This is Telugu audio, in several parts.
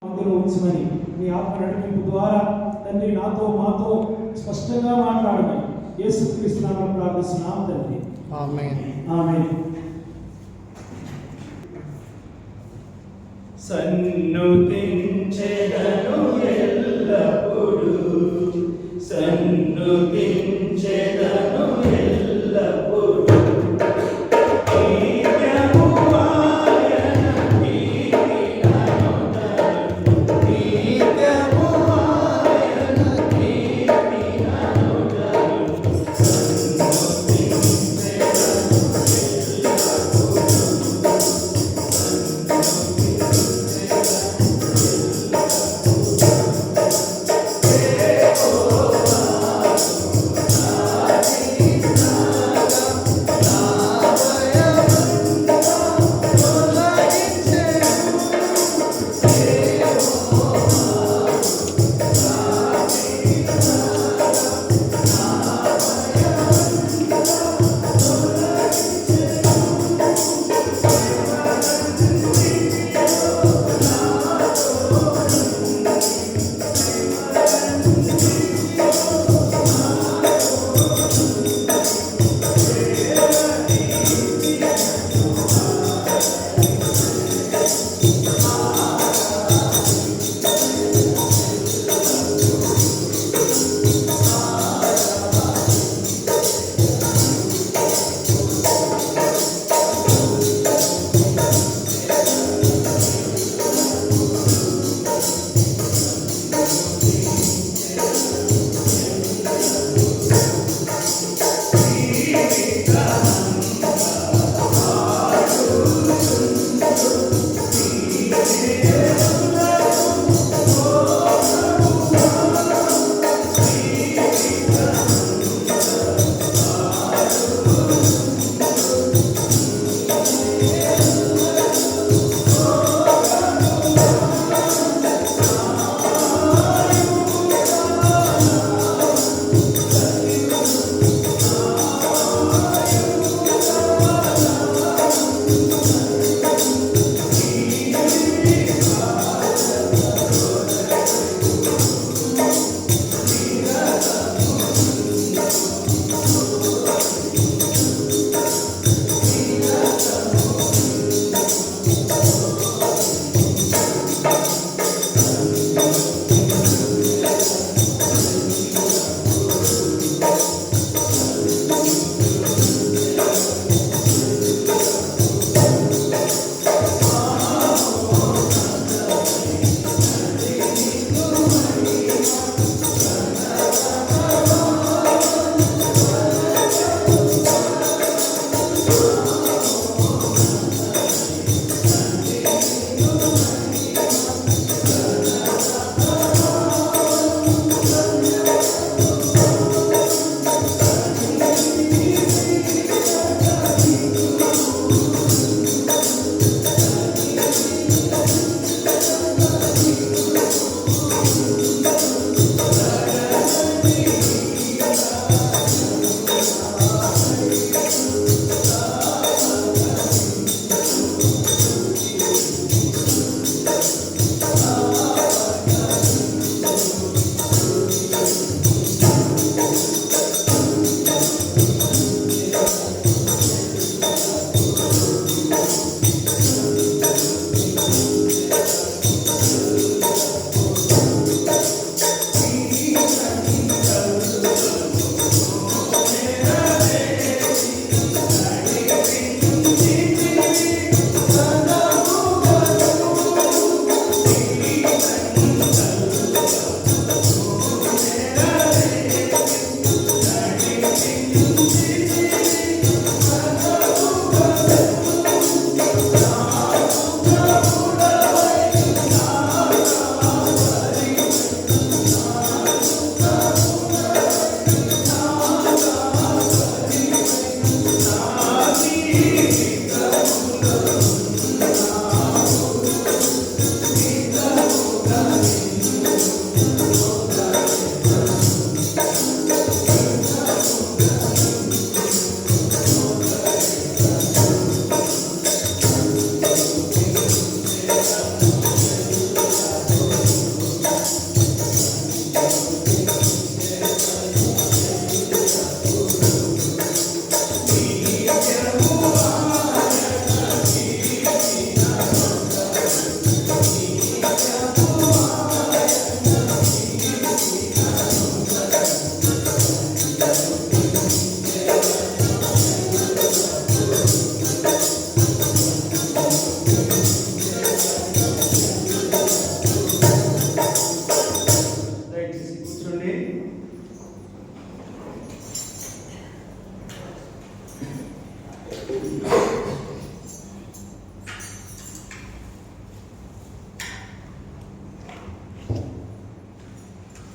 మధ్యలో ఉంచమని నీ ఆత్మ నడిపింపు ద్వారా తండ్రి నాతో మాతో స్పష్టంగా మాట్లాడమని యేసుక్రీస్తు నామములో ప్రార్థిస్తున్నాం తండ్రి. ఆమేన్. ఆమేన్. సన్నుతించెదను ఎల్లప్పుడూ, సన్నుతించెదను ఎల్లప్పుడూ.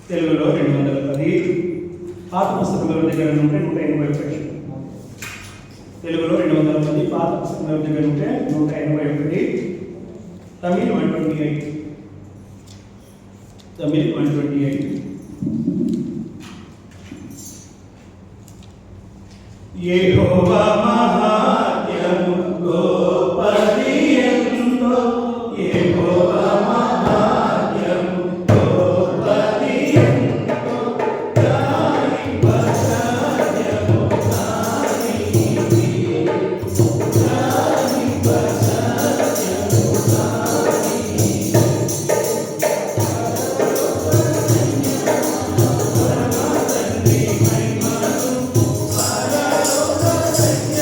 తెలుగులో 210, పాత పుస్తకముల దగ్గర ఉంటే 181. తెలుగులో 210, పాత పుస్తకముల దగ్గర ఉంటే 181. తమిళ్ 128. తమిళ్ 128. యెహోవా మహాత్మ్యము గొప్పది ఎంతో, యెహోవా మహాత్మ్యము గొప్పది ఎంతో, దాని ప్రసాద్యము నానిది, దాని ప్రసాద్యము నానిది. పరమ తండ్రి మహిమను పరలోక సత్య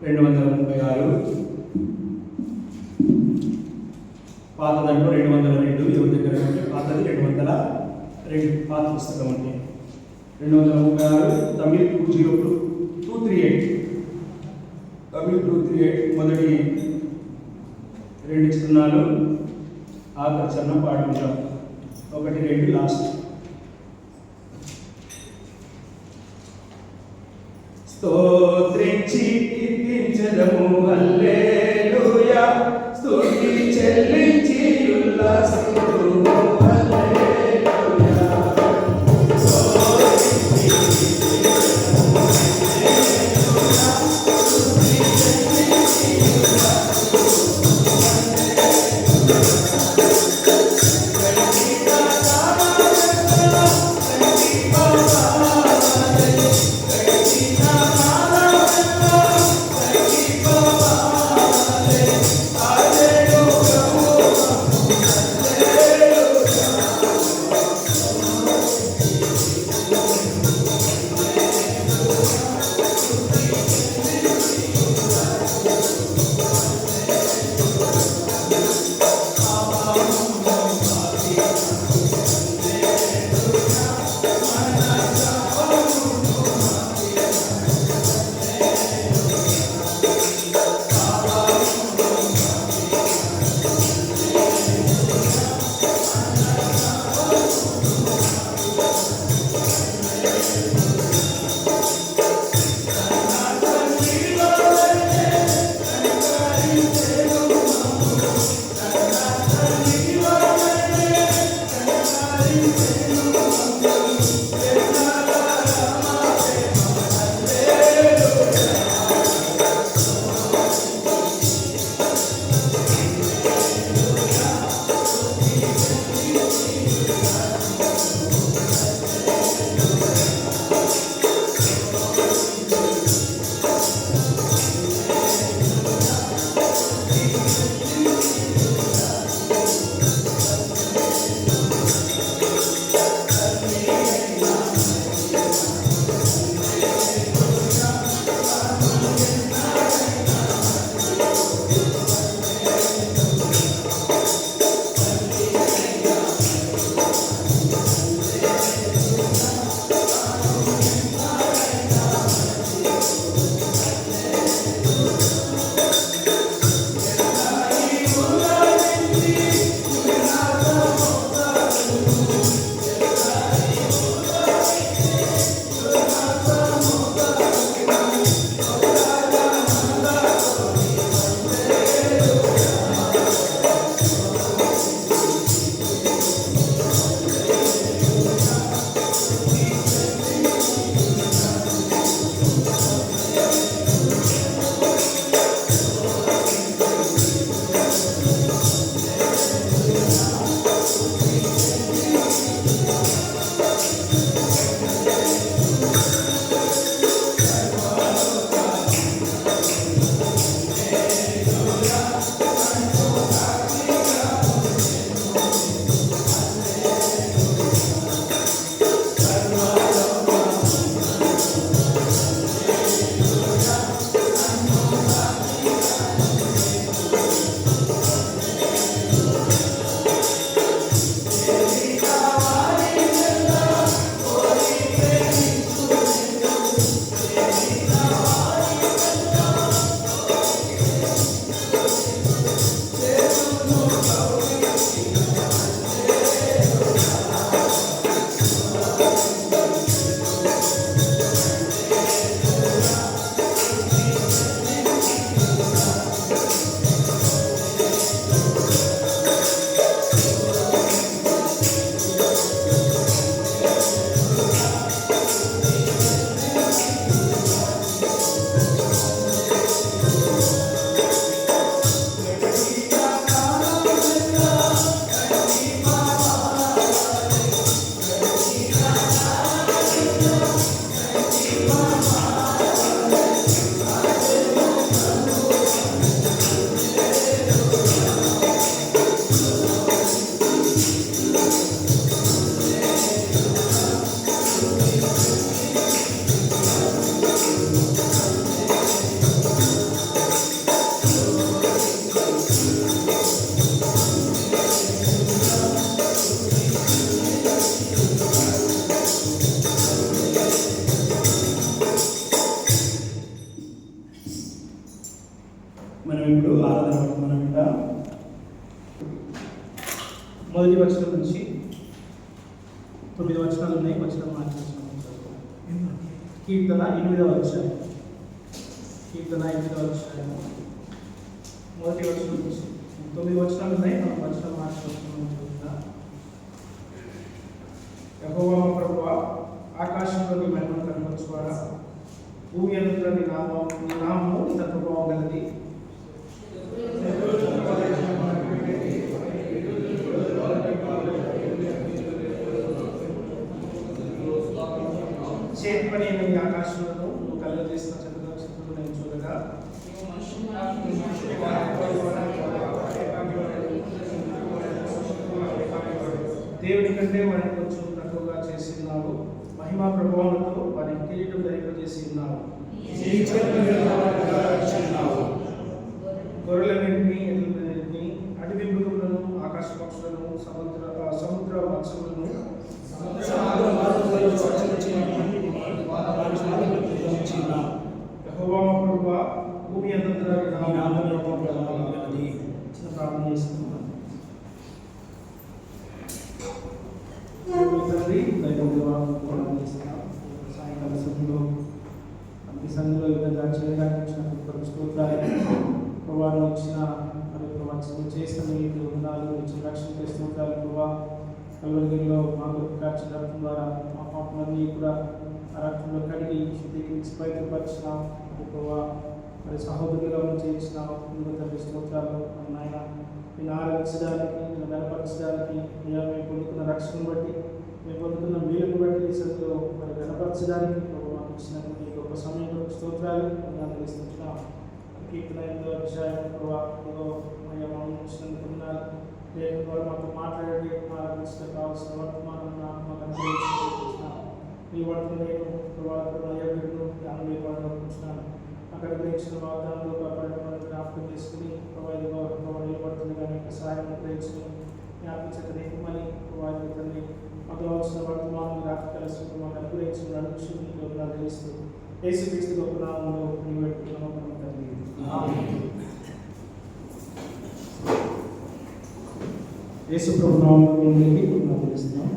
236, పాత దాంట్లో 202, ఎవరి దగ్గర ఉంటే పాతది 202, పాత పుస్తకం అంటే 236, తమిళ్ 238, తమిళ్ 238, మొదటి 2 చరణాలు ఆఖరి చరణం పాడుకుంటాం, 1, 2 లాస్ట్. స్తోత్రించి కీర్తించెదము హల్లెలూయా, స్తుతి చెల్లించి ఉల్లాసింతుము హల్లెలూయా. స్తోత్రించి కీర్తించెదము హల్లెలూయా, స్తుతి చెల్లించి ఉల్లాసింతుము హల్లెలూయా. గట్టిగా సామాన్యంగా గట్టిగా సామాన్యంగా హల్లెలూయా. మొదటి వచనం నుంచి 9 వచనాలు ఉన్నాయి. వచనం మార్చేస్తున్నాం. కీర్తన 8వ అధ్యాయం. కీర్తన 8వ అధ్యాయం మొదటి వచనం నుంచి 9 వచనాలు ఉన్నాయి. మనం వచనం మార్చుకుంటున్నాం. చూద్దాం. యెహోవా ప్రభువా, ఆకాశంలోని మహిమను కనపరచువాడా, భూమి అంతటా నీ నామము ఇంత ప్రభావం గలది. చేతి పని అయిన ఆకాశంలో నువ్వు కళ్ళు చేసిన చతుర్దశలు నేను చూడగా దేవుడి కంటే వాడిని కొంచెం తక్కువగా చేసి ఉన్నావు. మహిమా ప్రభావంతో వారికి కిరీటం ధరింపజేసి ఉన్నావు. గొర్రెలన్నింటినీ, ఎద్దులన్నింటినీ, అడవి మృగములను, ఆకాశ పక్షులను, సముద్ర మత్స్యములను, యెహోవా ప్రభువా, భూమి అంతటా నీ నామమును ప్రార్థన చేస్తున్నాను. తండ్రి, సాయంకాల సమయంలో అన్ని సంఘంలో విధంగా చేయడానికి ప్రభావం ఇచ్చిన చేసిన మీకు ఉండాలి. ఇచ్చిన రక్షణ చేస్తూ ఉంటారు. ప్రభావ కల్వరిగిరిలో మా ఖర్చు రక్తం ద్వారా మా పాపలన్నీ కూడా ఆ రక్తంలో కడిగి శుద్ధీకరించి బయటపరిచిన ప్రభావ మరి సహోదరులుగా చేయించిన తండ్రి స్తోత్రాలు. నాయన నేను ఆరాధించడానికి, నేను బలపరచడానికి, మేము పొందుతున్న రక్షణను బట్టి, మేము పొందుతున్న మేలును బట్టి ఈ సందులో మరి బలపరచడానికి ప్రభావ మాకు ఇచ్చినటువంటి గొప్ప సమయంలో స్తోత్రాలు అందిస్తున్నాం. కీర్తన 8వ అధ్యాయం ప్రభావ ఇచ్చినందుకున్నారు. దేవుని ద్వారా మాతో మాట్లాడి ఆరాధించడానికి కావాల్సిన వర్తమానం మాకు అనుగ్రహించుకుంటున్నాను. ఈ వర్తను నేను ప్రభావితులను జ్ఞానం ఇవ్వాలనుకుంటున్నాను. అక్కడ గ్రహించిన వాగ్దానంలో కాపాడమని జ్ఞాపకం చేసుకుని ప్రభావితంగా నిలబడుతుంది. కానీ సహాయం గ్రహించుకుని జ్ఞాపించని మళ్ళీ ప్రభావితంగా మాకు కావాల్సిన వర్తమానం రాక కలిసి మాకు అనుగ్రహించిన నడుచుకుని గ్రహిస్తూ యేసుక్రీస్తు గొప్ప నామంలో నిలబెట్టుకున్నాము. యేసు ప్రభు నామంలో తెలుస్తున్నాం.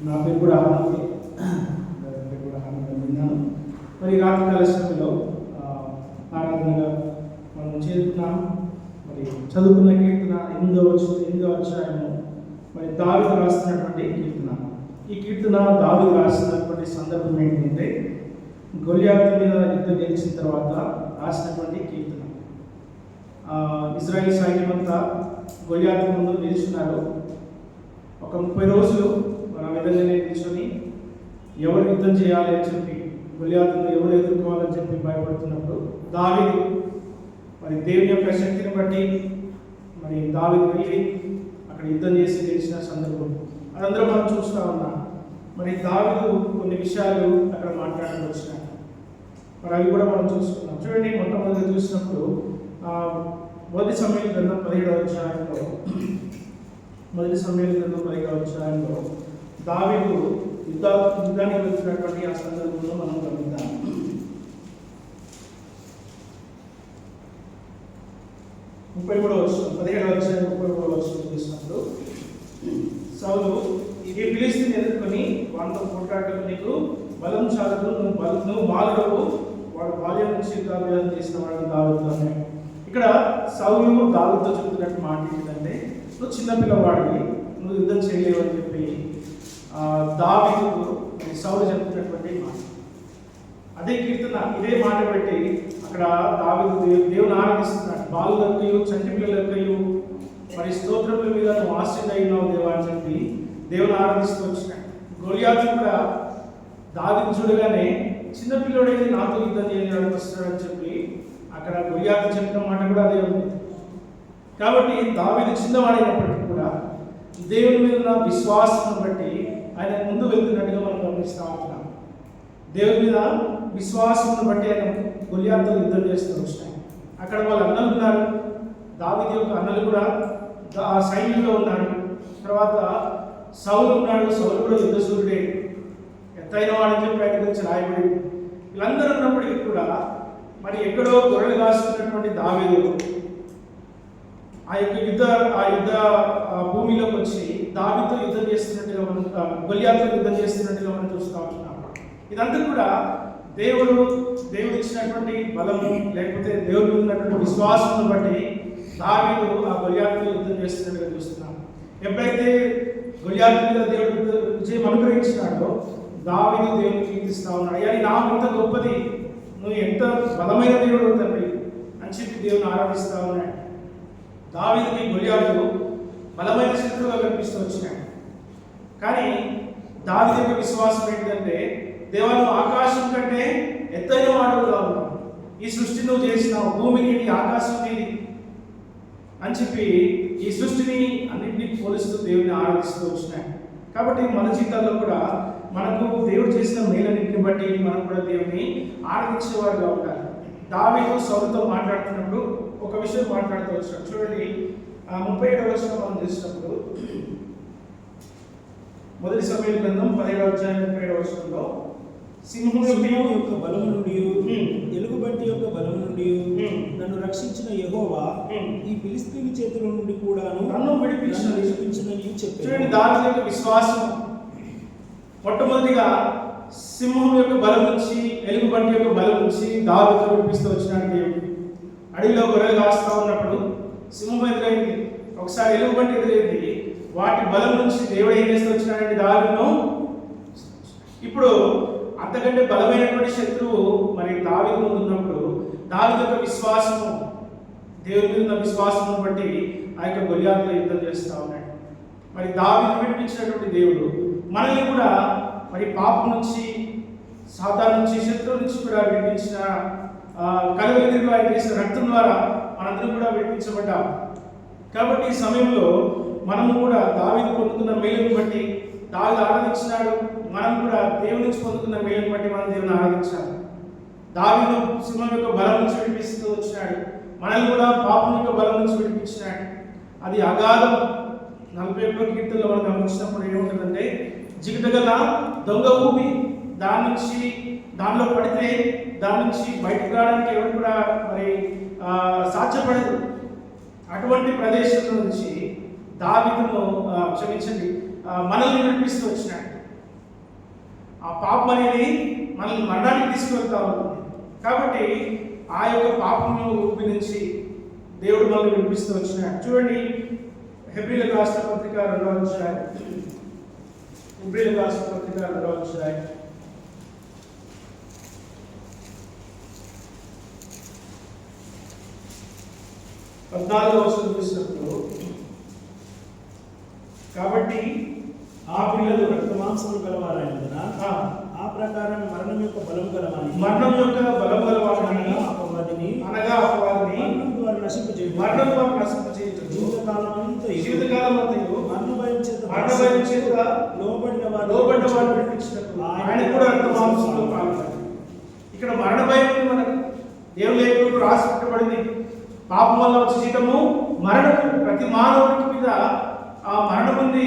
నా పేరు కూడా విన్నాను. మరి రాత్రి కాల సమయంలో ఆరాధనగా మనం చేరుకున్నాం. మరి చదువుకున్న కీర్తన 8వ అధ్యాయము మరి దావీదు రాస్తున్నటువంటి కీర్తన. ఈ కీర్తన దావీదు రాసినటువంటి సందర్భం ఏంటంటే గొల్యాతు మీద యుద్ధం గెలిచిన తర్వాత రాసినటువంటి కీర్తన. ఇజ్రాయెల్ సైన్యం అంతా గొల్యాతు ముందు నిలుచున్నారు. ఒక 30 రోజులు మన విధంగానే నిల్చొని ఎవరు యుద్ధం చేయాలి అని చెప్పి, గొల్యాతును ఎవరు ఎదుర్కోవాలని చెప్పి భయపడుతున్నప్పుడు దావీదు మరి దేవుని యొక్క శక్తిని బట్టి మరి దావీదు వెళ్ళి అక్కడ యుద్ధం చేసి గెలిచిన సందర్భం అదందరూ మనం చూస్తూ ఉన్నాం. మరి దావీదు కొన్ని విషయాలు అక్కడ మాట్లాడడం వచ్చినాయి. మరి అవి కూడా మనం చూసుకున్నాం. చూడండి, మొట్టమొదటి చూసినప్పుడు మొదటి సమయాల గ్రంథం 17వ అధ్యాయంలో దావీదు యుద్ధానికి వెళ్తున్నటువంటి ఆ సందర్భంలో మనం గమనిద్దాం. 17వ అధ్యాయం చూసినప్పుడు సౌలు ఈ ఫిలిష్తీయుని ఎదుర్కొని వాడితో పోట్లాడటం నీకు బలం చాలదు, నువ్వు బాలుడవు, వాడు బాల్యం నుంచి యుద్ధాభ్యాసం చేసిన వాడిని దావీదు. ఇక్కడ సౌలు దావీదుతో చెప్తున్నట్టు మాట ఏంటంటే, నువ్వు చిన్నపిల్లవాడివి, నువ్వు యుద్ధం చేయలేవు అని చెప్పి దావీదుకు సౌలు చెప్తున్నటువంటి మాట. అదే కీర్తన ఇదే మాట పెట్టి అక్కడ దావీదు దేవుని ఆరాధిస్తున్నాడు. బాలు లెక్కయు, చంటి పిల్లల లెక్కయు, మరి స్తోత్రముల మీద నువ్వు ఆశ్చర్యమైనావు దేవా అని చెప్పి దేవుని ఆరాధిస్తూ వచ్చినాడు. గొల్యాతు కూడా దావీదు చూడగానే చిన్నపిల్లడైతే నాతో యుద్ధం చేయడానికి వస్తున్నాడని చెప్పి అక్కడ గొల్యాతు చెప్పిన మాట కూడా అదే ఉంది. కాబట్టి దావీదు చిన్నవాడైనప్పటికీ కూడా దేవుని మీద ఉన్న విశ్వాసం బట్టి ఆయన ముందు వెళ్తున్నట్టుగా మనం గమనిస్తూ ఉంటున్నాం. దేవుని మీద విశ్వాసం బట్టి ఆయన గొల్యాతుతో యుద్ధం చేస్తూ వచ్చినాయి. అక్కడ వాళ్ళ అన్నలు ఉన్నారు. దావీదు యొక్క అన్నలు కూడా ఆ సైన్యంలో ఉన్నారు. తర్వాత సౌలు ఉన్నాడు. సౌలు కూడా యుద్ధసూరుడే, ఎత్తైన వాడని చెప్పి ఆయన గురించి రాయబడి. వీళ్ళందరూ ఉన్నప్పటికీ కూడా మరి ఎక్కడో గొర్రెలు కాస్తున్నటువంటి దావీదు ఆ యుద్ధ భూమిలోకి వచ్చి దావీదుతో యుద్ధం చేస్తున్నట్టుగా మనం గొలియాతుతో యుద్ధం చేస్తున్నట్టుగా మనం చూస్తూ ఉంటున్నాం. ఇదంతా కూడా దేవుడు ఇచ్చినటువంటి బలము లేకపోతే దేవుడు ఉన్నటువంటి విశ్వాసం బట్టి దావీదు ఆ గొలియాతుతో యుద్ధం చేస్తున్నట్టుగా చూస్తున్నాం. ఎప్పుడైతే గొలియాతు మీద దేవుడు విజయం అనుగ్రహించినాడో దావీదు దేవుని కీర్తిస్తా ఉన్నాడు. అయ్యా నా ఎంత గొప్పది, నువ్వు ఎంత బలమైన దేవుడు తండ్రి అని చెప్పి దేవుని ఆరాధిస్తా ఉన్నాడు. దావీదుకి గొలియాతు బలమైన శత్రువుగా కనిపిస్తూ వచ్చినాడు. కానీ దావీదు యొక్క విశ్వాసం ఏంటంటే, దేవా నువ్వు ఆకాశం కంటే ఎత్తైన వాడుగా ఉన్నావు, ఈ సృష్టి నువ్వు చేసినావు, భూమి నీది ఆకాశం నీది అని చెప్పి ఈ సృష్టిని అన్నింటినీ పోలిస్తూ దేవుని ఆరాధిస్తూ వచ్చినాడు. కాబట్టి మన జీవితాల్లో కూడా మనకు దేవుడు చేసిన మేలన్నింటిని బట్టి మనం కూడా దేవుని ఆరాధించేవారుగా ఉండాలి. దావీదు సౌలుతో మాట్లాడుతున్నప్పుడు ఒక విషయం మాట్లాడుతూ వచ్చాడు. చూడండి 37వ వచనం మనం చూసినప్పుడు, మొదటి సమూయేలు గ్రంథం 17వ అధ్యాయం 37వ వచనంలో సింహం యొక్క బలము నుండి ఎలుగుబంటి యొక్క బలము నుండి నన్ను రక్షించిన యెహోవా ఈ ఫిలిష్తీయుల చేతుల నుండి కూడా నన్ను విడిపించినని చెప్పాడు. చూడండి దావీదు యొక్క విశ్వాసం మొట్టమొదటిగా సింహం యొక్క బలం నుంచి ఎలుగుబంటి యొక్క బలం నుంచి దావీదు విడిపిస్తూ వచ్చినాడు దేవుడు. అడవిలో గొర్రెలు కాస్తా ఉన్నప్పుడు సింహం ఎదురైంది, ఒకసారి ఎలుగుబంటి ఎదురైంది. వాటి బలం నుంచి దేవుడు ఏం చేస్తూ వచ్చినాడంటే దావీదును. ఇప్పుడు అంతకంటే బలమైనటువంటి శత్రువు మరి దావీదు ముందు ఉన్నప్పుడు దావీదు యొక్క విశ్వాసము, దేవుని మీద ఉన్న విశ్వాసము బట్టి ఆ యొక్క గొలియాతుతో యుద్ధం చేస్తూ ఉన్నాడు. మరి దావీదు విడిపించినటువంటి దేవుడు మనల్ని కూడా మరి పాపం నుంచి, సాతాను నుంచి, శత్రువు నుంచి కూడా విడిపించిన కలువరిలో ఆయన చేసిన రక్తం ద్వారా మనందరం కూడా విడిపించబడ్డాం. కాబట్టి ఈ సమయంలో మనము కూడా దావీదు పొందుకున్న మేలును బట్టి దావీదు ఆరాధించినాడు, మనం కూడా దేవుని నుంచి పొందుకున్న మేలును బట్టి మనం దేవుని ఆరాధించాలి. దావీదు సింహం యొక్క బలం నుంచి విడిపిస్తూ వచ్చినాడు, మనల్ని కూడా పాపం యొక్క బలం నుంచి విడిపించినాడు. అది అగాధం. 41వ కీర్తనలో మనం గమనించినప్పుడు ఏముంటుందంటే, జిగటగల దొంగ ఊపి దానిలో పడితే దాని నుంచి బయటకు రావడానికి ఎవరు కూడా మరి సాధ్యపడదు. అటువంటి ప్రదేశం నుంచి దావీదును మనల్ని విడిపిస్తూ వచ్చినాడు. ఆ పాపం అనేది మనల్ని మరణానికి తీసుకువెళ్తా ఉంటుంది. కాబట్టి ఆ యొక్క పాపంలో ఊపి నుంచి దేవుడు మనల్ని విడిపిస్తూ వచ్చినాడు. చూడండి హెబ్రీయులకు రాసిన పత్రిక 2వ అధ్యాయం, హెబ్రీయులకు రాసిన పత్రిక 2వ అధ్యాయం 14వ వచనం చూసినప్పుడు, కాబట్టి ఆ పిల్లలు రక్తమాంసములు గలవారైనందున ఆ ప్రకారం మరణం యొక్క బలం గలవాని అపవాదిని మరణం ద్వారా నశింపజేయుట జీవితకాలం అంతయు మరణ భయం చేత లోబడిన వారు ఆయన కూడా రక్తమాంసంలో పాల్గొన్నారు. ఇక్కడ మరణ భయం మనకు దేవుని లేఖనంలో రాసి పెట్టబడింది. పాపం వల్ల వచ్చే జీతము మరణం. ప్రతి మానవుడి మీద ఆ మరణం ఉంది.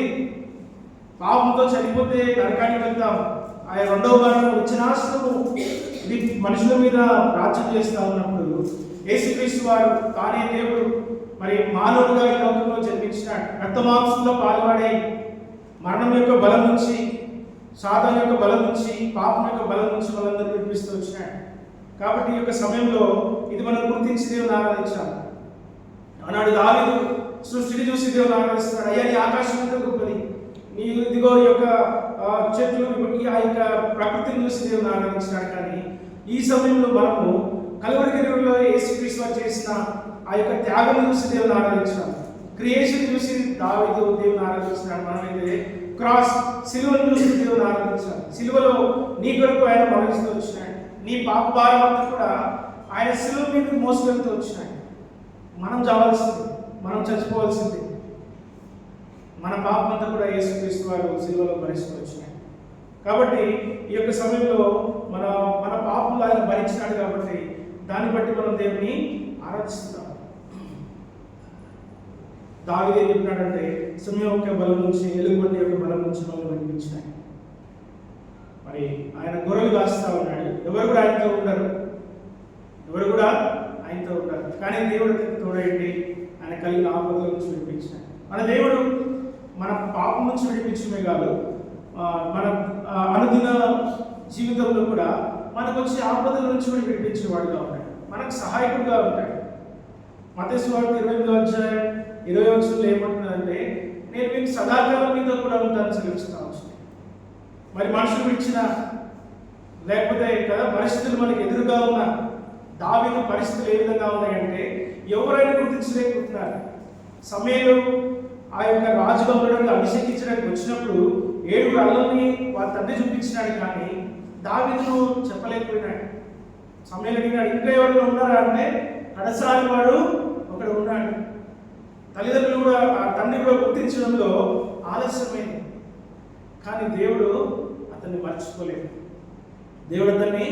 పాపంతో చనిపోతే నరకానికి వెళ్తాం. ఆ రెండవ మరణం వినాశనము ఇది మనుషుల మీద రాజ్యం చేస్తా ఉన్నప్పుడు యేసుక్రీస్తు వారు తానే దేవుడు మరి మానవుడిగా ఈ లోకంలో జన్మించినాడు. రక్తమాంసంలో పాల్పడే మరణం యొక్క బలం నుంచి, సాతాను యొక్క బలం నుంచి, పాపం యొక్క బలం నుంచి వాళ్ళందరూ విడిపిస్తూ వచ్చినాడు. కాబట్టి ఈ యొక్క సమయంలో ఇది మనం గుర్తించి దేవుని ఆరాధించాలి. ఆనాడు దావీదు సృష్టిని చూసి దేవుని ఆరాధిస్తున్నాడు. అయ్యా నీ ఆకాశం ఎంత గొప్పది, నీ ఇదిగో ఈ యొక్క చెట్లు, ఆ యొక్క ప్రకృతిని చూసి దేవుని ఆరాధించినాడు. కానీ ఈ సమయంలో మనము కలువరిగిరిలో యేసుక్రీస్తు వారు చేసిన ఆ యొక్క త్యాగం చూసి దేవుని ఆరాధించాలి. క్రియేషన్ చూసి దావీదు దేవుని ఆరాధించినాడు. మనమైతే క్రాస్ సిలువను చూసి దేవుని ఆరాధించాలి. సిలువలో నీ కొరకు ఆయన మరణిస్తూ వచ్చినాడు. నీ పాప భారం అంతా కూడా ఆయన సిలువ మీద మోసుకెళ్తూ వచ్చినాడు. మనం చావాల్సింది, మనం చచ్చిపోవాల్సింది. మన పాపం అంతా కూడా యేసుక్రీస్తు వారు సిలువలో భరిస్తూ వచ్చినాడు. కాబట్టి ఈ యొక్క సమయంలో మన పాపంలో ఆయన భరించినాడు. కాబట్టి దాన్ని బట్టి మనం దేవుని ఆరాధిస్తున్నాం. దావీదు ఏం చెప్పినాడంటే, సింహం యొక్క బలం నుంచి, ఎలుగుబంటి యొక్క బలం నుంచి మనం వినిపించినాయి. మరి ఆయన గొర్రెలు కాస్తా ఉన్నాడు. ఎవరు కూడా ఆయనతో ఉండరు, కానీ దేవుడు తోడేంటి ఆయన ఆయన కలిగిన ఆపదల నుంచి విడిపించాడు. మన దేవుడు మన పాపం నుంచి విడిపించడమే కాదు, మన అనుదిన జీవితంలో కూడా మనకు వచ్చే ఆపదల నుంచి కూడా విడిపించేవాడుగా ఉంటాడు, మనకు సహాయకుడుగా ఉంటాడు. మత్తయి సువార్త 28వ అధ్యాయం 20వ వచనంలో ఏమంటున్నారంటే, నేను మీకు సదాకాలం మీతో కూడా ఉంటాను సెలవిస్తాను. మరి మనుషులు విడిచిన లేకపోతే కదా పరిస్థితులు మనకు ఎదురుగా ఉన్న దావీదు పరిస్థితులు ఏ విధంగా ఉన్నాయంటే ఎవరైనా గుర్తించలేకపోతున్నారు. సమయంలో ఆ యొక్క రాజుగా ఉండడానికి అభిషేకించడానికి వచ్చినప్పుడు 7 అల్లల్ని వాళ్ళ తండ్రి చూపించినాడు, కానీ దావీదును చెప్పలేకపోయినాడు. సమయంలో అడిగినాడు, ఇంకా ఎవరైనా ఉన్నారా అంటే కడసారి వాడు ఒకడు ఉన్నాడు. తల్లిదండ్రులు కూడా ఆ తండ్రి కూడా గుర్తించడంలో ఆలస్యమైంది, కానీ దేవుడు అతన్ని మర్చిపోలేదు. దేవుడు అతన్ని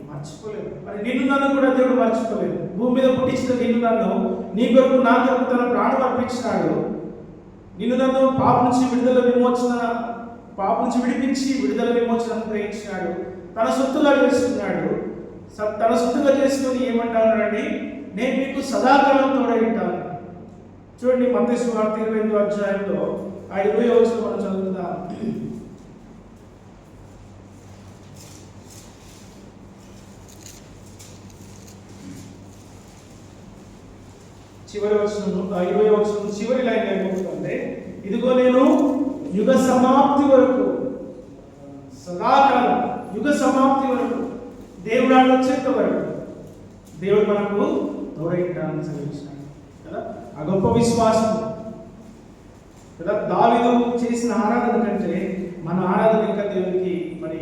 మర్చిపోలేదు. మరి నిన్ను నన్ను కూడా దేవుడు మర్చిపోలేదు. భూమి మీద పుట్టించిన నిన్ను నన్ను నీ కొరకు నా కొరకు తన ప్రాణం అర్పించినాడు. నిన్ను నన్ను పాప నుంచి విడిపించి విడుదల విమోచన అనుగ్రహించినాడు. తన సొత్తుగా చేసుకున్నాడు. తన సొత్తుగా చేసుకుని ఏమంటానండి, నేను మీకు సదాకాలం తోడై ఉంటాను. చూడండి, మత్తయి సువార్త 28వ అధ్యాయంలో 20వ వచనం మనం చదువుకుందాం. చివరి వచనం 20వ వచనం చివరి లైన్ ఏమవుతుందంటే, ఇదిగో నేను యుగ సమాప్తి వరకు, సదాకాలం యుగ సమాప్తి వరకు, దేవుడు వచ్చేంత వరకు దేవుడు మనకు తోడైంటానని సెలవించాడు కదా. ఆ గొప్ప విశ్వాసం కదా. దావీదు చేసిన ఆరాధన కంటే మన ఆరాధన ఇంకా దేవునికి మరి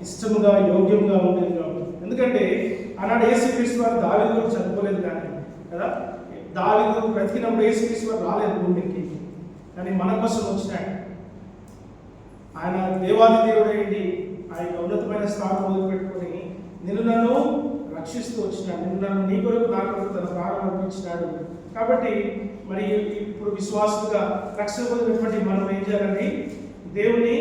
ఇష్టముగా యోగ్యంగా ఉండేది కాబట్టి. ఎందుకంటే ఆనాడు యేసుక్రీస్తు వారు దావీదు కూడా చదువుకోలేదు కానీ కదా, దావీదు బ్రతికినప్పుడు యేసుక్రీస్తు వారు రాలేదు భూమికి, కానీ మన కోసం వచ్చినాడు. ఆయన దేవాది దేవుడు ఏంటి, ఆయన ఉన్నతమైన స్థానం వదిలిపెట్టుకొని నిన్ను నన్ను రక్షిస్తూ వచ్చినాడు. నిన్ను నన్ను నీ కొరకు నా కొరకు తన ప్రాణం అర్పించినాడు. కాబట్టి మరి ఇప్పుడు విశ్వాసులుగా రక్షణ పొందినటువంటి మనం ఏం చేయాలండి, దేవుని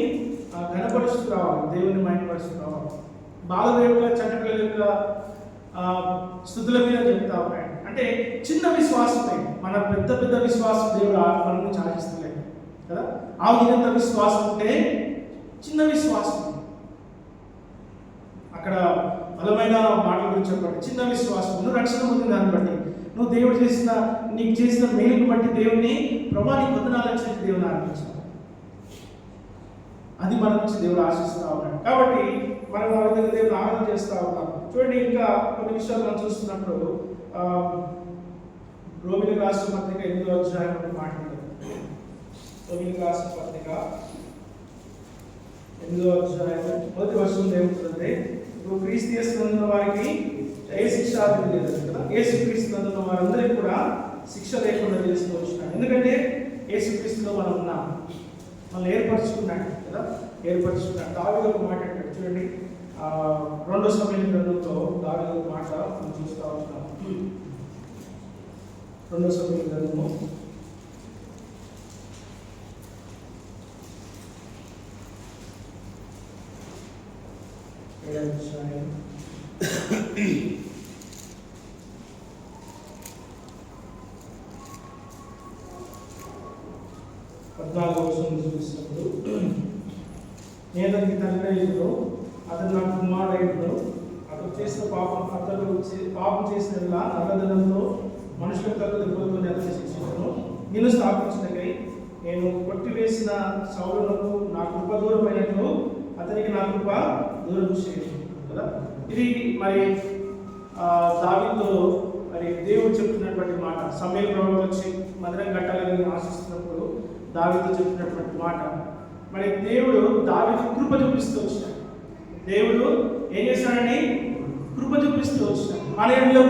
ఘనపరుస్తూ రావాలి, దేవుని మహిమపరుస్తూ రావాలి. బాలుల యొక్క చంటపిల్లల యొక్క స్థుతుల మీద చెప్తా ఉన్నాడు. అంటే చిన్న విశ్వాసమే, మన పెద్ద పెద్ద విశ్వాసం దేవుడు మన నుంచి ఆశిస్తలేదు కదా. ఆ విధంగా విశ్వాసం ఉంటే చిన్న విశ్వాసం, అక్కడ బలమైన మాటల గురించి చెప్పండి. చిన్న విశ్వాసం, నువ్వు రక్షణ పొందిన దాన్ని బట్టి, నువ్వు దేవుడు నీకు చేసిన మేలును బట్టి దేవుడిని ప్రభానికి వందనాలని చెప్పి దేవుని ఆరాధించాలి. అది మన నుంచి దేవుడు ఆశిస్తూ ఉన్నాడు. కాబట్టి మనం ఆ విధంగా దేవుని ఆరాధన చేస్తూ ఉన్నాం. చూడండి, ఇంకా కొన్ని విషయాలు మనం చూస్తున్నప్పుడు రోమిలకు రాసిన పత్రిక 8వ అధ్యాయం మాట్లాడతాం. రోమిలకు రాసిన పత్రిక 8వ అధ్యాయం 1వ వచనం ఏముంటుందంటే, ఇప్పుడు క్రీస్తు యేసునందున్న వారికి ఏ శిక్ష లేదు కదా. యేసుక్రీస్తునందున్న వారందరికీ కూడా శిక్ష లేకుండా చేస్తూ వచ్చినాడు. ఎందుకంటే యేసుక్రీస్తులో మనం ఉన్నాం, మనల్ని ఏర్పరచుకున్నాడు కదా, ఏర్పరచుకున్నాడు. దావీదు ఒక మాట అంటాడు చూడండి, 2 సమూయేలు గ్రంథంలో దావీదు ఒక మాట మనం చూస్తూ ఉంటున్నాం. 2 సమూయేలు గ్రంథము 7వ అధ్యాయం 14వ వచనం చూసినప్పుడు, నేను అతనికి తండ్రి అయ్యిందో, అతను నాకు కుమారుడైందో, అతను చేసిన పాపం చేసిన నల్లధనంతో మనుషుల తల్లి దెబ్బలతో అతని శిక్షించను. నిన్ను స్థాపించినకై నేను కొట్టివేసిన సౌలునకు నా కృప దూరమైనట్లు అతనికి నా కృప దూరం చేయదు కదా. ఇది మరి దావీదుతో మరి దేవుడు చెప్తున్నటువంటి మాట. సమూయేలు ప్రవక్త వచ్చి మందిరం కట్టాలని ఆశిస్తున్నప్పుడు దావీదుతో చెప్తున్నటువంటి మాట. మరి దేవుడు దావీదుకు కృప చూపిస్తూ వచ్చినాడు. దేవుడు ఏం చేశాడండి, కృప చూపిస్తూ వచ్చినాడు. మన ఇంట్లో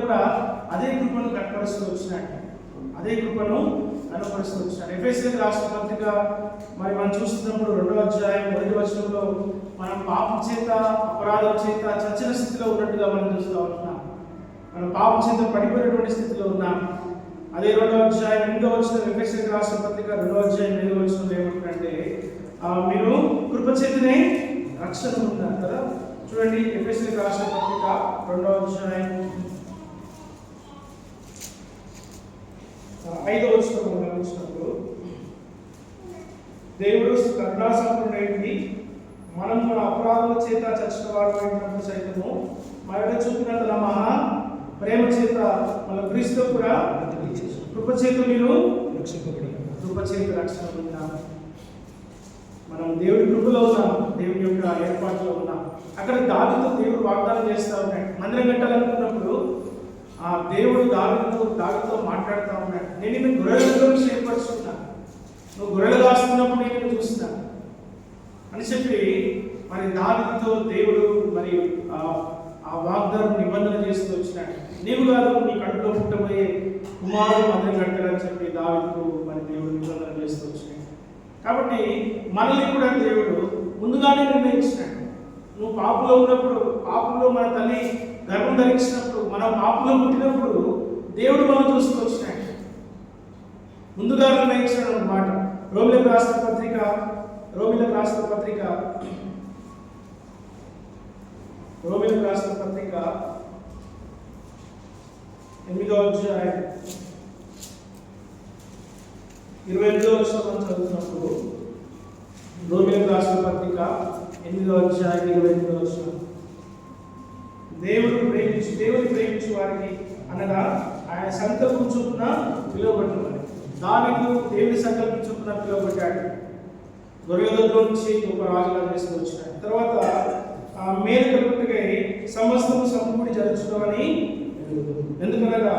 కూడా అదే కృపను కనపరుస్తూ వచ్చినాడు, అదే కృపను కనపరుస్తూ వచ్చినాడు. ఎఫెసీయులకు రాసిన పత్రిక మరి మనం చూస్తున్నప్పుడు 2వ అధ్యాయం 1వ వచనంలో మనం పాపం చేత అపరాధం చేత చచ్చిన స్థితిలో ఉన్నట్టుగా మనం చూస్తూ ఉంటున్నాం. మనం పాపం చేత పడిపోయినటువంటి స్థితిలో ఉన్నాం. అదే 2వ అధ్యాయం 8వ వచనం ఎఫెసీయులకు రాసిన పత్రిక 2వ అధ్యాయం 8వ వచనంలో ఏమంటారంటే, మీరు కృప చేతనే రక్షణ పొందారు కదా. చూడండి, ఎఫెసీయులకు రాసిన పత్రిక 2వ అధ్యాయం 5వ వచనం గమనించినప్పుడు దేవుడు కరుణాసంపన్నుడైంది, మనం మన అపరాధముల చేత చచ్చిన వాడు అయినప్పుడు సైతము మరణ చూపిన తన మహా ప్రేమ చేత మన క్రీస్తు కూడా కృప చేత మీరు కృప చేత రక్షణ పొందినాము. మనం దేవుడి కృపలో ఉన్నాం, దేవుడి యొక్క ఏర్పాటులో ఉన్నాం. అక్కడ దావీదుతో దేవుడు వాగ్దానం చేస్తూ ఉన్నాడు. మందిరం కట్టాలనుకున్నప్పుడు ఆ దేవుడు దావీదుతో మాట్లాడుతూ ఉన్నాడు. నేను నిన్ను గొర్రెలతో ఏర్పరుచుకున్నాను, నువ్వు గొర్రెలు కాస్తున్నప్పుడు నేను చూస్తున్నాను అని చెప్పి మరి దావీదుతో దేవుడు మరి ఆ వాగ్దానం నిబంధన చేస్తూ వచ్చినాడు. నీవు కాదు, నీ కడుపులో పుట్టబోయే కుమారుడు మందిరం కట్టాలని చెప్పి దావీదుకు మరి దేవుడు నిబంధన చేస్తూ వచ్చినాడు. కాబట్టి మనల్ని కూడా దేవుడు ముందుగానే నిర్ణయించినాడు. నువ్వు పాపంలో ఉన్నప్పుడు, పాపంలో మన తల్లి గర్భం ధరించినప్పుడు, మనం పాపంలో పుట్టినప్పుడు దేవుడు మనం చూస్తూ వచ్చినాడు, ముందుగా నిర్ణయించాడు అన్నమాట. రోమిలకు రాసిన పత్రిక 8వ అధ్యాయం 22వ వచనం చదువుతున్నప్పుడు, రోమిలకు రాసిన పత్రిక 8వ అధ్యాయం 22వ వచనం, దేవుడు ప్రేమించు వారికి అనగా ఆయన సంకల్పం చొప్పున పిలువబడినవారు. దావీదు దేవుడి సంకల్పం చొప్పున పిలువబడ్డాడు. గొర్రెలలో నుంచి ఒక రాజుగా చేస్తూ వచ్చినాడు. తర్వాత ఆ మేలు కలుగుటకై సమస్తము సమకూడి జరుగుతుందని, ఎందుకనగా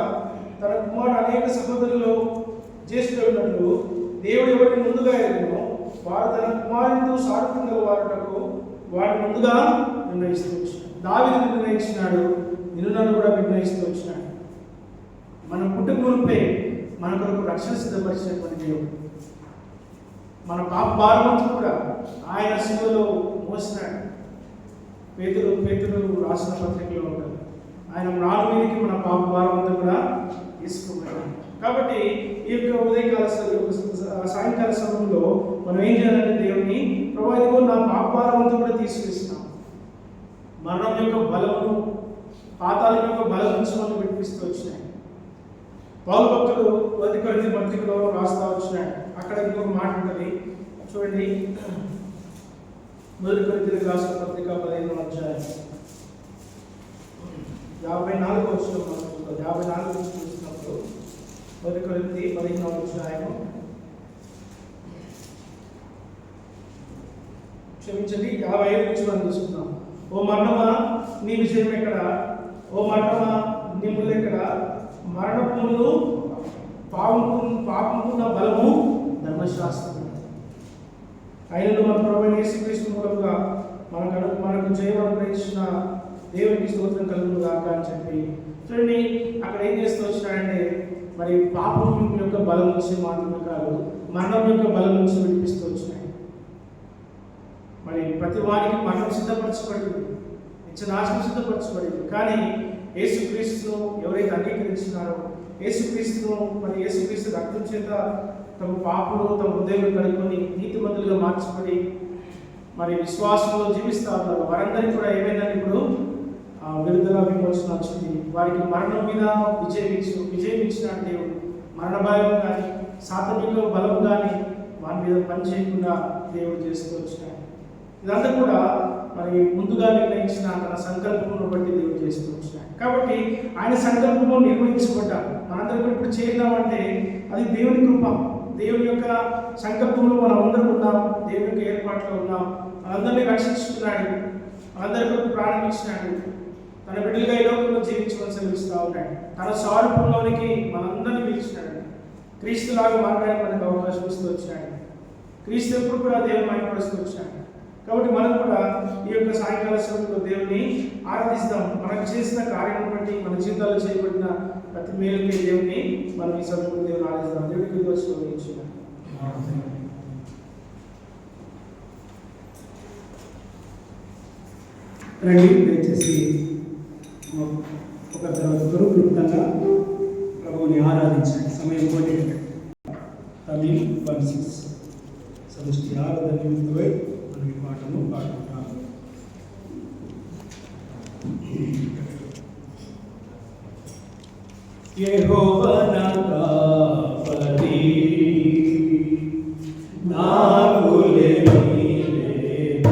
తన కుమారుడు అనేక సహోదరులు జ్యేష్ఠుడు దేవుడు ఎవరిని ముందుగా ఎరుగునో వారు తన కుమారునితో సారూప్యంగా వారుటకు వారిని ముందుగా నిర్ణయిస్తూ వచ్చినాడు. దావీదు నిర్ణయించినాడు, నిన్ను నన్ను కూడా నిర్ణయిస్తూ వచ్చినాడు. మనం పుట్టుక మునిపే మన కొరకు రక్షణ సిద్ధపరిచినటువంటి దేవుడు. మన పాప భారమంతా కూడా ఆయన శిలువలో మోసినాడు. పేతురు రాసిన పత్రికలో ఉంటుంది, ఆయన మ్రాను మీదకి మన పాప భారమంతా కూడా తీసుకున్నాడు. కాబట్టి ఈ యొక్క ఉదయకాల సాయంకాల సమయంలో మనం ఏం చేయాలంటే దేవుని ప్రభావితం నా పాప భారమంతా కూడా తీసుకొస్తున్నాం. మరణం యొక్క బలము, పాతాళం యొక్క బలం నుంచి మనం విడిపిస్తూ వచ్చినాయి. పౌలు భక్తుడు 1 కొరింథీ పత్రికలో రాస్తా వచ్చినాడు. అక్కడ ఇంకొక మాట ఉంటుంది చూడండి. 1 కొరింథీయులకు రాసిన పత్రిక 15వ అధ్యాయం 54వ వచనం 54 నుంచి చూసినప్పుడు 1 కొరింథీ 15వ అధ్యాయం క్షమించండి 55 నుంచి మనం చూసుకుందాం. ఓ మరణమా నీ విజయం ఎక్కడ, ఓ మరణమా నీ ముళ్ళు ఎక్కడ, మరణమును పాపమున్న బలము ధర్మశాస్త్రం. అయినను మన ప్రభువైన యేసుక్రీస్తు మూలంగా మనకు జయం అనుగ్రహించిన దేవునికి స్తోత్రం కలుగును గాక అని చెప్పి చూడండి. అక్కడ ఏం చేస్తూ వచ్చినాడంటే మరి పాపం యొక్క బలం నుంచి మాత్రమే కాదు, మరణం యొక్క బలం నుంచి విడిపిస్తూ వచ్చినాయి. మరి ప్రతి వారికి మరణం సిద్ధపరచబడింది, నిత్యనాశనం సిద్ధపరచబడింది. కానీ యేసుక్రీస్తును ఎవరైతే అంగీకరించినారో, యేసుక్రీస్తు రక్తం చేత తమ పాపలు తమ హృదయంలో కలుపుకొని నీతిమంతులుగా మార్చబడి మరి విశ్వాసంలో జీవిస్తూ ఉన్నారు. వారందరికీ కూడా ఏమైందని ఇప్పుడు విడుదల విమోచన వచ్చింది. వారికి మరణం మీద విజయం ఇచ్చినాడు దేవుడు. మరణ భయం కానీ సాతానిక బలం కానీ వారి మీద పని చేయకుండా దేవుడు చేస్తూ వచ్చినాడు. ఇదంతా కూడా మరి ముందుగా నిర్ణయించిన తన సంకల్పమును బట్టి దేవుడు చేస్తూ వచ్చినాడు. కాబట్టి ఆయన సంకల్పము నిర్వహించబడ్డాడు. మనందరం కూడా ఇప్పుడు చేరినామంటే అది దేవుని కృప, దేవుని యొక్క సంకల్పంలో మనం అందరం ఉన్నాం, దేవుని యొక్క ఏర్పాట్లో ఉన్నాం. మనందరినీ రక్షించుకున్నాడు, మనందరికీ ప్రాణం ఇచ్చినాడు, తన బిడ్డలుగా ఈ లోకంలో జీవించమని సెలవిస్తూ ఉన్నాడు. తన స్వరూపంలోనికి మనందరినీ పిలిచినాడు. క్రీస్తులాగా మాట్లాడి మనకు అవకాశం ఇస్తూ వచ్చినాడు. క్రీస్తు ఎప్పుడు కూడా దేవుని మైపరుస్తూ వచ్చినాడు. కాబట్టి మనం కూడా ఈ యొక్క సాయంకాల సమయంలో దేవుని ఆరాధిస్తాం. మనకు చేసిన కార్యం బట్టి మన జీవితాల్లో చేయబడిన ప్రతి మేలుకి దేవుని మనం ఈ సమయంలో దేవుని ఆరాధిస్తాం. దేవుడికి వచ్చి రండి, దయచేసి ఒక తర్వాత క్లుప్తంగా ప్రభువుని ఆరాధించండి. సమయం పోటీ తమిళ్ 1:6 సృష్టి ఆరాధనపై మనం ఈ పాటను పాడుకుంటాము. యెహోవా నా పతి నాకు లేని లేదు.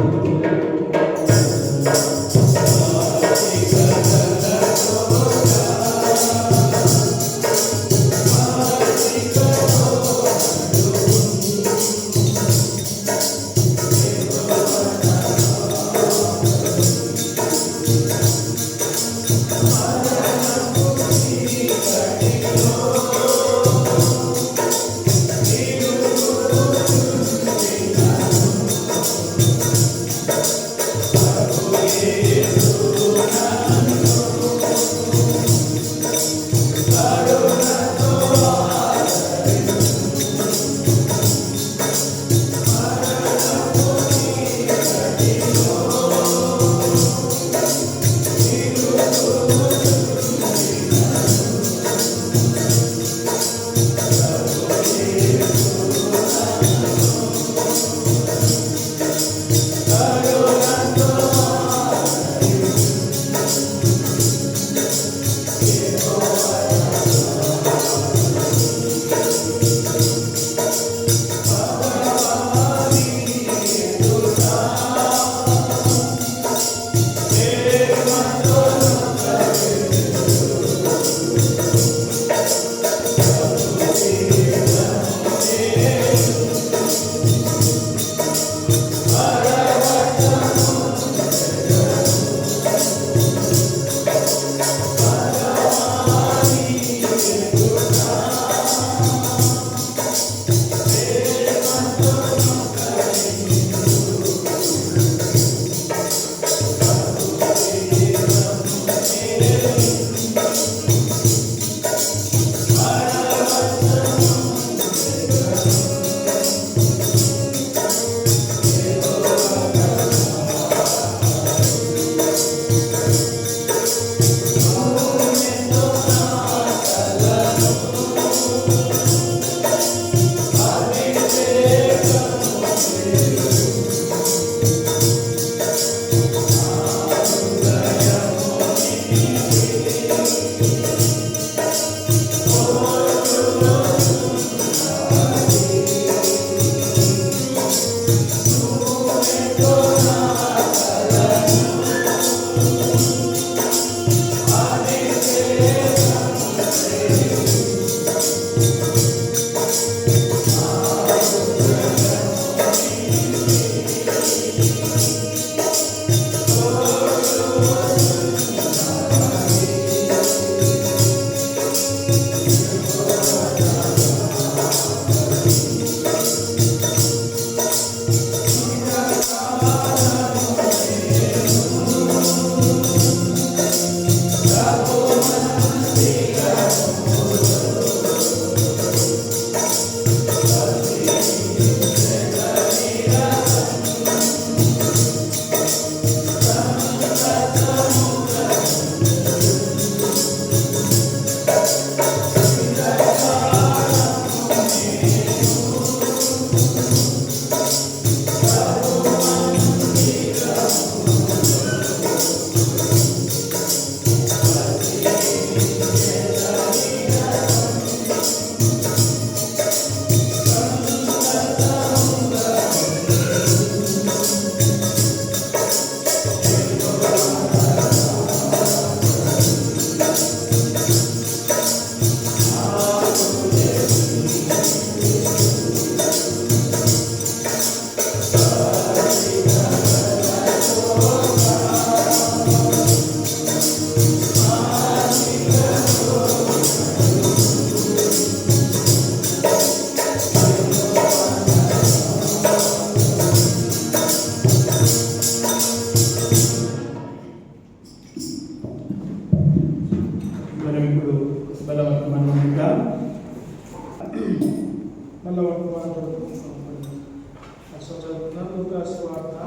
లూకాసు వార్త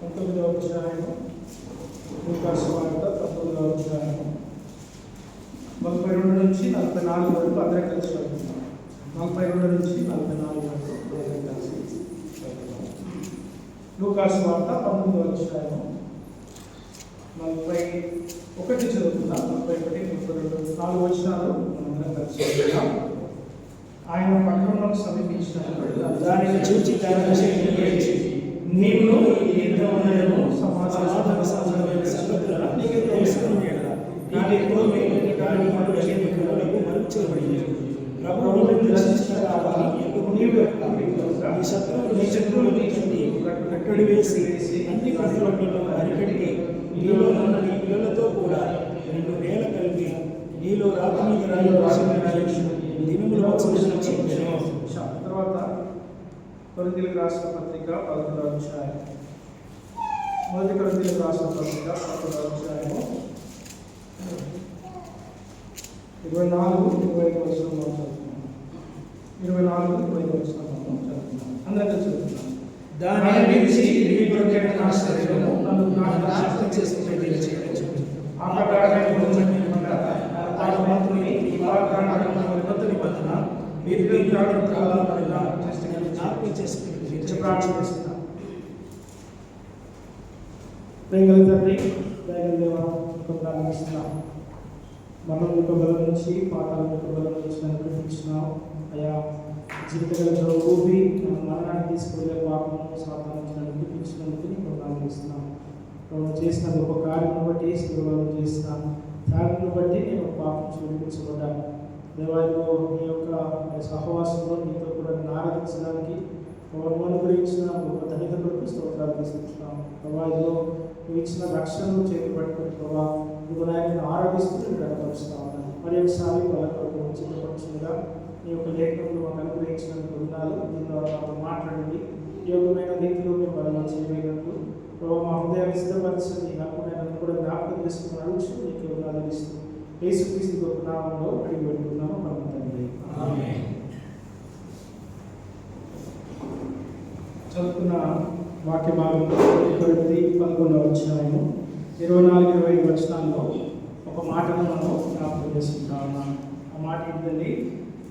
19వ అధ్యాయం, లూకాసు వార్త 19వ అధ్యాయం 32 నుంచి 44 వరకు అందరం కలిసి చదువుతున్నాం. 42 నుంచి 44 వరకు అందరం కలిసి చదువుతున్నాం. లూకాసు వార్త 19వ అధ్యాయం 41 చదువుకుందాం. 41, 32, 4 వచనాలు మనందరం కలిసి చదువుదాం. ఆయన పట్టణంలోకి సమీపించినప్పుడు దానిని చూచి నీవు యుద్ధములను సమాధాన సంగతులను నీకు తెలుసుకుని నీకెంతో మరుచబడింది. ప్రభువు దర్శించిన నీ శత్రువులు కట్టడి వేసి అన్ని పనులను అరికట్టి నీలో ఉన్న నీ పిల్లలతో కూడా 2,000 కలిపి నీలో రాతి మీద రాయి దినములు చెప్పాను. తర్వాత కొరింథీయులకు రాసిన పత్రిక 11వ అధ్యాయం. మొదటి కొరింథీయులకు రాసిన పత్రిక 11వ అధ్యాయము 24-25 వచనాలు చదువుతున్నాం. 24-25 వచనాలు చదువుతున్నాం. అందరికీ చదువుతున్నాం. దానిని విడిచి నీ కొరకైన నా శరీరము నన్ను నాశనం చేసుకునేది ఆ ప్రకారమైన కొత్త నిబంధన మీరు జ్ఞాపకం చేసుకుని ప్రార్థన చేస్తున్నాం. ప్రేమల తండ్రి, దయగల దేవా, ప్రారంభిస్తున్నాం. మనం యొక్క బలం నుంచి పాతాల యొక్క బలం నుంచి నన్ను గ్రహించినావు అయా. జీవితగల ఊపి నన్ను మరణాన్ని తీసుకువెళ్ళే పాపము సాతాను నుంచి నన్ను విడిపించినందుకు నీకు ప్రారంభిస్తున్నాం. నువ్వు చేసిన గొప్ప కార్యం బట్టి శిలువలో చేసిన త్యాగం బట్టి నేను పాపం చూపించబడ్డాను. దేవాలయంలో నీ యొక్క సహవాసంలో నీతో కూడా నేను ఆరాధించడానికి ప్రభువును గురించిన గొప్ప తల్లిదండ్రులకు స్తోత్రాలు తీసుకుంటున్నాం. ప్రభావిలో నువ్వు ఇచ్చిన రక్షణను చేపట్టుకుని ప్రభావ నువ్వు నాయకుని ఆరాధిస్తూ నేను కనపరుస్తా ఉన్నాను. మరి ఒకసారి వాళ్ళ కొరకు చిన్నపక్షులుగా నీ యొక్క లేఖనంలో మాకు అనుగ్రహించినందుకు ఉన్నాను. దీని ద్వారా మాకు మాట్లాడండి. యోగమైన రీతిలో మేము బలం చేయగలరు. ప్రభావ మా హృదయాన్ని సిద్ధపరచండి. అప్పుడు నేను కూడా జ్ఞాపకం చేసుకుని అడుగుచు నీకు ఉన్నాను ఇస్తూ యేసుక్రీస్తు గొప్ప నామంలో అడిగి పెట్టుకున్నాము. పరమ తండ్రి, ఆమేన్. చదువుకున్న వాక్య భాగంలో 11వ అధ్యాయము 24-25 వచనాల్లో ఒక మాటను మనం జ్ఞాపకం చేసుకుంటా ఉన్నాం. ఆ మాట ఏంటండి?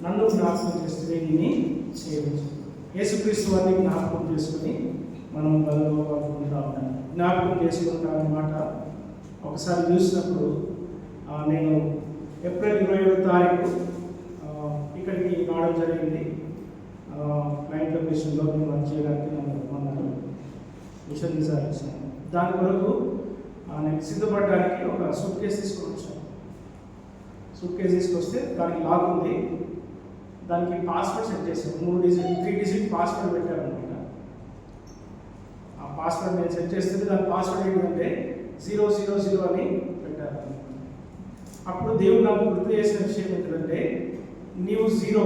నన్ను జ్ఞాపకం చేస్తే దీన్ని చేయవచ్చు. యేసుక్రీస్తు వారిని జ్ఞాపకం చేసుకుని మనం బలంలో పాల్గొంటా ఉన్నాం. జ్ఞాపకం చేసుకుంటా అన్నమాట ఒకసారి చూసినప్పుడు నేను ఏప్రిల్ 27వ తారీఖు ఇక్కడికి రావడం జరిగింది. క్లయింట్ లొకేషన్లో మేము వర్క్ చేయడానికి నన్ను రమ్మన్నారు. మిషన్ వీసా ఇచ్చాను. దాని కొరకు నేను సిద్ధపడడానికి ఒక సూట్ కేసు తీసుకొని వచ్చాను. సూట్ కేసు తీసుకొస్తే దానికి లాక్ ఉంది. దానికి పాస్వర్డ్ సెట్ చేశాను. 3 డిజిట్ పాస్వర్డ్ పెట్టారనమాట. ఆ పాస్వర్డ్ నేను సెట్ చేస్తే దాని పాస్వర్డ్ ఏంటంటే 000 అని పెట్టారు. అప్పుడు దేవుడు నాకు గుర్తు చేసిన విషయం ఏంటంటే, నీవు 0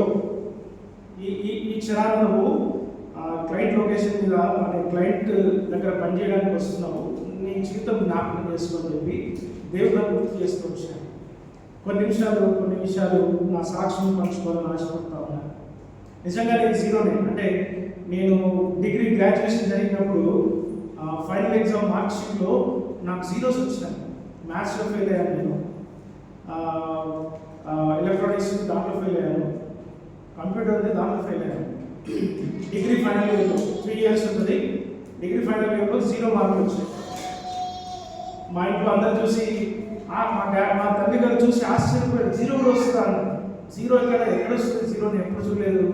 ఈ క్షణాన్ని నువ్వు క్లయింట్ లొకేషన్ మీద మన క్లయింట్ దగ్గర పనిచేయడానికి వస్తున్నావు. నీ జీవితం జ్ఞాపకం చేసుకోని చెప్పి దేవుడు నాకు గుర్తు చేస్తూ వచ్చాను. కొన్ని విషయాలు నా సాక్షిని పంచుకోవాలని ఆశపడతా ఉన్నాను. నిజంగా నేను 0నే. అంటే నేను డిగ్రీ గ్రాడ్యుయేషన్ జరిగినప్పుడు ఫైనల్ ఎగ్జామ్ మార్క్ షీట్లో నాకు 0s వచ్చినాయి. మ్యాథ్స్లో ఫెయిల్ అయ్యాను. నేను ఎలక్ట్రానిక్స్ దాంట్లో ఫెయిల్ అయ్యాను. కంప్యూటర్ ఉంది దాంట్లో ఫెయిల్ అయ్యాను. డిగ్రీ ఫైనల్ ఇయర్లో 3 years ఉంటుంది. డిగ్రీ ఫైనల్ ఇయర్లో 0 మార్కులు వచ్చాయి. మా ఇంట్లో అందరూ చూసి మా తండ్రి గారు చూసి ఆశ్చర్యపోయారు. 0 కూడా వస్తుందా అన్న. 0 ఎక్కడ వస్తుంది? 0 నేను ఎప్పుడు చూడలేదు.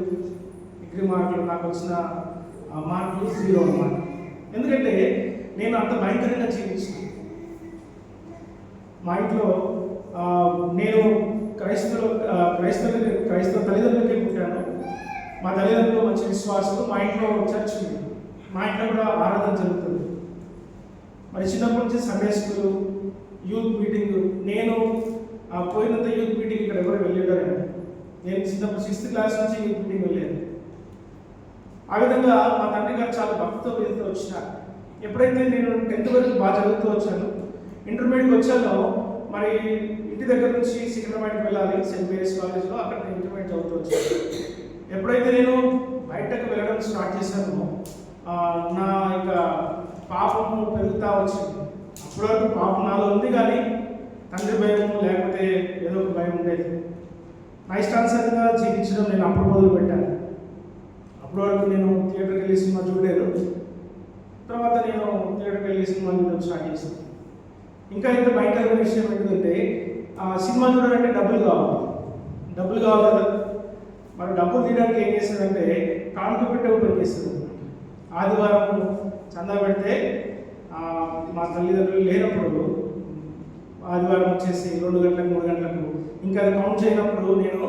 డిగ్రీ మార్కులు నాకు వచ్చిన మార్కులు 0 అన్నమాట. ఎందుకంటే నేను అంత భయంకరంగా జీవించాను. మా ఇంట్లో నేను క్రైస్తవ తల్లిదండ్రులకే పుట్టాను. మా తల్లిదండ్రులు మంచి విశ్వాసులు. మా ఇంట్లో చర్చ్ ఉంది. మా ఇంట్లో కూడా ఆరాధన జరుగుతుంది. మరి చిన్నప్పటి నుంచి సండే స్కూల్, యూత్ మీటింగ్. నేను పోయినంత యూత్ మీటింగ్ ఇక్కడ ఎవరు వెళ్ళారండి. నేను చిన్నప్పుడు 6th క్లాస్ నుంచి యూత్ మీటింగ్ వెళ్ళాను. ఆ విధంగా మా తండ్రి గారు చాలా భక్తితో వెళ్తూ వచ్చినారు. ఎప్పుడైతే నేను 10th వరకు బాగా చదువుతూ వచ్చాను, ఇంటర్మీడియట్కి వచ్చానో మరి ఇంటి దగ్గర నుంచి సికింద్రాబాద్కి వెళ్ళాలి. సెయింట్ మేరీస్ కాలేజ్లో అక్కడ నేను ఇంటర్మీడియట్ చదువుతూ వచ్చాను. ఎప్పుడైతే నేను బయటకు వెళ్ళడం స్టార్ట్ చేశానో నా యొక్క పాపము పెరుగుతూ వచ్చింది. అప్పటి వరకు పాపం నాలో ఉంది, కానీ తండ్రి భయము లేకపోతే ఏదో ఒక భయం ఉండేది. నా ఇష్టానుసారంగా జీవించడం నేను అప్పుడు మొదలు పెట్టాను. అప్పటి వరకు నేను థియేటర్కి వెళ్ళి సినిమా చూడలేదు. తర్వాత నేను థియేటర్కి వెళ్ళి సినిమా చూడడం స్టార్ట్ చేశాను. ఇంకా ఇంత భయంకరమైన విషయం ఏంటంటే సినిమా చూడాలంటే డబ్బులు కావాలి కదా. మరి డబ్బులు తీయడానికి ఏం చేస్తాడంటే కానుక పెట్టే ఓపెన్ చేస్తుంది. ఆదివారం చందా పెడితే మా తల్లిదండ్రులు లేనప్పుడు ఆదివారం వచ్చేసి 2 గంటలకు 3 గంటలకు ఇంకా అది కౌంట్ చేయనప్పుడు నేను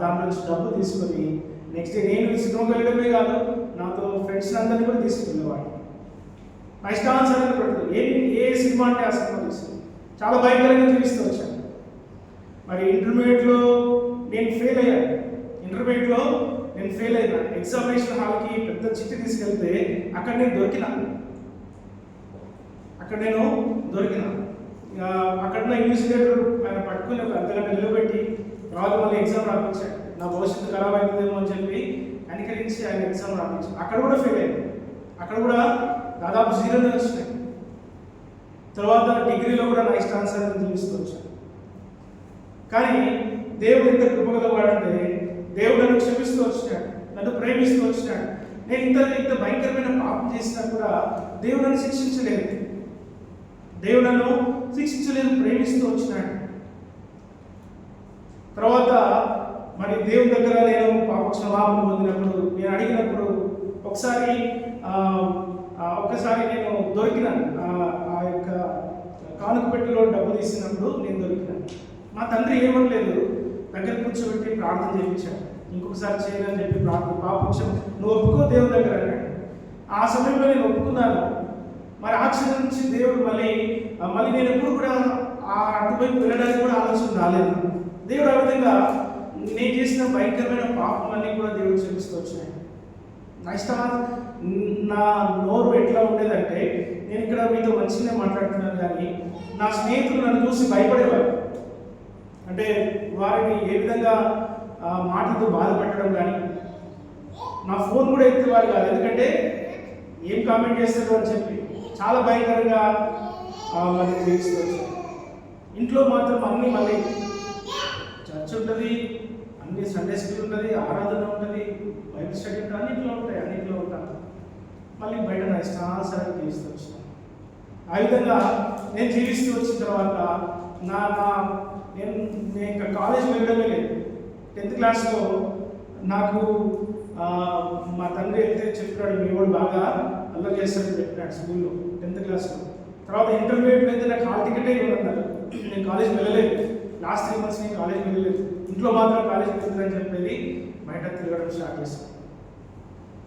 దాంట్లో నుంచి డబ్బు తీసుకొని నెక్స్ట్ డే నేను సినిమాకి వెళ్ళడమే కాదు, నాతో ఫ్రెండ్స్ అందరినీ కూడా తీసుకెళ్ళేవాడు. నా ఇష్టానుసారంగా పెడుతుంది. ఏ సినిమా అంటే ఆ సినిమా చూస్తుంది. చాలా భయంకరంగా జీవిస్తూ వచ్చాను. మరి ఇంటర్మీడియట్లో నేను ఫెయిల్ అయ్యాను. ఎగ్జామినేషన్ హాల్కి పెద్ద చిట్టి తీసుకెళ్తే అక్కడ నేను దొరికిన. అక్కడ ఇన్వెస్టిగేటర్ ఆయన పట్టుకుని ఒక అర్ధగంట నిలబెట్టి తర్వాత మళ్ళీ ఎగ్జామ్ రాపించాడు. నా భవిష్యత్తు ఖరాబ్ అవుతుందేమో అని చెప్పి కనికరించి ఆయన ఎగ్జామ్ రాపించాడు. అక్కడ కూడా ఫెయిల్ అయ్యాను. అక్కడ కూడా దాదాపు 0 వచ్చినాయి. తర్వాత డిగ్రీలో కూడా నా ఇష్టానుసారంగా జీవిస్తూ వచ్చాను. కానీ దేవుడు ఎంత కృపగలవాడంటే దేవుడు నన్ను క్షమిస్తూ వచ్చినాడు, నన్ను ప్రేమిస్తూ వచ్చినాడు. నేను ఇంత భయంకరమైన పాపం చేసినా కూడా దేవుడు నన్ను శిక్షించలేదు, ప్రేమిస్తూ వచ్చినాడు. తర్వాత మరి దేవుని దగ్గర నేను పాప క్షమాపణ పొందినప్పుడు, నేను అడిగినప్పుడు ఒక్కసారి నేను దొరికినాను. ఆ యొక్క కానుక పెట్టెలో డబ్బు తీసినప్పుడు నేను దొరికినాను. మా తండ్రి ఏమనలేదు, దగ్గర కూర్చోబెట్టి ప్రార్థన చేయించాడు. ఇంకొకసారి చేయాలని చెప్పి పాపక్షం నువ్వు ఒప్పుకో దేవుని దగ్గర అన్నాడు. ఆ సమయంలో నేను ఒప్పుకున్నాను. మరి ఆ క్షణం నుంచి దేవుడు మళ్ళీ నేను ఎప్పుడు కూడా అటువైపు వెళ్ళడానికి కూడా ఆలోచన రాలేదు. దేవుడు ఆ విధంగా నేను చేసిన భయంకరమైన పాపలన్నీ కూడా దేవుడు క్షమిస్తూ వచ్చినాయి. నా నోరు ఎట్లా ఉండేదంటే, నేను ఇక్కడ మీతో మంచిగానే మాట్లాడుతున్నాను కానీ నా స్నేహితులు నన్ను చూసి భయపడేవారు. అంటే వారిని ఏ విధంగా మాటలతో బాధపెట్టడం కానీ, నా ఫోన్ కూడా ఎత్తేవారు కాదు. ఎందుకంటే ఏం కామెంట్ చేస్తారు అని చెప్పి చాలా భయంకరంగా మరి జీవిస్తూ వచ్చాను. ఇంట్లో మాత్రం అన్నీ మళ్ళీ చర్చ్ ఉంటుంది, అన్ని సండే స్కూల్ ఉంటుంది, ఆరాధన ఉంటుంది, బైబిల్ స్టడీ ఉంటుంది, అన్నింటిలో ఉంటాను. మళ్ళీ బయట నా ఇష్టానుసారంగా జీవిస్తూ వచ్చాను. ఆ విధంగా నేను జీవిస్తూ వచ్చిన తర్వాత నేను ఇంకా కాలేజ్ వెళ్ళడమే లేదు. 10th క్లాస్లో నాకు మా తండ్రి అయితే చెప్పాడు, మీ వాడు బాగా అల్లరి చేస్తాడని చెప్పినాడు స్కూల్లో 10th క్లాస్లో. తర్వాత ఇంటర్మీడియట్లో అయితే నాకు హాల్ టికెటే ఇవ్వన్నారు. నేను కాలేజ్ వెళ్ళలేదు. లాస్ట్ 3 months నేను కాలేజ్ వెళ్ళలేదు. ఇంట్లో మాత్రం కాలేజ్ వెళ్తుందని చెప్పేది బయట తిరగడం స్టార్ట్ చేశాను.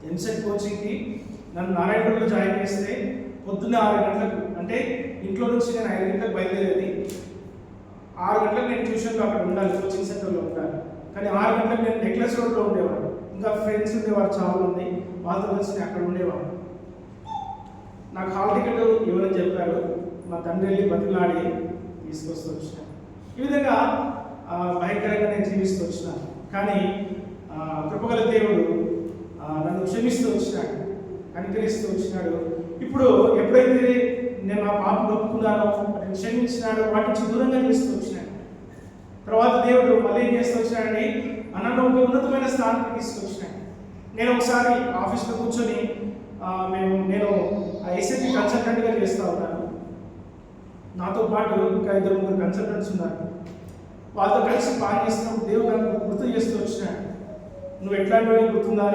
ఎంసెట్ కోచింగ్కి నన్ను నారాయణపేటలో జాయిన్ చేస్తే పొద్దున్న 6 గంటలకు, అంటే ఇంట్లో నుంచి నేను 5 గంటలకు బయలుదేరేది. 6 గంటలకు నేను ట్యూషన్లో అక్కడ ఉండాలి, కోచింగ్ సెంటర్లో ఉండాలి. కానీ 6 గంటలకు నేను నెక్లెస్ రోడ్లో ఉండేవాడు. ఇంకా ఫ్రెండ్స్ ఉండేవారు చాలా మంది, వాళ్ళతో కలిసి నేను అక్కడ ఉండేవాడు. నాకు హాల్ టికెట్ ఇవ్వని చెప్పారు. మా తండ్రి వెళ్ళి బతిలాడి తీసుకొస్తూ వచ్చినాను. ఈ విధంగా భయంకరంగా నేను జీవిస్తూ వచ్చినాను. కానీ కృపగల దేవుడు నన్ను క్షమిస్తూ వచ్చినాడు, కనికరిస్తూ వచ్చినాడు. ఇప్పుడు ఎప్పుడైతే నేను నా పాపను ఒప్పుకున్నానో, నేను క్షమించినాడో, వాటి నుంచి దూరంగా చేస్తూ వచ్చినాడు. తర్వాత దేవుడు మళ్ళీ ఏం చేస్తూ వచ్చినాడని నన్ను ఒక ఉన్నతమైన స్థానానికి తీసుకొచ్చినాడు. నేను ఒకసారి ఆఫీస్లో కూర్చొని నేను SAP కన్సల్టెంట్గా చేస్తూ ఉన్నాను. నాతో పాటు ఇంకా 2-3 కన్సల్టెంట్స్ ఉన్నారు. వాళ్ళతో కలిసి పని చేస్తున్నప్పుడు దేవుడు నాకు గుర్తు చేస్తూ వచ్చినాడు. నువ్వు ఎట్లాంటి వాడిని గుర్తుందా,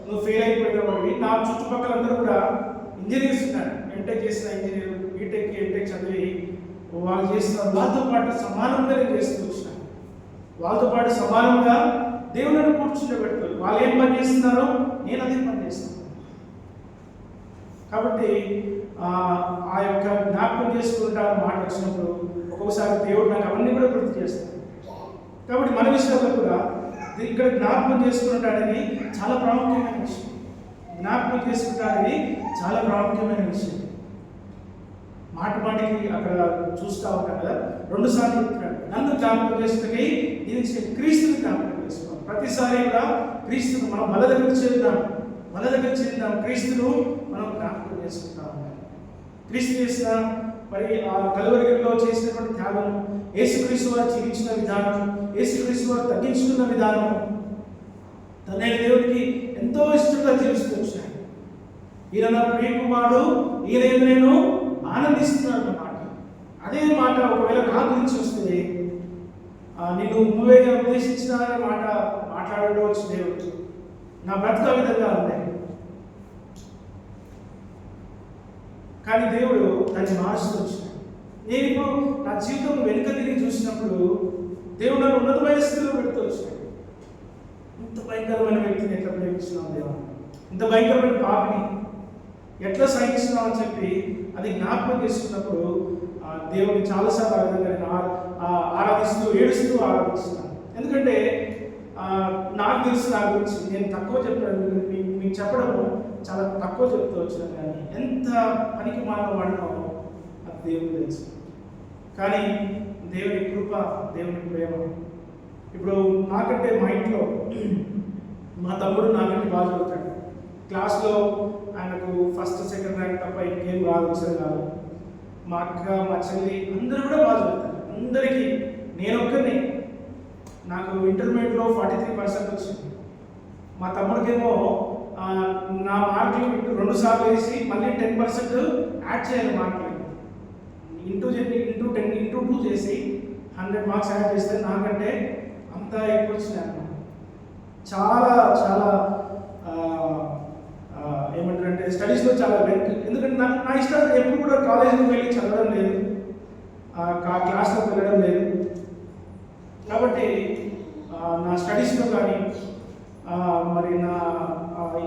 నువ్వు ఫెయిల్ అయిపోయిన వాడివి. నా చుట్టుపక్కల అందరూ కూడా ఇంజనీర్స్ ఉన్నారు, ఎంటెక్ చేసిన ఇంజనీర్, బీటెక్ ఎంటెక్ చదివి వాళ్ళు చేస్తున్నారు. వాళ్ళతో పాటు సమానంగా నేను చేస్తూ వచ్చినాను. వాళ్ళతో పాటు సమానంగా దేవుడిని కూర్చుండబెట్టారు. వాళ్ళు ఏం పని చేస్తున్నారో నేను అదే పని చేస్తాను. కాబట్టి ఆ యొక్క జ్ఞాపకం చేసుకుంటా మాట వచ్చినప్పుడు ఒక్కొక్కసారి దేవుడు నాకు అవన్నీ కూడా గుర్తు చేస్తాడు. కాబట్టి మన విషయంలో కూడా ఇక్కడ జ్ఞాపకం చేసుకుంటాడని చాలా ప్రాముఖ్యమైన విషయం. జ్ఞాపకం చేసుకుంటాడని చాలా ప్రాముఖ్యమైన విషయం. మాటికి అక్కడ చూస్తూ ఉంటాం కదా, 2 సార్లు చెప్తున్నాడు, నన్ను జ్ఞాపకం చేసుకుని ఇది క్రీస్తుని జ్ఞాపకం చేసుకోవాలి. ప్రతిసారి కూడా క్రీస్తును మనం మన దగ్గర చేద్దాం, క్రీస్తును మనం జ్ఞాపకం చేసుకుంటా ఉంటాం. క్రీస్తు చేసిన మరి ఆ కలువరిలో చేసినటువంటి త్యాగం, యేసుక్రీస్తు వారు జీవించిన విధానం, యేసుక్రీస్తు వారు తగ్గించుకున్న విధానం, తనైన దేవుడికి ఎంతో ఇష్టంగా జీవిస్తూ వచ్చాడు. ఈయన నా ప్రియ కుమారుడు, ఈయన నేను ఆనందిస్తున్నాను అన్నమాట. అదే మాట ఒకవేళ నా గురించి వస్తే నువ్వే ఉద్దేశించిన మాట మాట్లాడవచ్చు దేవుడు. నా బ్రతుకు ఆ విధంగా ఉంది. కానీ దేవుడు దాన్ని మారుస్తూ వచ్చినాడు. నేను ఇప్పుడు నా జీవితం వెనుక తిరిగి చూసినప్పుడు దేవుడు నన్ను ఉన్నతమైన స్థితిలో పెడుతూ వచ్చినాడు. ఇంత భయంకరమైన వ్యక్తిని ఎట్లా ప్రేమిస్తున్నావు దేవా, ఇంత భయంకరమైన పాపిని ఎట్లా సహిస్తున్నావు అని చెప్పి అది జ్ఞాపకం చేసుకున్నప్పుడు దేవుడిని చాలాసార్లు ఆ విధంగా నేను ఆరాధిస్తూ ఏడుస్తూ ఆరాధిస్తున్నాను. ఎందుకంటే నాకు తెలుసు నా గురించి నేను తక్కువ చెప్పాను, మీకు చెప్పడము చాలా తక్కువ చెప్తూ వచ్చాను. కానీ ఎంత పనికి మాత్రం వాడినామో అది దేవుడు తెలుసు. కానీ దేవుని కృప, దేవుని ప్రేమ. ఇప్పుడు నాకంటే మా ఇంట్లో మా తమ్ముడు నాకంటే బాగా చదువుతాడు. క్లాస్లో ఆయనకు ఫస్ట్ సెకండ్ ర్యాంక్ తప్ప ఇంకేం రాదు, వచ్చేది కాదు. మా అక్క, మా చెల్లి అందరూ కూడా బాగా చదువుతారు. అందరికీ నేను ఒక్కరిని, నాకు ఇంటర్మీడియట్లో 43% వచ్చింది. మా తమ్ముడికేమో నా మార్కులు 2 సార్లు వేసి మళ్ళీ 10% యాడ్ చేయాలి. మార్కులు ఇంటూ 2 చేసి 100 మార్క్స్ యాడ్ చేస్తే నాకంటే అంత ఎక్కువ వచ్చినాయి అన్నమాట. చాలా చాలా ఏమంటారంటే స్టడీస్లో చాలా వెనక. ఎందుకంటే నా ఇష్టం ఎప్పుడు కూడా కాలేజీకి వెళ్ళి చదవడం లేదు, క్లాస్లోకి వెళ్ళడం లేదు. కాబట్టి నా స్టడీస్లో కానీ మరి నా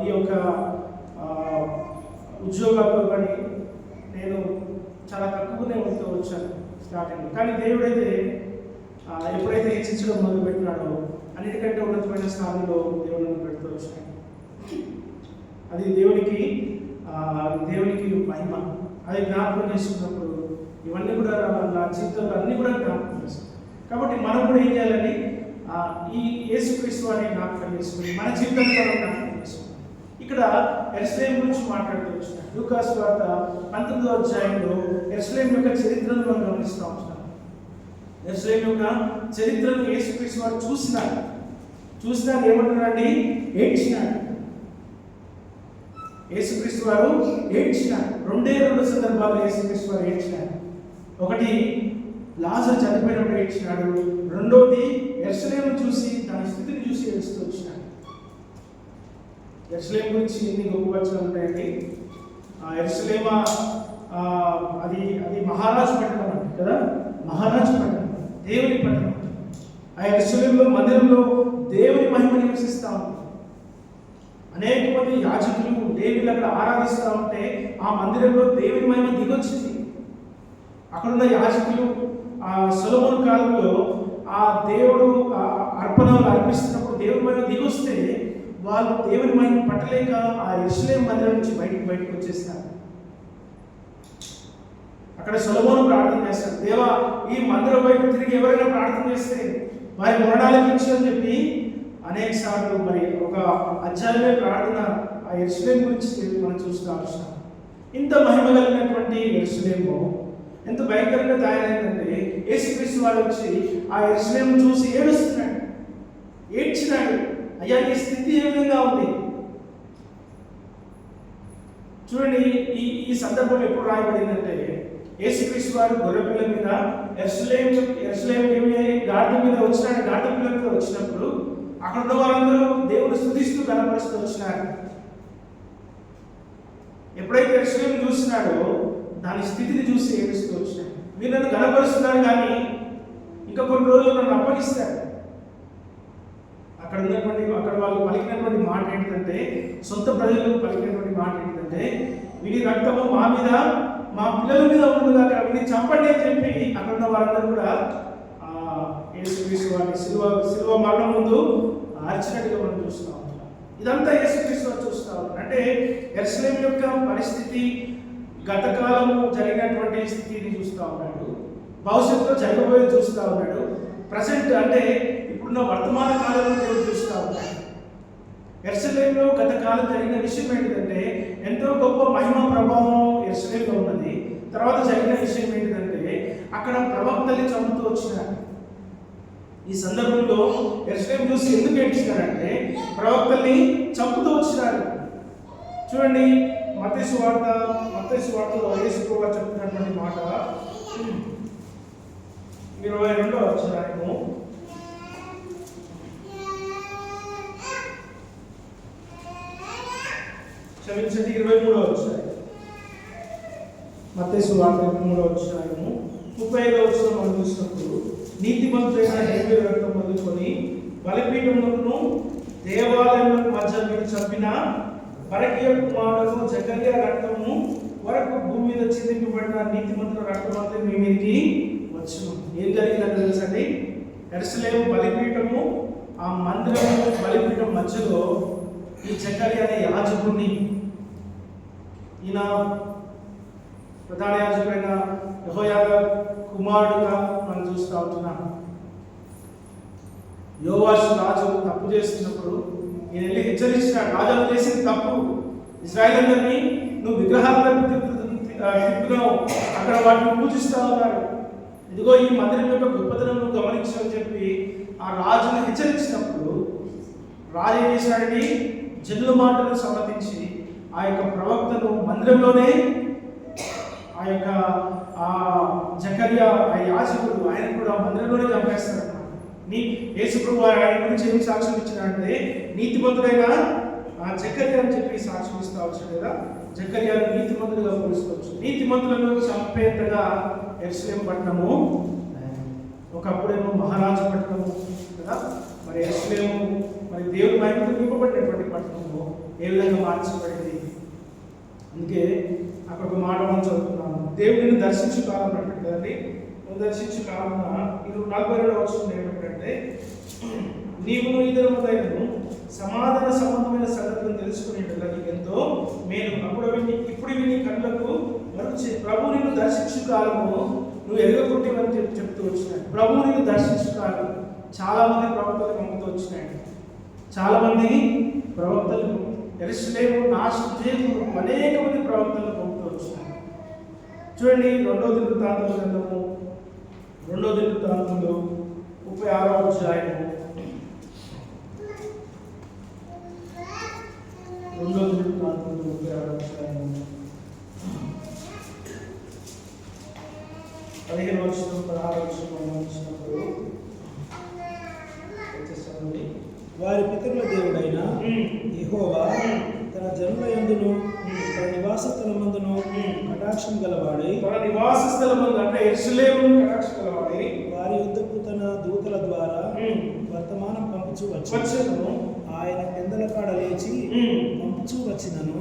ఈ యొక్క ఉద్యోగాల్లో కానీ నేను చాలా తక్కువనే ఉంటూ వచ్చాను స్టార్టింగ్లో. కానీ దేవుడైతే ఎప్పుడైతే హెచ్చించడం మొదలుపెట్టినాడో అన్నిటికంటే ఉన్నతమైన స్థానంలో దేవుడిని పెడుతూ వచ్చాను. అది దేవునికి మహిమ. అది జ్ఞాపకం చేసుకున్నప్పుడు ఇవన్నీ కూడా నా జీవితంలో అన్నీ కూడా జ్ఞాపకం చేస్తాను. కాబట్టి మనం కూడా ఏం చేయాలండి, ఈ యేసుక్రీస్తు వారిని జ్ఞాపకం చేసుకుని మన జీవితంలో జ్ఞాపకం చేసుకుని ఇక్కడ యెరూషలేము గురించి మాట్లాడుతూ వచ్చినాడు. లూకా సువార్త 19వ అధ్యాయంలో యెరూషలేము యొక్క చరిత్రను మనం గమనిస్తూ ఉంటున్నాం. యెరూషలేము యొక్క చరిత్రను యేసుక్రీస్తు వారు చూసినాడు ఏమంటున్నాడండి, ఏడ్చినాడు. యేసుక్రీస్తు వారు ఏడ్చినాడు. 2 సందర్భాల్లో యేసుక్రీస్తు వారు ఏడ్చినాడు. ఒకటి లాజరు చనిపోయినప్పుడు ఏడ్చినాడు. రెండోది యెరూషలేము చూసి దాని స్థితిని చూసి ఏడుస్తూ వచ్చినాడు. యెరూషలేము గురించి ఎన్ని గొప్ప వచనాలు ఉంటాయండి. యెరూషలేము అది మహారాజు పట్టణం అంటే కదా, మహారాజు పట్టణం, దేవుని పట్టణం. ఆ యెరూషలేములో మందిరంలో దేవుని మహిమ నివసిస్తూ ఉంది. అనేక మంది యాజకులు లేవీయులు అక్కడ ఆరాధిస్తూ ఉంటే ఆ మందిరంలో దేవుని మహిమ దిగొచ్చింది. అక్కడున్న యాజకులు సొలొమోను కాలంలో ఆ దేవుడు అర్పణలు అర్పిస్తున్నప్పుడు దేవుని మహిమ దిగొస్తే వాళ్ళు దేవుని మహిమ పట్టలేక ఆ యెరూషలేము మందిరం నుంచి బయటకు వచ్చేస్తారు. అక్కడ సొలొమోను ప్రార్థన చేస్తాడు, దేవా ఈ మందిరం వైపు తిరిగి ఎవరైనా ప్రార్థన చేస్తే వారి మరణాలకు ఇచ్చని చెప్పి అనేక సార్లు మరి ఒక అధ్యాయమే ప్రార్థన ఆ యెరూషలేము గురించి మనం చూస్తూ వచ్చినాం. ఇంత మహిమ కలిగినటువంటి యెరూషలేము ఎంత భయంకరంగా తయారైందంటే యేసుక్రీస్తు వారు వచ్చి ఆ యెరూషలేము చూసి ఏడ్చినాడు. అయ్యా ఈ స్థితి ఏ విధంగా ఉంది చూడండి. ఈ సందర్భం ఎప్పుడు రాయబడిందంటే యేసుక్రీస్తు వారు గొర్రెపిల్ల మీద యెరూషలేము గాడిద మీద వచ్చినాడు. గాడిద పిల్ల మీద వచ్చినప్పుడు అక్కడ ఉన్న వారందరూ దేవుడు స్తుతిస్తూ కనపరుస్తూ వచ్చినారు. ఎప్పుడైతే యెరూషలేము చూసినాడో దాని స్థితిని చూసి ఏడుస్తూ వచ్చినాడు. మీరు నన్ను కనపరుస్తున్నారు కానీ ఇంకా కొన్ని రోజులు నన్ను అప్పగిస్తారు. అక్కడ వాళ్ళు పలికినటువంటి మాట ఏంటంటే, సొంత ప్రజలు పలికినటువంటి మాట ఏంటంటే, వీడి రక్తము మా మీద మా పిల్లల మీద ఉండదు కాక వీడిని చంపండి అని చెప్పి అక్కడ ఉన్న వారందరూ కూడా యేసుక్రీస్తు వారిని శిలువ మరణం ముందు అర్చినట్టుగా మనం చూస్తూ ఉంటాం. ఇదంతా యేసుక్రీస్తు వారు చూస్తూ ఉంటాం. అంటే యెరూషలేము యొక్క పరిస్థితి గత కాలము జరిగినటువంటి స్థితిని చూస్తూ ఉన్నాడు, భవిష్యత్తులో జరగబోయేది చూస్తూ ఉన్నాడు, ప్రజెంట్ అంటే ఇప్పుడున్న వర్తమాన కాలంలో దేవుడు చూస్తూ ఉన్నాడు. యెరూషలేములో గత కాలం జరిగిన విషయం ఏంటంటే ఎంతో గొప్ప మహిమ ప్రభావం యెరూషలేములో ఉన్నది. తర్వాత జరిగిన విషయం ఏంటంటే అక్కడ ప్రవక్తల్ని చంపుతూ వచ్చినారు. ఈ సందర్భంలో యెరూషలేము చూసి ఎందుకు ఏడ్చినారంటే ప్రవక్తల్ని చంపుతూ వచ్చినారు. చూడండి మత్తయి సువార్తలో యేసు ప్రభువు చెప్తున్నటువంటి మాట 22వ అధ్యాయము క్షమించండి 23వ అధ్యాయం మత్తయి సువార్త 23వ అధ్యాయము 35వ వచనం మనం చూసినప్పుడు నీతిమంతుడైన హేబెలు రక్తం మొదలుకొని బలిపీఠములను దేవాలయములకు మధ్య మీరు చంపిన బరకియ కుమారుడు జకర్యా రక్తము వరకు భూమి మీద చిందింపబడిన నీతిమంతుల రక్తం అంతా మీ మీదకి వచ్చును. ఏం జరిగిందని తెలుసండి? యెరూషలేము బలిపీఠము ఆ మందిరము బలిపీఠం మధ్యలో ఈ జకర్యా అనే యాజకుడిని, ఈయన ప్రధాన యాజకుడైన యెహోయాదా కుమారుడుగా మనం చూస్తూ ఉంటున్నాం. యోవాషు రాజు తప్పు చేస్తున్నప్పుడు ఈయన వెళ్ళి హెచ్చరించినాడు, రాజు చేసింది తప్పు, ఇశ్రాయేలీయులందరినీ నువ్వు విగ్రహాలను తిప్పుతున్నావు, అక్కడ వాటిని పూజిస్తా ఉన్నారు, ఇదిగో ఈ మందిరం యొక్క గొప్పతనం నువ్వు గమనించని చెప్పి ఆ రాజును హెచ్చరించినప్పుడు రాజు ఏం చేశాడని జనుల మాటలను సమ్మతించి ఆ యొక్క ప్రవక్తను మందిరంలోనే ఆ యొక్క ఆ జకర్యా ఆ యాజకుడు ఆయన కూడా మందిరంలోనే చంపేస్తాడు. యేసుప్రభు ఆయన గురించి ఏం సాక్ష్యం ఇచ్చినాడంటే నీతిమంతుడైన జకర్యా అని చెప్పి సాక్ష్యం ఇస్తా వచ్చాడు కదా. జకర్యాను నీతిమంతుడిగా పోలుసుకోవచ్చు. నీతిమంతులను చంపేంతగా యెరూషలేము పట్టణము ఒకప్పుడేమో మహారాజు పట్టణము కదా. మరి యెరూషలేము మరి దేవుడి మహిమతో నింపబడినటువంటి పట్టణము ఏ విధంగా మార్చబడింది. అందుకే అక్కడ ఒక మాట మనం చదువుతున్నాము, దేవుడిని దర్శించు కాలం అంటాడు కదండి. దర్శించు కాలమున 42వ వచనం ఏమిటంటే, నీవు ఇద్దరు మొదలైనను సమాధాన సంబంధమైన సంగతులను తెలుసుకునేటట్లా నీకు ఎంతో మేలు. అప్పుడు ఇప్పుడు విని కళ్ళకు మరుచి ప్రభు నిన్ను దర్శించు కాలము నువ్వు ఎరగొట్టేవని చెప్తూ వచ్చినాడు. ప్రభు నిన్ను దర్శించు కాలం. చాలా మంది ప్రవక్తలు పంపుతూ వచ్చినాడు. చాలా మంది ప్రవక్తలు యెరూషలేము నాశనం చేయకుండా అనేక మంది ప్రవక్తలు పంపుతూ వచ్చినాడు. చూడండి 2వ దినవృత్తాంతముల గ్రంథము 2వ దినవృత్తాంతములు 36వ అధ్యాయము 2వ దినవృత్తాంతములు 36వ అధ్యాయము 15వ వచనం 16వ వచనం గమనించినప్పుడు వారి పితరుల దేవుడైన యెహోవా తన జనుల యందును తన నివాస స్థలమందును కటాక్షం గలవాడై, తన నివాస స్థలమందు అంటే యెరూషలేము కటాక్షం గలవాడై వారి యుద్ధకు తన దూతల ద్వారా వర్తమానం పంపుచూ వచ్చెను. ఆయన పెందల కాడ లేచి పంపుచూ వచ్చినను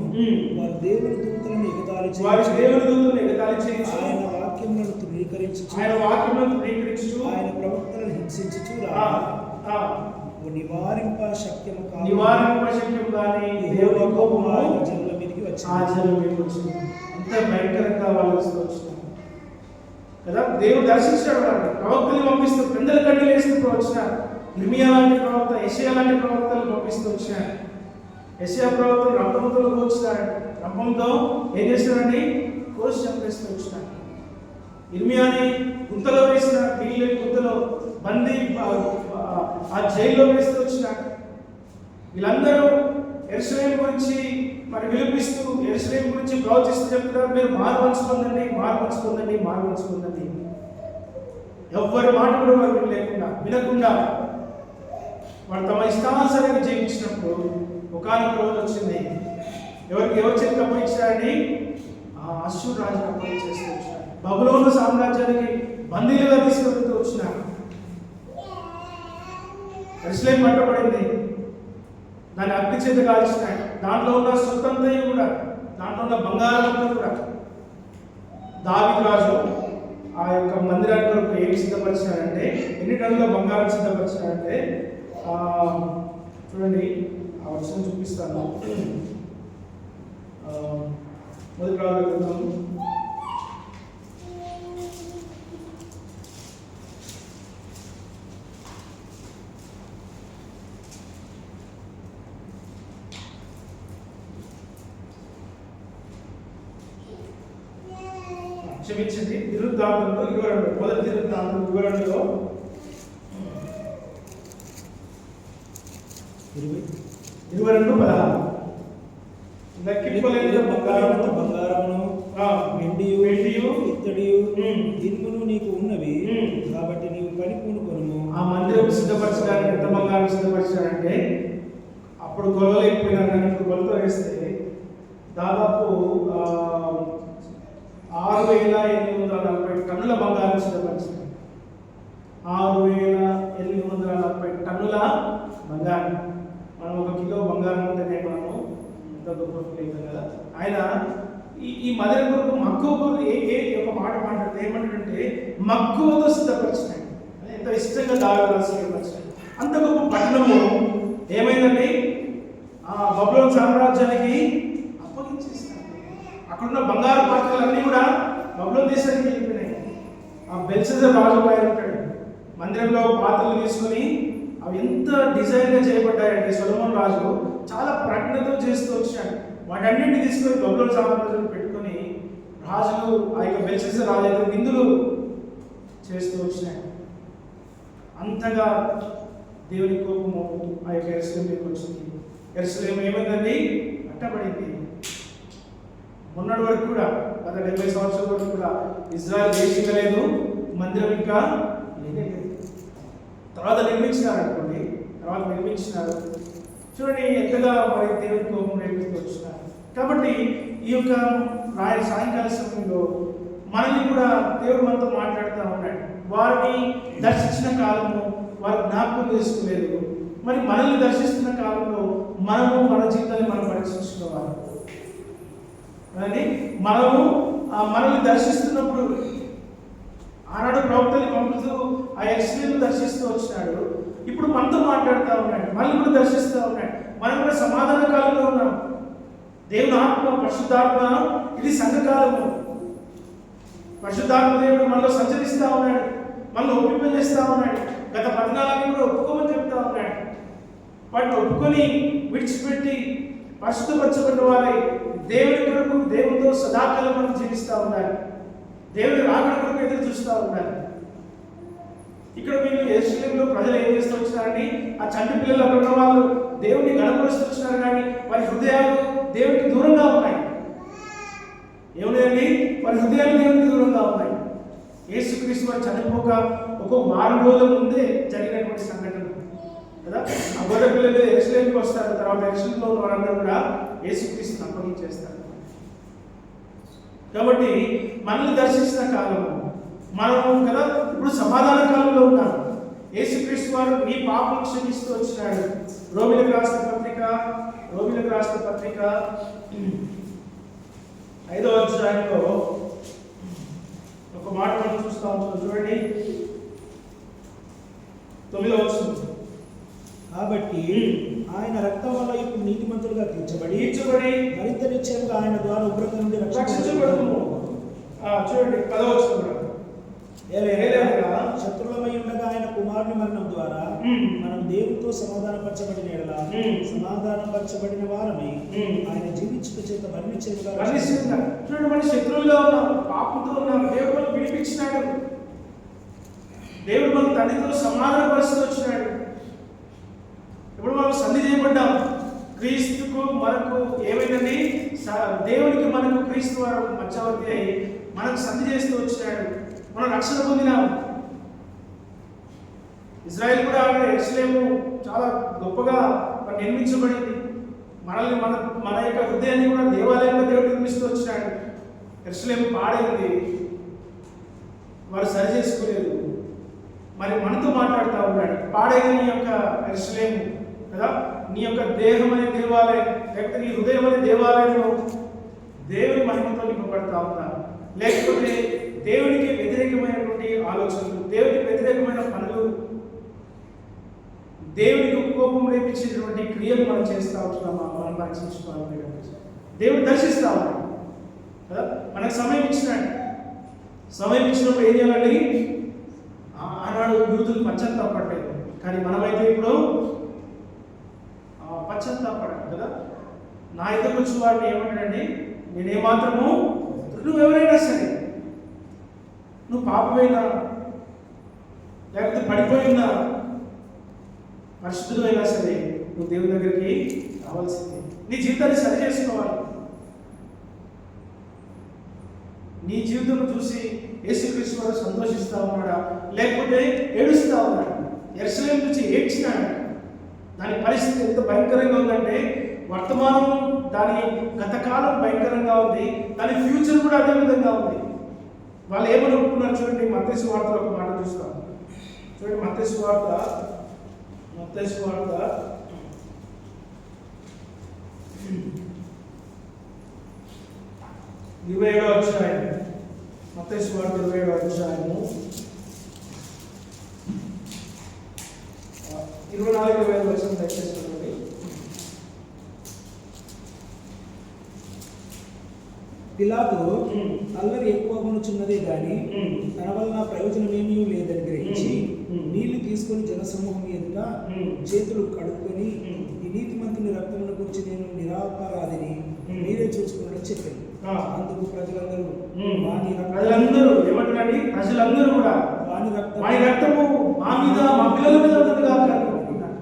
వారి దేవుని దూతలను ఎగతాళి చేయుచు, ఆయన వాక్యములను తృణీకరించుచు, ఆయన ప్రవక్తలను హింసించుచు నివారింప శక్యము కానీ యెహోవా కోపము ఆయన జనుల మీదకి వచ్చింది. ఎంత భయంకరంగా వాళ్ళు వచ్చినారు కదా. దేవుడు దర్శించాడు వాళ్ళు. ప్రవక్తలు పంపిస్తూ పెందల కడ్డలు వేస్తూ వచ్చినారు. ఇర్మియా లాంటి ప్రవక్త, యెషయా లాంటి ప్రవక్తలు పంపిస్తూ వచ్చినారు. యెషయా ప్రవక్తలు రంపంతో వచ్చినారు. రంపంతో ఏం చేశారండి? కోసి చంపేస్తూ వచ్చినారు. ఇర్మియాని గుంతలో వేసిన నీళ్ళ గుంతలో బందీ ఆ జైల్లో వేస్తూ వచ్చినారు. వీళ్ళందరూ యెరూషలేము గురించి మరి విలిపిస్తూ యెరూషలేము గురించి ప్రవచిస్తూ చెప్తున్నారు, మీరు మార్పు పంచుకుందండి. ఎవ్వరి మాట కూడా వారు వినకుండా వారు తమ ఇష్టానుసారంగా జీవించినప్పుడు ఒకానొక రోజు వచ్చింది. ఎవరు చేతికి అప్పగించారని అశ్షూరు రాజును అప్పగించేస్తూ వచ్చినారు. బబులోను సామ్రాజ్యానికి బందీలుగా తీసుకెళ్తూ వచ్చినారు. యెరూషలేము పట్టబడింది. దాన్ని అగ్ని చేత కాల్చినాడు. దాంట్లో ఉన్న సొత్తంతా కూడా, దాంట్లో ఉన్న బంగారం అంతా కూడా దావీదు రాజు ఆ యొక్క మందిరాన్ని కొరకు ఏమి సిద్ధపరిచినాడంటే, ఎన్ని టన్నుల బంగారం సిద్ధపరిచినాడంటే చూడండి, ఆ వర్షం చూపిస్తాను. మొదటి రాజుల గ్రంథం 22 మొదటి దినవృత్తాంతం 22లో 22:16 లెక్కింపలేని బంగారమును వెండియు ఇత్తడియు ఇనుమును నీకు ఉన్నవి, కాబట్టి నీవు సిద్ధపరచడానికి ఎంత బంగారం సిద్ధపరిచాడంటే అప్పుడు కొలవలేకపోయినా కానీ ఇప్పుడు కొలతో వేస్తే దాదాపు 6,840 టన్నుల బంగారం సిద్ధపరిచాడు. 6,840 టన్నుల బంగారం. మనం 1 కిలో బంగారం ఉంటేనే మనము ఎంత గొప్ప ఫీల్ అవుతాం కదా. ఆయన ఈ మదన కొరకు మక్కువ ఒక మాట మాట్లాడితే ఏమంటాడంటే మక్కువతో సిద్ధపరిచినాడు. ఎంత ఇష్టంగా దావీదు సిద్ధపరిచాడు. అంత గొప్ప పట్టణము ఏమైందండి, బబులోను సామ్రాజ్యానికి అప్పగించేస్తాడు. అక్కడున్న బంగారు పాత్రలన్నీ కూడా బబులోను దేశానికి వెళ్ళిపోయినాయి. బెల్షస్సర్ రాజు ఆయన ఉంటాడు, మందిరంలో పాత్రలు తీసుకొని అవి ఎంత డిజైన్గా చేయబడ్డాయంటే సొలొమోను రాజు చాలా ప్రజ్ఞతో చేస్తూ వచ్చాడు. వాటన్నింటినీ తీసుకొని బబులోను సామ్రాజ్యం పెట్టుకొని రాజులు ఆ యొక్క బెల్షస్సర్ రాజు అయితే విందులు చేస్తూ వచ్చినాడు. అంతగా దేవుని కోపము ఆ యొక్క యెరూషలేము మీదకి వచ్చింది. యెరూషలేము ఏమైందండి, కట్టబడింది. మొన్నటి వరకు కూడా గత 70 సంవత్సరాల వరకు కూడా ఇజ్రాయెల్ దేశంగా లేదు, మందిరం ఇంకా లేదు. తర్వాత నిర్మించినారు. చూడండి ఎంతగా మరి దేవుని కోపం రేపుతూ వచ్చినారు. కాబట్టి ఈ యొక్క సాయంకాల సమయంలో మనల్ని కూడా దేవుడు మనతో మాట్లాడుతూ ఉన్నాడు. వారిని దర్శించిన కాలము వారు జ్ఞాపకం చేసుకోలేదు. మరి మనల్ని దర్శిస్తున్న కాలంలో మనము మన జీవితాన్ని మనం పరీక్షించుకోవాలి. మనల్ని దర్శిస్తున్నప్పుడు ఆనాడు ప్రవక్తల్ని పంపుతూ ఆ యెరూషలేమును దర్శిస్తూ వచ్చినాడు. ఇప్పుడు మనతో మాట్లాడుతూ ఉన్నాడు, మనల్ని కూడా దర్శిస్తూ ఉన్నాడు. మనం కూడా సమాధాన కాలంలో ఉన్నాం. దేవుని ఆత్మ, పరిశుద్ధాత్మ, ఇది సంఘకాలము. పరిశుద్ధాత్మ దేవుడు మనలో సంచరిస్తూ ఉన్నాడు, మనల్ని ఒప్పింపజేస్తూ ఉన్నాడు. గత పట్టణాలన్నీ కూడా ఒప్పుకోమని చెప్తా ఉన్నాడు. వాటిని ఒప్పుకొని విడిచిపెట్టి పరిశుద్ధపరచబడిన వారై దేవుని కొరకు దేవునితో సదాకాలం మనం జీవిస్తూ ఉండాలి. దేవుని రాకడ కొరకు ఎదురు చూస్తూ ఉండాలి. ఇక్కడ వీళ్ళు యెరూషలేములో ప్రజలు ఏం చేస్తూ వచ్చినారని ఆ చంటి పిల్లలు అక్కడ ఉన్న వాళ్ళు దేవుని గణపరుస్తూ వచ్చినారు, కానీ వారి హృదయాలు దేవునికి దూరంగా ఉన్నాయి. ఏమున్నాయండి, వారి హృదయాలు దేవునికి దూరంగా ఉన్నాయి. యేసుక్రీస్తు వారు చనిపోక ఒక వారం రోజుల ముందే జరిగినటువంటి సంఘటన కదా. ఆ గొర్రె పిల్లలు యెరూషలేముకి వస్తారు. తర్వాత యెరూషలేములో ఉన్న వారందరూ కూడా యేసుక్రీస్తుని అప్పగించేస్తారు. కాబట్టి మనల్ని దర్శించిన కాలము మనము కదా ఇప్పుడు సమాధాన కాలంలో ఉన్నాం. యేసుక్రీస్తు వారు నీ పాపం క్షమిస్తూ వచ్చినాడు. రోమిలకు రాసిన పత్రిక 5వ అధ్యాయంలో ఒక మాట మనం చూస్తూ ఉంటాం. చూడండి 9వ వచనం. కాబట్టి ఆయన రక్తం వల్ల ఇప్పుడు నీతిమంతులుగా తీర్చబడి మరింత నిశ్చయంగా ఆయన ద్వారా ఉగ్రత నుండి రక్షించబడును. చూడండి 10వ వచనం. శత్రులమై ఉండగా ఆయన కుమారుని మరణం ద్వారా మనం దేవునితో సమాధానపరచబడిన ఎడల సమాధానపరచబడిన వారమే ఆయన జీవించుట చేత మరణించేదిగా. చూడండి, మన శత్రువులుగా ఉన్నాం, పాపంతో ఉన్నాం, దేవుడు మనం విడిపించినాడు. దేవుడు మన తండ్రితో సమాధానపరుస్తూ వచ్చినాడు. ఇప్పుడు మనం సంధి చేయబడ్డాం. క్రీస్తుకు మనకు ఏమైందండి, దేవునికి మనకు క్రీస్తు వారు మధ్యవర్తి అయి మనకు సంధి చేస్తూ వచ్చినాడు. మనం రక్షణ పొందినాం. ఇజ్రాయెల్ కూడా యెరూషలేము చాలా గొప్పగా నిర్మించబడింది. మనల్ని మన యొక్క హృదయాన్ని కూడా దేవాలయంగా దేవుడు నిర్మిస్తూ వచ్చినాడు. యెరూషలేము పాడైంది, వారు సరి చేసుకోలేదు. మరి మనతో మాట్లాడుతూ ఉన్నాడు. పాడైన నీ యొక్క యెరూషలేము కదా, నీ యొక్క దేహం అనే దేవాలయం, లేకపోతే నీ హృదయం అనే దేవాలయంలో దేవుని మహిమతో నింపబడతా ఉన్నా, లేకపోతే దేవునికి వ్యతిరేకమైనటువంటి ఆలోచనలు, దేవునికి వ్యతిరేకమైన పనులు, దేవునికి కోపం రేపించేటువంటి క్రియలు మనం చేస్తూ ఉంటున్నామా, మనం రక్షించుకోవాలి. దేవుడు దర్శిస్తూ ఉన్నాడు కదా. మనకు సమయం ఇచ్చినాడు. సమయం ఇచ్చినప్పుడు ఏం చేయాలండి, ఆనాడు యూతులు పశ్చాత్తాపడలేదు, కానీ మనమైతే ఇప్పుడు పశ్చాత్తాపడాలి కదా. నా ఇద్దరు వచ్చిన వాడిని ఏమంటాడండి, నేనేమాత్రము, నువ్వెవరైనా సరే, నువ్వు పాపమైనా లేకపోతే పడిపోయినా పరిశుద్ధులు అయినా సరే నువ్వు దేవుని దగ్గరికి రావాల్సిందే. నీ జీవితాన్ని సరి చేసుకోవాలి. నీ జీవితం చూసి యేసుక్రీస్తు వారు సంతోషిస్తూ ఉన్నాడా, లేకపోతే ఏడుస్తూ ఉన్నాడా? యెరూషలేము నుంచి ఏడ్చినాడు. దాని పరిస్థితి ఎంత భయంకరంగా ఉందంటే వర్తమానం దాని గతకాలం భయంకరంగా ఉంది, దాని ఫ్యూచర్ కూడా అదే విధంగా ఉంది. వాళ్ళు ఏమని ఒప్పుకున్నారు చూడండి. మత్తయి సువార్తలో ఒక మాట చూస్తాం చూడండి. మత్తయి సువార్త 27వ అధ్యాయం. మత్తయి సువార్త 27వ అధ్యాయము 24వ వచనం దయచేసి చూడండి. పిలాతు అల్లరి ఎక్కువ కొనుచున్నదే గాని తన వలన ప్రయోజనమేమీ లేదని గ్రహించి నీళ్లు తీసుకొని జనసమూహం ఎదుట చేతులు కడుక్కొని ఈ నీతిమంతుని రక్తమును గురించి నేను నిరాపరాధిని మీరే చూసుకున్నాడని చెప్పాను. అందుకు ప్రజలందరూ ఏమంటారండి? ప్రజలందరూ కూడా వాని రక్తము మా మీద మా పిల్లల మీద ఉన్నట్టుగా అనుకుంటున్నారు.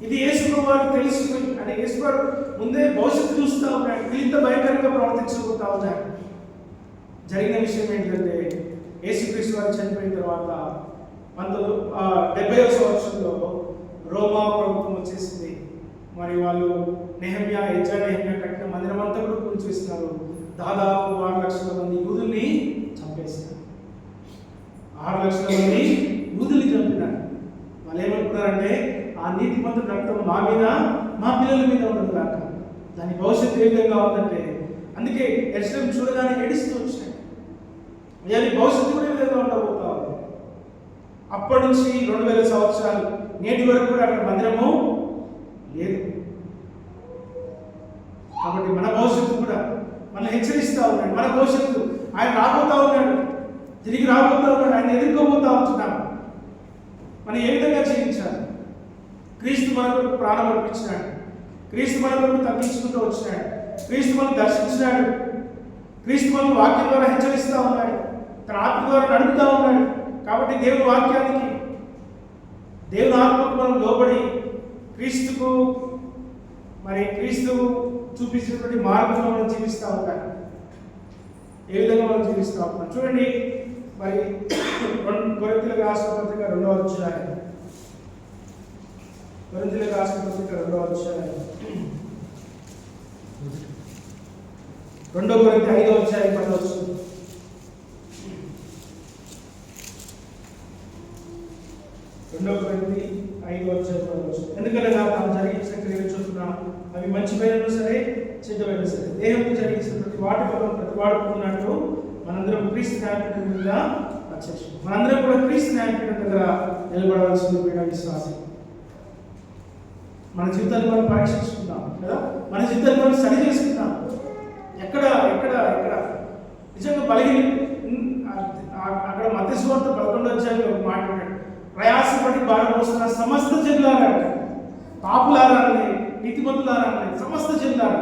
ఇది యేసు వారు తెలుసు అంటే యేసు వారు ముందే భవిష్యత్తు చూస్తూ ఉన్నాడు. ఇంత భయంకరంగా ప్రవర్తించబోతా ఉన్నాడు. జరిగిన విషయం ఏంటంటే యేసుక్రీస్తు వారు చనిపోయిన తర్వాత 70వ సంవత్సరంలో రోమా ప్రభుత్వం వచ్చేసింది. మరి వాళ్ళు నెహమ్యా కట్టిన మందిరం అంతా కూడా కూల్చేస్తున్నారు. దాదాపు 6 లక్షల మంది యూదుల్ని చంపేశారు. 6 లక్షల మంది యూదుల్ని చంపినారు. వాళ్ళు ఏమనుకున్నారంటే ఆ నీతిమంతుడి రక్తం మా మీద మా పిల్లల మీద ఉండదు కాక. దాని భవిష్యత్తు ఏ విధంగా ఉందంటే అందుకే యెరూషలేము చూడగానే ఏడుస్తూ వచ్చాడు. దాని భవిష్యత్తు కూడా ఏ విధంగా ఉండబోతా ఉంది. అప్పటి నుంచి 2000 సంవత్సరాలు నేటి వరకు కూడా అక్కడ మందిరము లేదు. కాబట్టి మన భవిష్యత్తు కూడా మనం హెచ్చరిస్తూ ఉన్నాడు. మన భవిష్యత్తు ఆయన రాబోతా ఉన్నాడు, తిరిగి రాబోతా ఉన్నాడు, ఆయన ఎదుర్కోబోతా ఉంటున్నాం. మనం ఏ విధంగా జీవించాలి? క్రీస్తు మన కొరకు ప్రాణం అర్పించినాడు, క్రీస్తు మన కొరకు తగ్గించుకుంటూ వచ్చినాడు, క్రీస్తు మనం దర్శించినాడు, క్రీస్తు మనం వాక్యం ద్వారా హెచ్చరిస్తూ ఉన్నాడు, తన ఆత్మ ద్వారా నడుపుతూ ఉన్నాడు. కాబట్టి దేవుని వాక్యానికి దేవుని ఆత్మకు మనం లోబడి క్రీస్తుకు క్రీస్తు చూపించినటువంటి మార్గంలో మనం జీవిస్తూ ఉంటాం. ఏ విధంగా మనం జీవిస్తూ ఉంటాం చూడండి. మరి కొరింథీయులకు రాసిన పత్రిక 2వ అధ్యాయం. కొరింథీయులకు రాసిన పత్రిక 2వ అధ్యాయం 2 కొరింథీ 5వ అధ్యాయం 10వ వచనం. 2 కొరింథీ 5వ అధ్యాయం 10వ వచనం. ఎందుకంటే తాను జరిగించిన క్రియలు చొప్పున అవి మంచివైనా సరే చెడ్డవైనా సరే దేహంతో జరిగించినటువంటి వాటి వల్ల ప్రతి వాడు పొందినట్టు మనందరం క్రీస్తు న్యాయపీఠం మీద వచ్చేసాం. మనందరం కూడా క్రీస్తు న్యాయపీఠం దగ్గర నిలబడవలసింది పీఠ విశ్వాసం. మన జీవితాన్ని మనం పరీక్షించుకుందాం కదా, మన జీవితాన్ని మనం సరి చేసుకుందాం. ఎక్కడ ఎక్కడ ఎక్కడ నిజంగా బలహీన అక్కడ మత్తయి సువార్త 11వ అధ్యాయంలో ఒక మాట ఉన్నాడు. ప్రయాసపడి భారం మోస్తున్న సమస్త జనులారా, పాపులారా, నీతిమంతులారా, సమస్త జనులారా,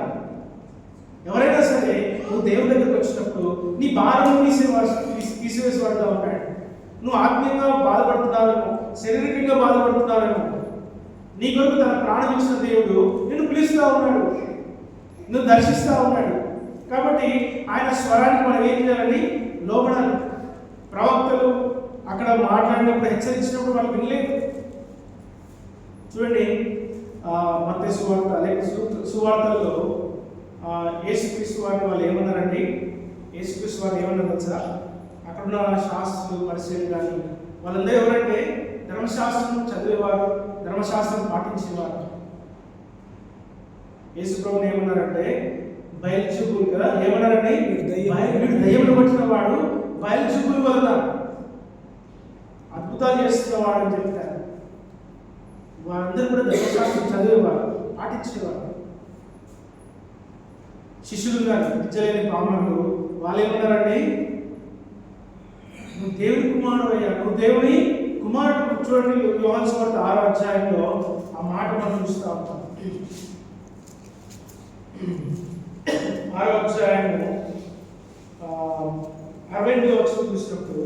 ఎవరైనా సరే నువ్వు దేవుని దగ్గరకు వచ్చినప్పుడు నీ భారం తీసివేసేవాడుగా ఉంటాడు. నువ్వు ఆత్మీయంగా బాధపడుతున్నావేమో, శారీరకంగా బాధపడుతున్నావేమో, నీ కొరకు తన ప్రాణం ఇచ్చిన దేవుడు నిన్ను పిలుస్తూ ఉన్నాడు, నిన్ను దర్శిస్తూ ఉన్నాడు. కాబట్టి ఆయన స్వరానికి మనం ఏం చేయాలని లోబడాలి. ప్రవక్తలు అక్కడ మాట్లాడినప్పుడు హెచ్చరించినప్పుడు వాళ్ళు వినలేదు. చూడండి మత్తయి సువార్త లేక సువార్తల్లో యేసుక్రీస్తు వారిని వాళ్ళు ఏమన్నారండి? యేసుక్రీస్తు వారిని ఏమన్నారు తెలుసా? అక్కడున్న శాస్త్రులు పరిశీలి కానీ వాళ్ళందరూ ఎవరంటే ధర్మశాస్త్రం చదివేవారు, ధర్మశాస్త్రం పాటించేవారు. యేసు ప్రభువుని ఏమన్నారంటే బయల్జెబూల్ కదా, ఏమన్నారండి? దయ్యమును పట్టిన వాడు బయల్జెబూల్ వలన అద్భుతాలు చేస్తున్నవాడు అని చెప్తారు. వారందరూ కూడా ధర్మశాస్త్రం చదివేవారు, పాటించేవారు. శిష్యులు గారు విద్యలేని బ్రాహ్మణులు వాళ్ళు ఏమన్నారండి? నువ్వు దేవుని కుమారుడు అయ్యా, నువ్వు దేవుని కుమారుడు. చూడండి యోహాను సువార్త 6వ అధ్యాయంలో ఆ మాట మనం చూస్తూ ఉంటాం. 6వ అధ్యాయము 62వ వచనం చూసినప్పుడు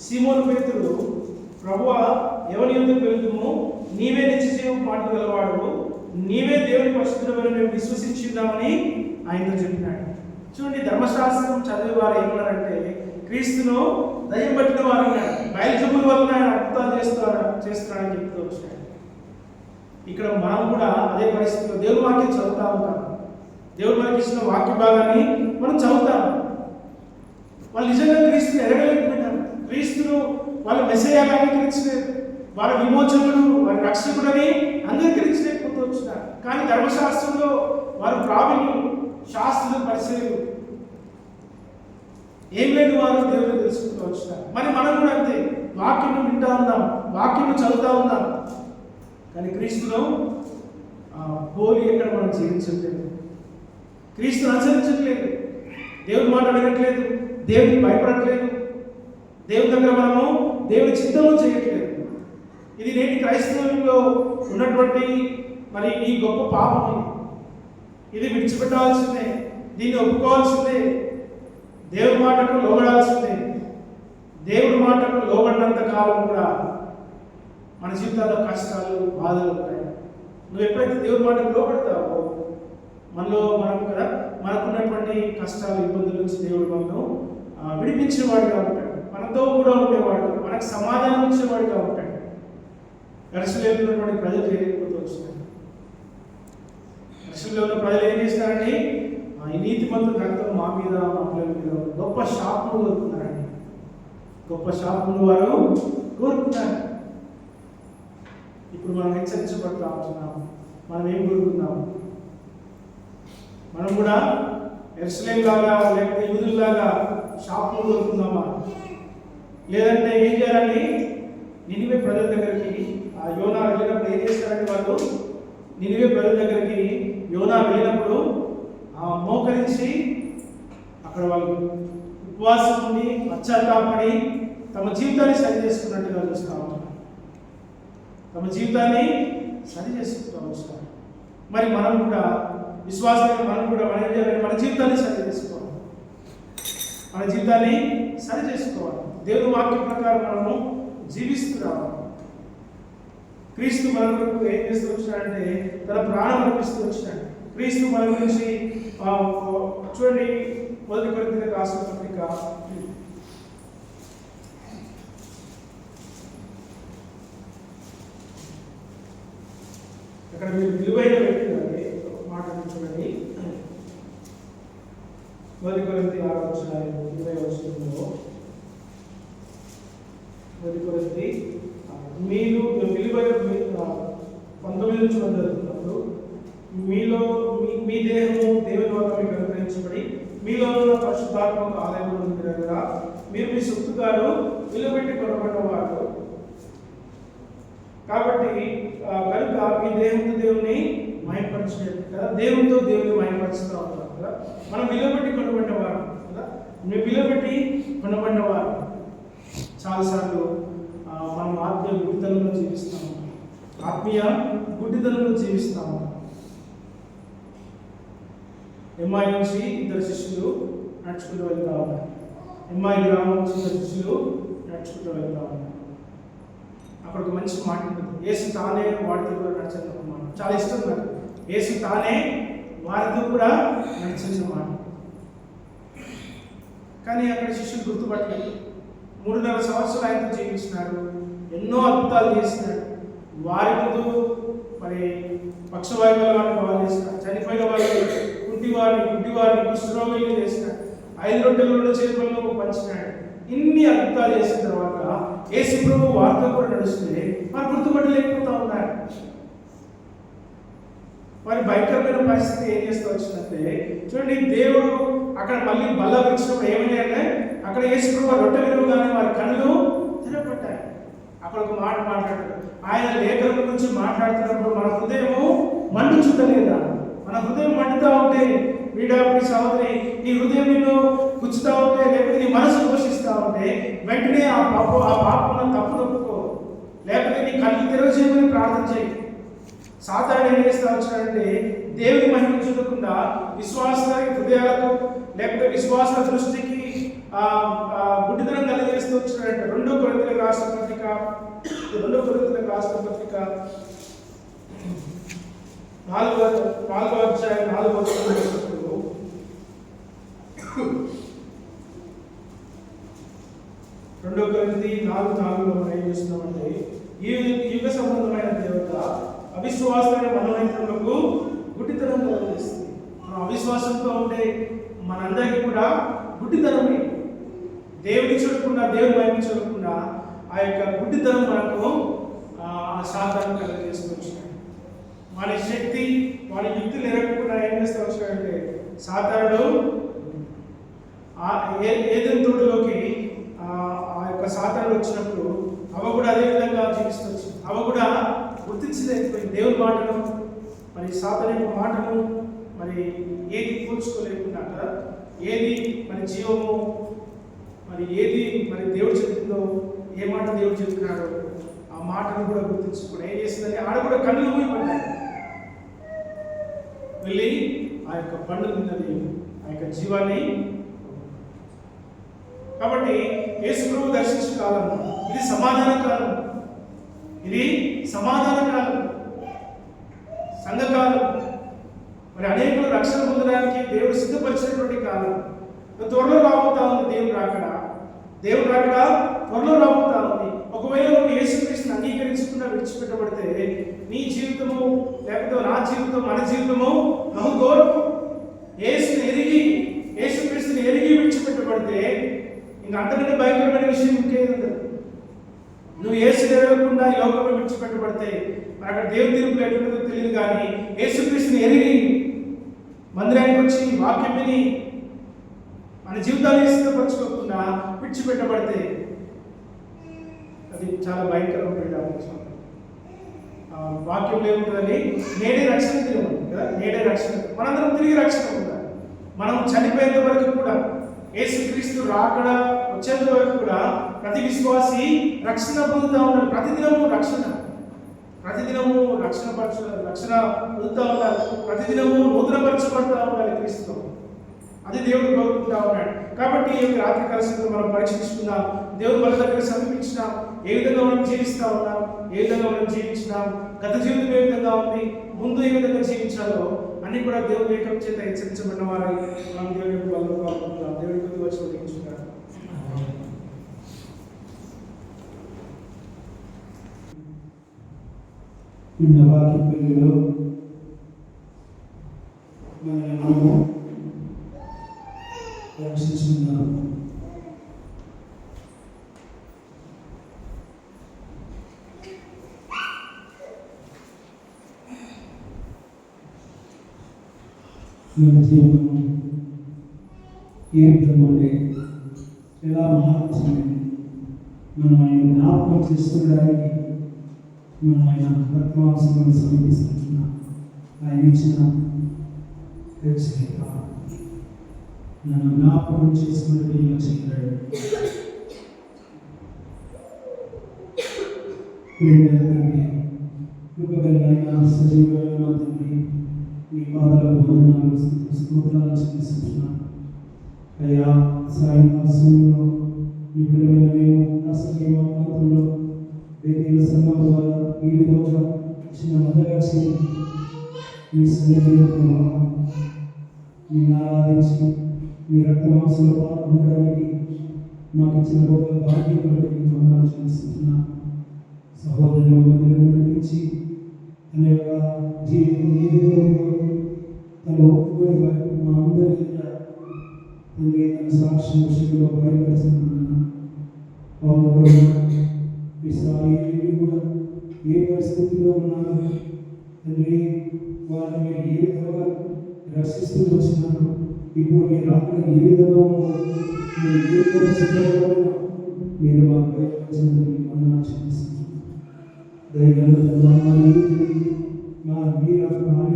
సీమోను పేతురు, ప్రభువా ఎవరి యొద్దకు వెళ్తుము? నీవే నిత్యజీవం మాట గలవాడు, నీవే దేవుని పరిశుద్ధుడవని మేము విశ్వసించున్నామని ఆయనతో చెప్పినాడు. చూడండి ధర్మశాస్త్రం చదివే వారు ఏమన్నారంటే క్రీస్తును దయ్యం పట్టిన వారు అన్నాడు. బయలుజెబుల వలన ఆయన అద్భుతాలు చేస్తున్నాడని చెప్తూ వచ్చాడు. ఇక్కడ మనం కూడా అదే పరిస్థితిలో దేవుని వాక్యం చదువుతా ఉంటాం. దేవుడు మనకి ఇచ్చిన వాక్య భాగాన్ని మనం చదువుతాం. వాళ్ళు నిజంగా క్రీస్తుని ఎరగలేకపోయినారు. క్రీస్తును వాళ్ళు మెస్సయ్యగా అంగీకరించలేదు. వాళ్ళ విమోచకుడు, వారి రక్షకుడని అంగీకరించలేకపోతూ వచ్చినారు. కానీ ధర్మశాస్త్రంలో వారు ప్రావీణ్యులు, శాస్త్రులు, పరిశీలు ఏం లేని వారు దేవుని తెలుసుకుంటూ వచ్చినారు. మరి మనం కూడా అంతే, వాక్యం వింటా ఉన్నాం, వాక్యం చదువుతా ఉన్నాం, కానీ క్రీస్తును పోలి ఎక్కడ మనం జీవించట్లేదు, క్రీస్తును అనుసరించట్లేదు, దేవుని మాట అడగట్లేదు, దేవునికి భయపడట్లేదు, దేవుని దగ్గర మనము దేవుని చిత్తంలో చేయట్లేదు. ఇది నేటి క్రైస్తవంలో ఉన్నటువంటి మరి ఈ గొప్ప పాపం. ఇది విడిచిపెట్టాల్సిందే, దీన్ని ఒప్పుకోవాల్సిందే, దేవుడి మాటకు లోబడాల్సిందే. దేవుడి మాటకు లోబడినంత కాలం కూడా మన జీవితాల్లో కష్టాలు, బాధలు ఉంటాయి. నువ్వు ఎప్పుడైతే దేవుడి మాటకు లోబడతావో మనకున్నటువంటి కష్టాలు, ఇబ్బందుల నుంచి దేవుడు మనను విడిపించిన వాడిగా ఉంటాడు, మనతో కూడా ఉండేవాడు, మనకు సమాధానం ఇచ్చేవాడిగా ఉంటాడు. ఎరుసలేములో ఉన్నటువంటి ప్రజలు చేయలేకపోతూ వచ్చినారు. ఎరుసలేములో ఉన్న ప్రజలు ఏం చేస్తారండి? ఈ నీతిమంతుల రక్తం మా మీద, మా పిల్లల మీద గొప్ప శాపములు కోరుకున్నారండి. గొప్ప శాపములు వారు కోరుకున్నారు. ఇప్పుడు మనం హెచ్చరించబడుతూ ఉంటున్నాము. మనం ఏం కోరుకున్నాము? మనం కూడా ఎరుసలేం లాగా లేకపోతే యూదుల్లాగా శాపములు కోరుకుందామా? లేదంటే ఏం చేయాలండి? నినివే ప్రజల దగ్గరికి యోనా వెళ్ళినప్పుడు ఏం చేస్తారంటే వాళ్ళు నినివే ప్రజల దగ్గరికి యోనా వెళ్ళినప్పుడు మోకరించి అక్కడ వాళ్ళు ఉపవాసం ఉండి పశ్చాత్తాపడి తమ జీవితాన్ని సరి చేసుకున్నట్టుగా చూస్తూ ఉంటారు. తమ జీవితాన్ని సరి చేసుకుంటూ వస్తారు. మరి మనం కూడా విశ్వాసంగా మనం ఏం చేయాలి? మన జీవితాన్ని సరి చేసుకోవాలి. మన జీవితాన్ని సరి చేసుకోవాలి. దేవుని వాక్యం ప్రకారం మనము జీవిస్తూ రావాలి. క్రీస్తు మన కొరకు ఏం చేస్తూ వచ్చినాడంటే తన ప్రాణం అర్పిస్తూ వచ్చినాడు. క్రీస్తు మన గురించి చూడండి, 1 కొరింథీయులకు రాసిన పత్రిక 'అక్కడ మీరు విలువైన వ్యక్తులండి మాట చూడండి. 1 కొరింథీ 6:20 1 కొరింథీ మీరు విలువైన 19 నుంచి చదువుతున్నప్పుడు మీలో మీ దేహము దేవుని వల్ల మీకు అనుగ్రహించబడి మీలో ఉన్న పరిశుద్ధాత్మక ఆలయంలో ఉంది కదా, మీరు మీ సొత్తుగారు విలువబెట్టి కొనబడినవారు కాబట్టి కనుక మీ దేవునితో దేవుని మహిమపరచలేదు కదా, దేవునితో దేవుని మహిమపరుస్తూ ఉంటారు కదా. మనం విలువబెట్టి కొనబడినవారు కదా, మేము విలువబెట్టి కొనబడినవారు. చాలాసార్లు మనం ఆత్మీయ గుడ్డితనంలో జీవిస్తాము, ఆత్మీయ గుడ్డితనంలో జీవిస్తాము. ఎమ్మాయి నుంచి 2 శిష్యులు నడుచుకుంటూ వెళ్తా ఉన్నారు. ఎమ్మాయి గ్రామం నుంచి 2 శిష్యులు నడుచుకుంటూ వెళ్తా ఉన్నారు. అక్కడ ఒక మంచి మాట ఉంటుంది, యేసు తానే వారితో కూడా నడిచిన మాట. చాలా ఇష్టం నాకు. యేసు తానే వారితో కూడా నడిచిన మాట. కానీ అక్కడ శిష్యులు గుర్తుపట్టలేదు. 3.5 సంవత్సరాలు ఆయనతో జీవించినాడు, ఎన్నో అద్భుతాలు చేసినాడు. వారి ముందు మరి పక్షవాయువుల వారిని బాగా చేసినాడు, చనిపోయిన వారిని, గుడ్డివారిని కుష్ఠరోగులను చేసినాడు, 5 రొట్టెలు 2 చేపలను పంచినాడు. ఇన్ని అద్భుతాలు చేసిన తర్వాత యేసు ప్రభు వారితో కూడా నడుస్తే వారు గుర్తుపట్టలేకపోతా ఉన్నారు. వారి భయంకరమైన పరిస్థితి ఏం చేస్తూ వచ్చిందంటే చూడండి, దేవుడు అక్కడ మళ్ళీ బల్ల వచ్చినప్పుడు ఏమైనా అంటే అక్కడ యేసు ప్రభు రొట్టె విలువగానే వారి కళ్ళు తెరపడ్డాయి. అక్కడ ఒక మాట మాట్లాడారు. ఆయన లేఖల గురించి మాట్లాడుతున్నప్పుడు మన హృదయము మండుచుంటలేదా? మన హృదయం మండుతూ ఉంటే, వీడాపి సహోదరి, నీ హృదయం నిన్ను గుచ్చుతూ ఉంటే, లేకపోతే నీ మనసు పోషిస్తూ ఉంటే వెంటనే ఆ పాపం తప్పు తప్పుకో, లేకపోతే నీ కళ్ళు తెరవచేయమని ప్రార్థన చేయి. సాతానుడు ఏం చేస్తూ వచ్చాడంటే దేవుని మహిమ చూడకుండా విశ్వాస హృదయాలకు లేకపోతే విశ్వాస దృష్టికి గుడ్డితనం కలిగేస్తూ వచ్చినాడంటే 2 కొరింథీయులకు రాసిన పత్రిక 4వ అధ్యాయం 4వ వచనం 2 కొరింథీ 4:4లో మనం ఏం చేస్తున్నామంటే ఈ యుగ సంబంధమైన దేవత అవిశ్వాసమైన మనోనేత్రములకు గుడ్డితనం కలుగజేస్తుంది. మనం అవిశ్వాసంతో ఉంటే మనందరికీ కూడా గుడ్డితనమే. దేవుని చూడకుండా, దేవుని వైపు చూడకుండా ఆ యొక్క గుడ్డితనం మనకు ఆ సాతాను కలుగజేసుకోవచ్చు. వాడి శక్తి, వాడి యుక్తులు ఎరగకుండా ఏం చేస్తూ వచ్చాడంటే సాతానుడు ఏదెన్ తోటలోకి ఆ యొక్క సాతానుడు వచ్చినప్పుడు అవ కూడా అదే విధంగా జీవిస్తూ వచ్చింది. అవ కూడా గుర్తించలేకపోయింది దేవుని మాటను, మరి సాతాను యొక్క మాటను మరి ఏది కూర్చుకోలేకుండా కదా, ఏది మరి జీవము, మరి ఏది మరి దేవుడు చెప్తుందో, ఏ మాట దేవుడు చెప్తున్నాడో ఆ మాటను కూడా గుర్తించుకోవడం ఏం చేసిందంటే ఆడ కూడా కళ్ళు మూయబడ్డాయి. వెళ్ళి ఆ యొక్క పండు తిన్నది ఆ యొక్క జీవాన్ని. కాబట్టి యేసు ప్రభువు దర్శించిన కాలం ఇది సమాధాన కాలం, ఇది సమాధాన కాలం, సంఘకాలం. మరి అనేకులు రక్షణ పొందడానికి దేవుడు సిద్ధపరిచినటువంటి కాలం. త్వరలో రాబోతా ఉంది దేవుడు రాకడా. దేవుడు రాకడా త్వరలో రాబోతా ఉంది. ఒకవేళ నువ్వు యేసుక్రీస్తుని అంగీకరించకుండా విడిచిపెట్టబడితే నీ జీవితము, లేకపోతే నా జీవితం, మన జీవితము బహుఘోరం. యేసుక్రీస్తుని ఎరిగి విడిచిపెట్టబడితే ఇంకా అంతకంటే భయంకరమైన విషయం ఇంకేది. నువ్వు యేసుని ఎరగకుండా ఈ లోకంలో విడిచిపెట్టబడితే మరి అక్కడ దేవుని తీర్పు ఎటువంటిదో తెలియదు. కానీ యేసుక్రీస్తుని ఎరిగి మందిరానికి వచ్చి వాక్యం విని మన జీవితాన్ని సిద్ధపరచుకోకుండా విడిచిపెట్టబడితే అది చాలా భయంకరమైన విషయం. వాక్యంలో ఏముంటుందని నేడే రక్షణ తిరిగి కదా, నేడే రక్షణ. మనందరం తిరిగి రక్షణ ఉండాలి. మనం చనిపోయేంత వరకు కూడా, యేసుక్రీస్తు రాకడ వచ్చేంత వరకు కూడా ప్రతి విశ్వాసి రక్షణ పొందుతూ ఉండాలి. ప్రతిదినము రక్షణ పొందుతూ ఉండాలి. ప్రతిదినము నూతనపరచబడుతూ ఉండాలి క్రీస్తుతో. అది దేవుడు కోరుకుంటా ఉన్నాడు. కాబట్టి ఈ యొక్క రాత్రి కాలశంలో మనం పరీక్షించుకుందాం. దేవుడు మన దగ్గర సమీపించినాం. ఏ విధంగా మనం జీవిస్తూ ఉన్నాం, ఏ విధంగా మనం జీవించినాం, గత జీవితం ఏ విధంగా ఉంది, ముందు ఏ విధంగా జీవించాలో అన్ని కూడా దేవుడి ఏకం చేత హెచ్చరించబడిన వారై మనం దేవుడి యొక్క బలంలో పాల్గొంటున్నాం. దేవుడి కొద్ది వచ్చి ఉదయించుకున్నాడు. వాక్యంలో మనము రక్షించుకున్నాము. మన జీవనము ఏ విధంగా ఉంటే ఎలా మహాత్మ్యమైనది మనం ఆయన జ్ఞాపకం చేసుకోవడానికి మనం ఆయన వర్తమానంలో సమీపిస్తున్నాం. ఆయన ఇచ్చిన హెచ్చరిక నన్ను జ్ఞాపకం చేసుకున్నట్టు చేయగలడు. కృపగలైన సజీవమైన తండ్రి, మీ పాదాల వందనాలు స్తోత్రాలు చెల్లిస్తున్నాను. అయ్యా, సాయంకాల సమయంలో మీ పిల్లలైన మేము అసలు ప్రాంతంలో వ్యక్తుల సంఘం ద్వారా ఈ విధంగా చిన్న మొదలుగా చేసి మీ సన్నిధిలో మీరు ఆరాధించి మీ రక్త మాంసంలో పాల్గొనడానికి మాకు ఇచ్చిన గొప్ప భాగ్యం బట్టి మీకు వందనాలు చెల్లిస్తున్నాను. సహోదరుల మధ్యలో నడిపించి తన యొక్క జీవితం ఏ విధంగా ఉందో తన ఒప్పుకొని మా అందరి తండ్రి తన సాక్ష్యం విషయంలో బయలుపరుస్తున్నాను. ఇశ్రాయేలీయులు కూడా ఏ పరిస్థితిలో ఉన్నారు తండ్రి, వారిని మీరు ఏ విధంగా రక్షిస్తూ వచ్చినారు, ఇప్పుడు మీరు అక్కడ ఏ విధంగా మీరు ఏ పరిస్థితుల్లో మీరు మాకు బయలుపరిచినందుకు మీకు వందనాలు చెల్లిస్తున్నాను. దయగల మా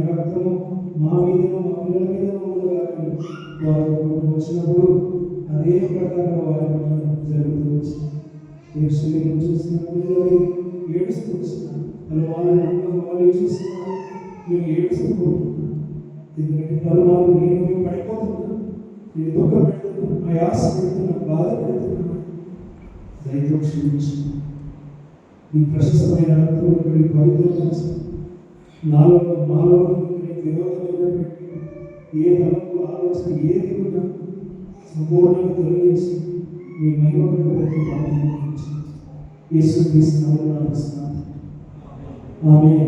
రక్తము మా మీదను మా పిల్లల మీదను వారు వచ్చినప్పుడు అదే ప్రకారంగా వారి పట్ల జరుగుతూ వచ్చింది. మీరు చూసినప్పుడు ఏడుస్తూ వచ్చినారు. వాళ్ళు చూస్తున్నారు, మీరు ఏడుస్తూ పోతున్నారు. ఎందుకంటే పలుమార్లు నేను పడిపోతున్నా, నేను దుఃఖ పెడుతున్నా, ఆయాస పెడుతున్నా, బాధ పెడుతున్నా. దయతో క్షమించు. ఈ ప్రశస్తమైన రక్తం పవిత్ర మాలో విరోధమైనటువంటి ఏ తలంపు ఆలోచన ఏది ఉన్నా సంపూర్ణంగా తొలగించి మీ మహిమను ప్రతి భాగం యేసు క్రీస్తు నామములో ప్రార్థిస్తున్నాను. ఆమేన్.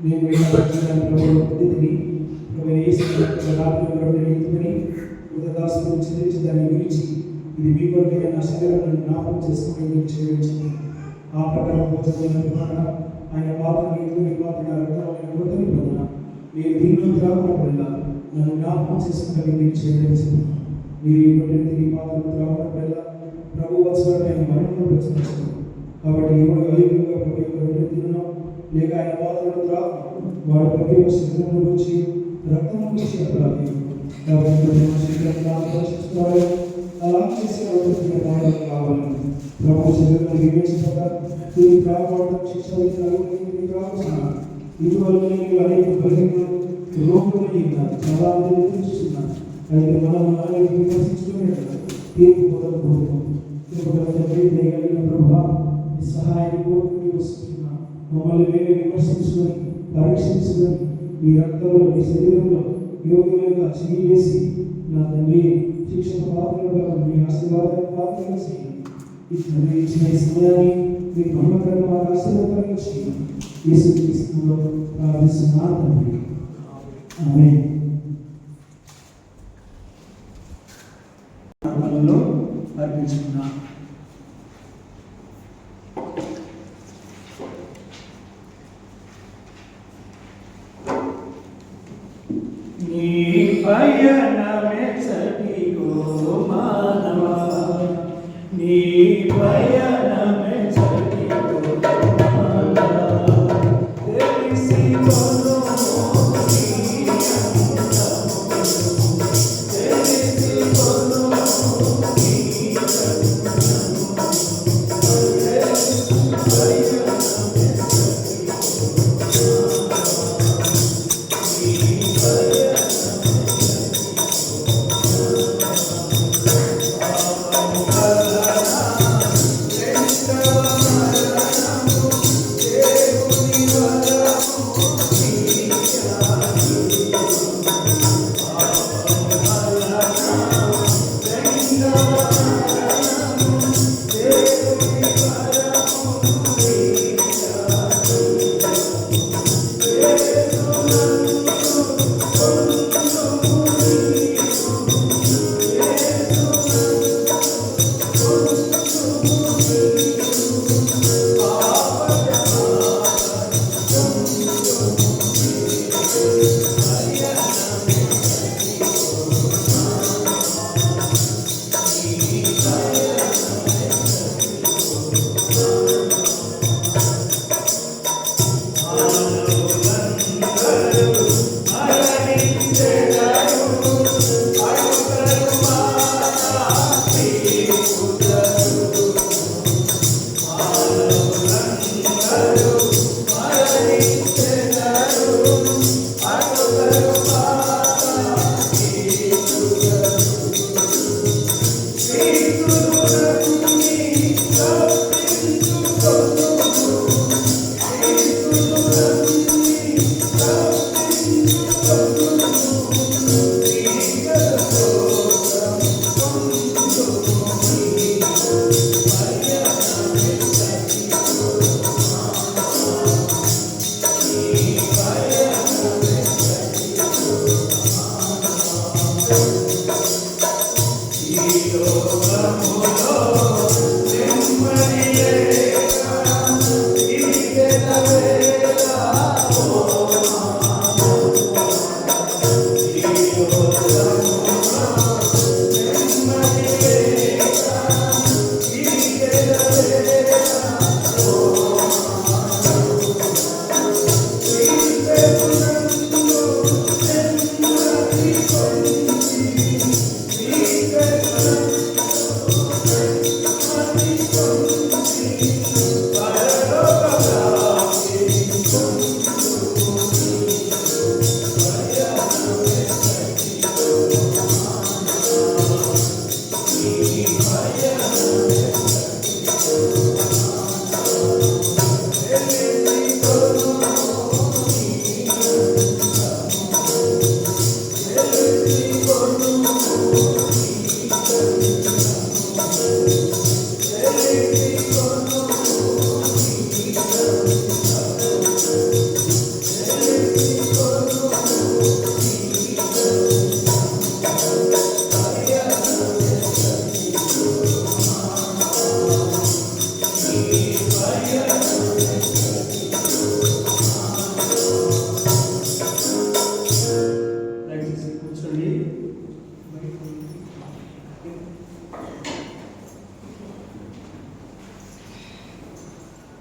నేను పద్ధతిని ఉదదాసులను చెల్లించి దాన్ని గురించి ఇది మీ కొరకైన నా శరీరాలను జ్ఞాపకం చేసుకుని చేయించింది. ఆ ప్రకారం భోజనం ద్వారా ఆయన పాత్రని మీ పాత్ర రక్తమైన పొందిన మీరు దీనిలో త్రాగునప్పుడల్లా నన్ను జ్ఞాపకం చేసుకుంటే మీరు చేయించింది. మీరు ఈ పాత్రను త్రాగునప్పుడల్లా ప్రభు వత్సరమైన మరణంలో ప్రచురించారు. కాబట్టి ఎవరు అయోగ్యంగా ప్రభు యొక్క రొట్టె తినడం లేక ఆయన పాత్రను త్రాగు వాడు ప్రభు యొక్క శరీరంలో వచ్చి రక్తం తీసి అపరాధి. కాబట్టి మా శరీరాన్ని ఆకర్షిస్తున్నారు. అలా చేసి రొట్టె కావాలి. ప్రభు శరీరాన్ని వివేచించక దీన్ని త్రాగడం శిక్ష త్రాగుతున్నారు. ఇటువల్ల నేను అనేక బలహీనలు రోగులని చాలా మంది చూస్తున్నాను. అయితే మనం అనేక విమర్శించుకునే తీర్పు పొందకపోతున్నాం. దయగలిగిన ప్రభా ఈ సహాయాన్ని కోరుకుని వస్తున్నాం. మమ్మల్ని మేమే విమర్శించుకొని పరీక్షించుకొని మీ రక్తంలో మీ శరీరంలో యోగ్యులుగా చేసి నా తండ్రి శిక్షణ పాత్రలుగా మీ ఆశీర్వాదాన్ని పాత్రగా చేయండి. ఈ తండ్రి ఇచ్చిన ఈ సమయాన్ని మీ మహిమకరంగా మాకు ఆశీర్వాదంగా చేయండి. యేసు క్రీస్తులో ప్రార్థిస్తున్నాను తండ్రి. ఆమేన్. అర్పించుకున్నాను. నీ పయనమే సటిగో మానవా, నీ పయనమే సటిగో మానవా, తెలిసి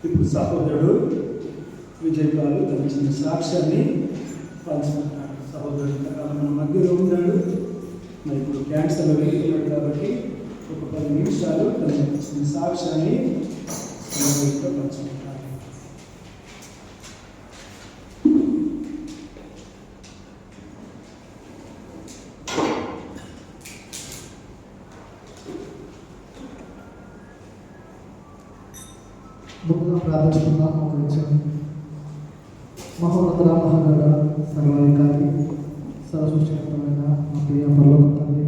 ఇప్పుడు సహోదరుడు విజయపాలు తన చిన్న సాక్ష్యాన్ని పంచుకుంటున్నాడు. సహోదరుడు ఇంతకాలం మన మధ్యలో ఉన్నాడు, మరి ఇప్పుడు క్యాన్సర్లో వెళ్తున్నాడు కాబట్టి ఒక 10 నిమిషాలు తన చిన్న సాక్ష్యాన్ని సహోదరుడితో పంచుకుంటాడు. ముందుగా ప్రార్థించుకున్నాం. ఒక విషయం మహోన్నతుల మహాగణ సర్వాధికారి సర్వసృష్టికర్తమైన మా ప్రియ పరలోక తండ్రి,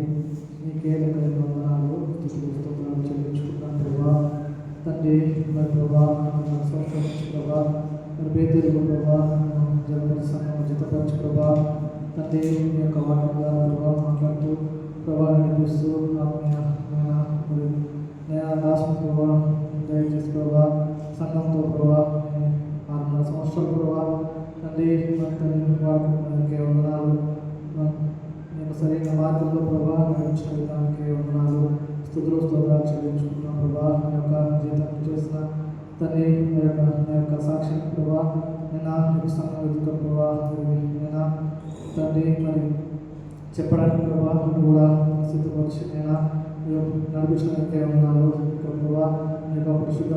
నీకే లెక్కలేని వందనాలు స్తుతులు స్తోత్రాలు చెల్లించుకున్నాం ప్రభా. తండ్రి మరి ప్రభా సంవత్సరం నుంచి ప్రభా మరి బేతెలుగు ప్రభా జగన్ సంఘం జతపరచు ప్రభా. తండ్రి మీ యొక్క వాక్యం ద్వారా ప్రభా మాట్లాడుతూ ప్రభా నడిపిస్తూ నేను దాసు ప్రభా దయచేసి ప్రభా సంఘంతో ప్రభా 6 సంవత్సరాలు ప్రభా తండ్రి తండ్రి వాడుకోవడానికి వందనాలు. నేను సరైన మార్గంలో ప్రభా నడిపించిన విధానానికి వందనాలు స్తుతులు స్తోత్రాలు చెల్లించుకున్నాం ప్రభా. మీ యొక్క జీవితం చేసిన తండ్రి నా యొక్క సాక్షిని ప్రభా నేను మీకు సంఘం ఎదుగుతా ప్రభా. నేను తండ్రి మరి చెప్పడానికి ప్రభా నన్ను కూడా సిద్ధపరిచి నేను నడిపించడానికి వందనాలు ప్రభా. మీ యొక్క పరిశుద్ధ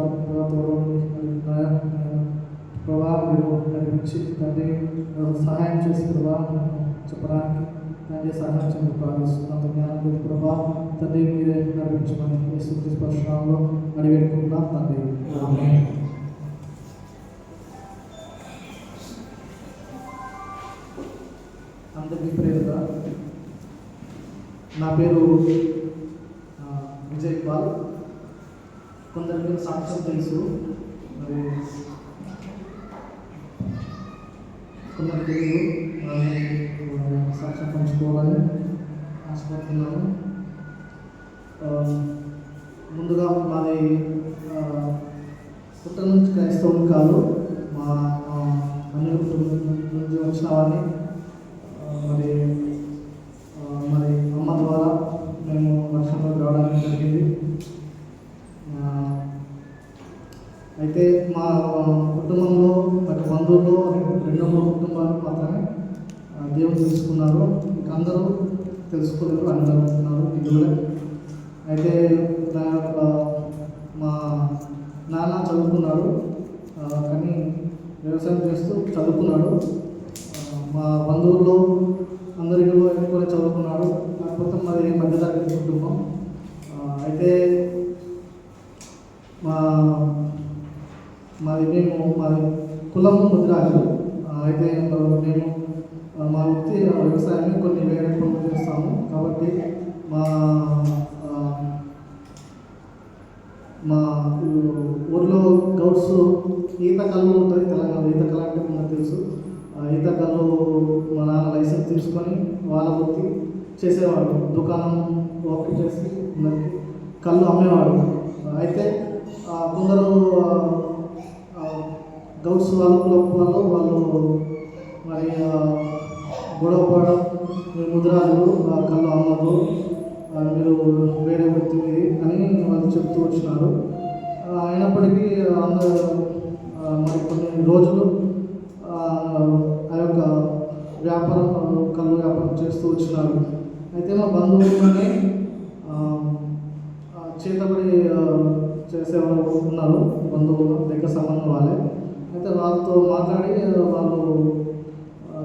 ప్రభా మీరు నడిపించి తండ్రి సహాయం చేసి ప్రభా చెప్పడానికి తండ్రి సహాయం చేయడం ప్రార్థిస్తున్నాను. జ్ఞానం ప్రభా తండ్రి మీరే నడిపించమని యేసుక్రీస్తు పరిశుద్ధంలో అడిగేట్టుకుంటున్నాం తండ్రి. ఆమేన్. అందరికీ ప్రేరణ. నా పేరు విజయ్ పాల్. కొందరికి సాక్ష్యం తెలుసు, మరి కొందరికి తెలియదు. సాక్ష్యం పంచుకోవాలని ఆశపడుతున్నాను. ముందుగా మాది పుట్ట నుంచి క్రైస్తవులు కాదు, మా అన్ని నుంచి వచ్చిన వాడిని. మరి అమ్మ ద్వారా మేము వర్షంలోకి రావడానికి జరిగింది. అయితే మా కుటుంబంలో మరి బంధువుల్లో 2-3 కుటుంబాలు మాత్రమే దేవుడు తెలుసుకున్నారు. ఇంకా అందరూ తెలుసుకోలేరు అని జరుగుతున్నారు ఇటీవల. అయితే మా నాన్న చదువుకున్నాడు, కానీ వ్యవసాయం చేస్తూ చదువుకున్నాడు. మా బంధువుల్లో అందరిలో ఎక్కువ చదువుకున్నాడు, కాకపోతే మాది మధ్యతరగతి కుటుంబం. అయితే మాది కులము ముద్రాజులు. అయితే మేము మా వృత్తి వ్యవసాయాన్ని కొన్ని వేరే పనులు చేస్తాము. కాబట్టి మా ఊర్లో గౌడ్స్ ఈత కళ్ళు ఉంటుంది. తెలంగాణ ఈత కళ అంటే మనకు తెలుసు. ఈత కళ్ళు మా నాన్న లైసెన్స్ తీసుకొని వాళ్ళ వృత్తి చేసేవాడు. దుకాణం ఓపెన్ చేసి అందరికి కళ్ళు అమ్మేవాడు. అయితే కొందరు గౌడ్స్ వాళ్ళు మరి గొడవ పడడం, మీరు ముద్రాజులు కళ్ళు అమ్మదు, మీరు వేరే వృత్తి అని వాళ్ళు చెప్తూ వచ్చినారు. అయినప్పటికీ అందరూ మరి కొన్ని రోజులు ఆ యొక్క వ్యాపారం కళ్ళు వ్యాపారం చేస్తూ వచ్చినారు. అయితే మా బంధువులనే చేతబడి చేసేవాళ్ళు ఉన్నారు, బంధువులు దగ్గర సంబంధం వాళ్ళే. అయితే వాళ్ళతో మాట్లాడి వాళ్ళు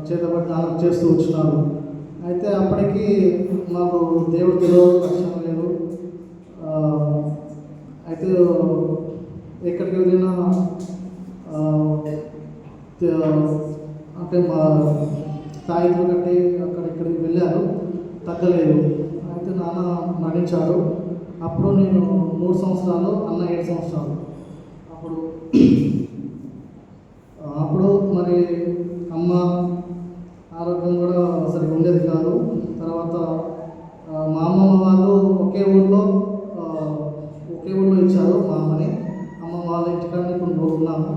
చేతబడి నాలుగు చేస్తూ వచ్చినారు. అయితే అప్పటికి మాకు దేవుడు తెలియదు, లక్ష్యం లేదు. అయితే ఎక్కడికి వెళ్ళినా అంటే మా తాయిలు కట్టి అక్కడిక్కడికి వెళ్ళారు, తగ్గలేదు. అయితే నాన్న మరణించాడు. అప్పుడు నేను 3 సంవత్సరాలు, అన్న 7 సంవత్సరాలు. అప్పుడు మరి అమ్మ ఆరోగ్యం కూడా సరిగ్గా ఉండేది కాదు. తర్వాత మా అమ్మమ్మ వాళ్ళు ఒకే ఊళ్ళో ఇచ్చారు మా అమ్మని. అమ్మమ్మ వాళ్ళ ఇంటికాడ కొన్ని రోజులు ఉన్నాము.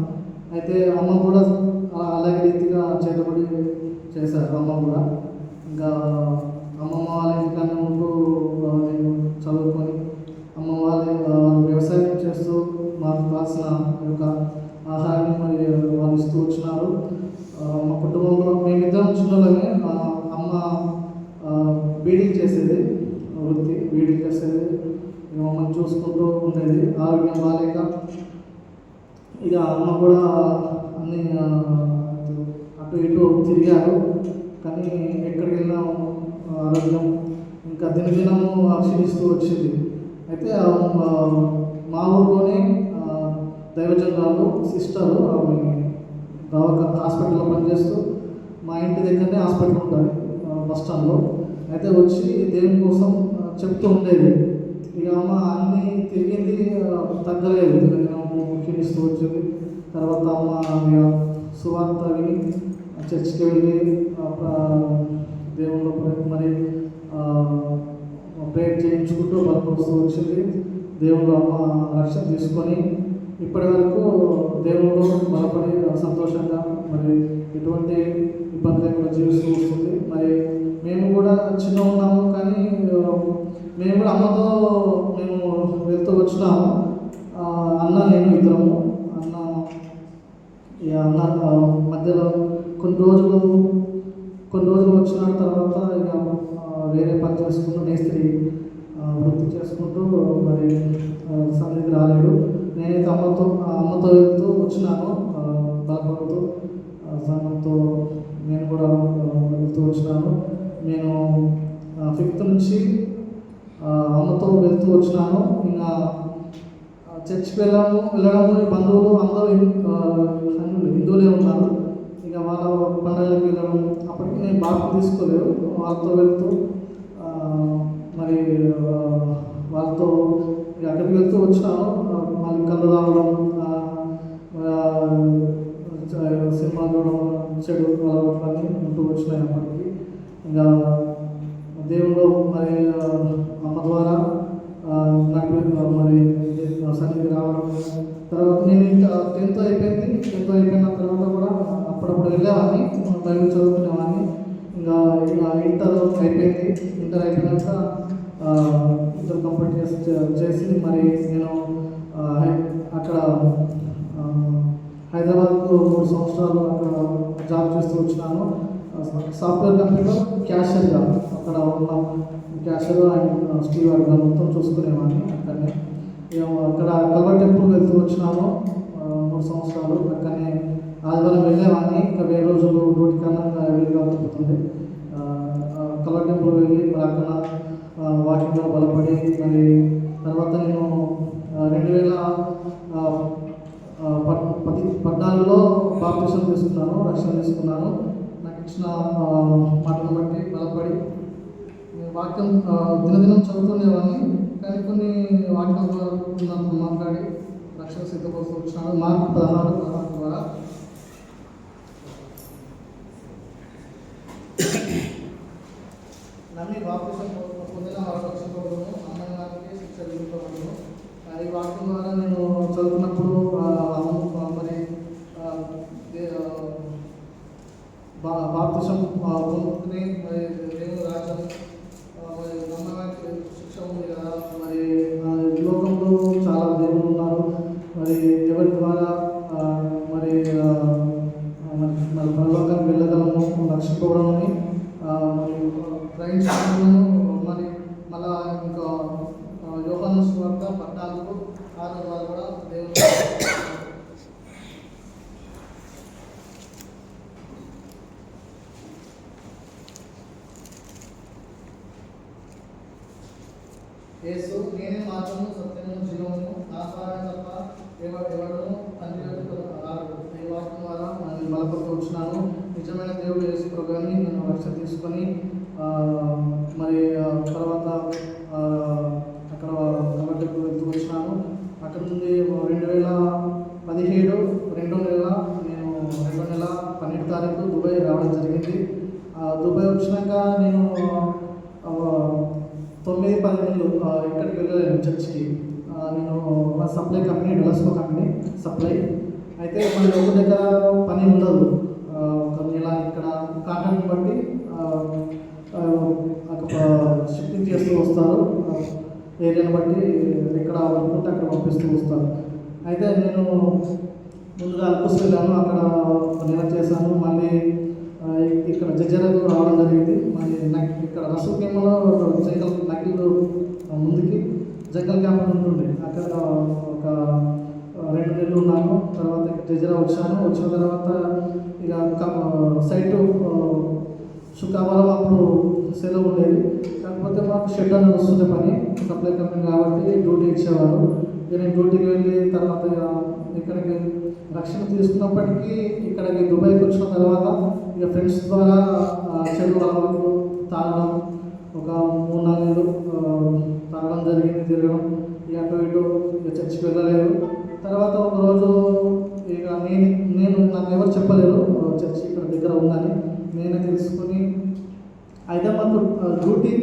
అయితే అమ్మ కూడా అలాగే రీతిగా చేతబడి చేశారు. అమ్మ కూడా ఇంకా అమ్మమ్మ వాళ్ళ ఇంటికాడ ఉంటూ నేను చదువుకొని అమ్మ వాళ్ళ వ్యవసాయం చేస్తూ మాకు కావాల్సిన యొక్క చిన్నలోనే అమ్మ బీడీలు చేసేది, వృత్తి బీడీలు చేసేది. ఇక మమ్మల్ని చూసుకుంటూ ఉండేది. ఆరోగ్యం బాగాలేక ఇక అమ్మ కూడా అన్ని అటు ఇటు తిరిగారు. కానీ ఎక్కడికి వెళ్ళినా ఆరోగ్యం ఇంకా దినదినము క్షీణిస్తూ వచ్చింది. అయితే మా ఊరిలోనే దైవజనురాలు సిస్టర్ ఆమె హాస్పిటల్లో పనిచేస్తూ మా ఇంటి దగ్గరనే హాస్పిటల్ ఉంటుంది బస్ స్టాండ్లో. అయితే వచ్చి దేవుని కోసం చెప్తూ ఉండేది. ఇక అమ్మ అన్నీ తిరిగింది, తగ్గలేదు, దినదినము క్షీణిస్తూ వచ్చింది. తర్వాత అమ్మ సువార్త విని చర్చికి వెళ్ళి దేవుళ్ళు మరి ప్రేయర్ చేయించుకుంటూ బలపరుస్తూ వచ్చింది. దేవుడు అమ్మ రక్షణ తీసుకొని ఇప్పటి వరకు దేవుడు బలపడి సంతోషంగా మరి ఎటువంటి ఇబ్బంది లేకుండా జీవిస్తూ వస్తుంది. మరి మేము కూడా చిన్న ఉన్నాము, కానీ మేము కూడా అమ్మతో మేము వెళ్తూ వచ్చినాము. అన్న నేను ఇద్దరము. అన్న మధ్యలో కొన్ని రోజులు వచ్చిన తర్వాత ఇక వేరే పని చేసుకుంటూ మేస్త్రి వృత్తి చేసుకుంటూ మరి సన్నిధికి రాలేడు. నేనైతే అమ్మతో వెళ్తూ వచ్చినాను, బలపడుతూ సంఘంతో నేను కూడా వెళ్తూ వచ్చినాను. నేను 5th నుంచి అమ్మతో వెళ్తూ వచ్చినాను. ఇంకా చర్చికి వెళ్ళడము బంధువులు అందరూ హిందువులే ఉన్నారు. ఇక వాళ్ళ పండుగలకు వెళ్ళడం, అప్పటికి నేను బాగా తీసుకోలేదు. వాళ్ళతో వెళ్తూ మరి వాళ్ళతో అక్కడికి వెళ్తూ వచ్చినాను. మళ్ళీ కళ్ళు రావడం, సినిమా చూడడం, చెడు అలవాట్లన్నీ ఉంటూ వచ్చినాయి. అప్పటికి ఇంకా దేవుడు మరి అమ్మ ద్వారా నాకు మరి సన్నిధికి రావడం. తర్వాత నేను ఇంకా 10th అయిపోయిన తర్వాత కూడా అప్పుడప్పుడు వెళ్ళేవాడిని, బైబిల్ చదువుకునేవాడిని. ఇంకా ఇంటర్ అయిపోయింది. ఇంటర్ అయిపోయినాక ఇంటర్ కంప్లీట్ చేసి మరి నేను అక్కడ హైదరాబాద్కు 3 సంవత్సరాలు అక్కడ జాబ్ చేస్తూ వచ్చినాను. సాఫ్ట్వేర్ కంపెనీలో క్యాషియర్గా అక్కడ ఉన్న క్యాషియర్ అండ్ స్టీవర్గా మొత్తం చూసుకునేవాడిని. అక్కడనే అక్కడ కల్వర్ టెంపుల్ వెళ్తూ వచ్చినాను 3 సంవత్సరాలు. అక్కడనే ఆదివారం వెళ్ళేవాడిని. ఇంకా వేరే రోజులు డ్యూటీ కన్నా వీలుగా తిరుగుతుంది. కల్వర్ టెంపుల్ వెళ్ళి మరి అక్కడ వాకింగ్లో బలపడి మరి తర్వాత నేను 2014లో బాప్టిజం తీసుకున్నాను, రక్షణ తీసుకున్నాను. నాకు ఇచ్చిన మాటను బట్టి బలపడి వాక్యం దినదినం చదువుకునేవాడిని. కానీ కొన్ని వాక్యాల ద్వారా మాట్లాడి రక్షణ సిద్ధపడుతూ వచ్చినాను. మార్కు 16 ద్వారా నమ్మి బాప్టిజం పొందిన వారు రక్షింపబడును, అమ్మాయి వారికి శిక్ష విధింపబడును. ఈ వాక్యం ద్వారా నేను చదువుకున్నప్పుడు మరి బాప్తిజం పొందుకుని మరి దేవుని రాజ్యం మరి నమ్మకానికి శిక్ష ఉంది కదా. మరి లోకంలో చాలా దేవుళ్ళు ఉన్నారు. మరి ఎవరి ద్వారా మరి పరలోకానికి వెళ్ళగలము, రక్షింపబడమని మరి గ్రహించడం. మరి మళ్ళా ఇంకా యోహాను సువార్త 14:6 ద్వారా కూడా దేవుడు యేసు నేనే మార్గము సత్యము జీవము, నా ద్వారా తప్ప ఎవడను తండ్రి రాడు. ఈ వాక్యం ద్వారా నేను బలపడుతూ వచ్చినాను. నిజమైన దేవుడు యేసు ప్రభువుని నేను రక్షణ తీసుకొని మరి తర్వాత అక్కడ కలవటకు వెళ్తూ వచ్చినాను. అక్కడ నుండి 2017 2వ నెల నేను 2వ నెల 12వ తారీఖు దుబాయ్ రావడం జరిగింది. దుబాయ్ వచ్చినాక నేను 9-10 నెలలు ఎక్కడికి వెళ్ళలేను చర్చికి. నేను సప్లై కంపెనీ, డెలస్కో కంపెనీ సప్లై. అయితే మనకి ఒక దగ్గర పని ఉండదు. ఒక నెల ఇక్కడ కాంట్రాక్ట్ బట్టి షిఫ్టింగ్ చేస్తూ వస్తారు. ఏరియాని బట్టి ఎక్కడ అనుకుంటే అక్కడ పంపిస్తూ వస్తారు. అయితే నేను ముందుగా అల్పుస్ వెళ్ళాను, అక్కడ ఒక నెల చేశాను. మళ్ళీ ఇక్కడ జగ్గరకు రావడం జరిగింది. మరి నాకు ఇక్కడ రసూల్ కేమలో జంగల్ నకిలు ముందుకి జంగల్ క్యాంప్ ఉంటుండే, అక్కడ ఒక 2 నెలలు ఉన్నాను. తర్వాత జజరా వచ్చాను. వచ్చిన తర్వాత ఇక సైట్ శుక్రవారం అప్పుడు సెలవు ఉండేది. కాకపోతే మాకు షెడ్ అని వస్తుంది పని, సప్లై కంపెనీ కాబట్టి డ్యూటీ ఇచ్చేవారు. నేను డ్యూటీకి వెళ్ళి తర్వాత ఇక్కడికి రక్షణ తీసుకున్నప్పటికీ ఇక్కడికి దుబాయ్కి వచ్చిన తర్వాత ఇక ఫ్రెండ్స్ ద్వారా చెడు అలవాట్లు తాగడం, ఒక 3-4 నెలలు తాగడం జరిగింది, తిరగడం. ఇక అటు ఇటు ఇక చర్చికి వెళ్ళలేదు. తర్వాత ఒకరోజు ఇక నేను నాకు ఎవరు చెప్పలేరు చర్చి ఇక్కడ దగ్గర ఉందని. నేనే తెలుసుకొని హైదరాబాద్ డ్యూటీ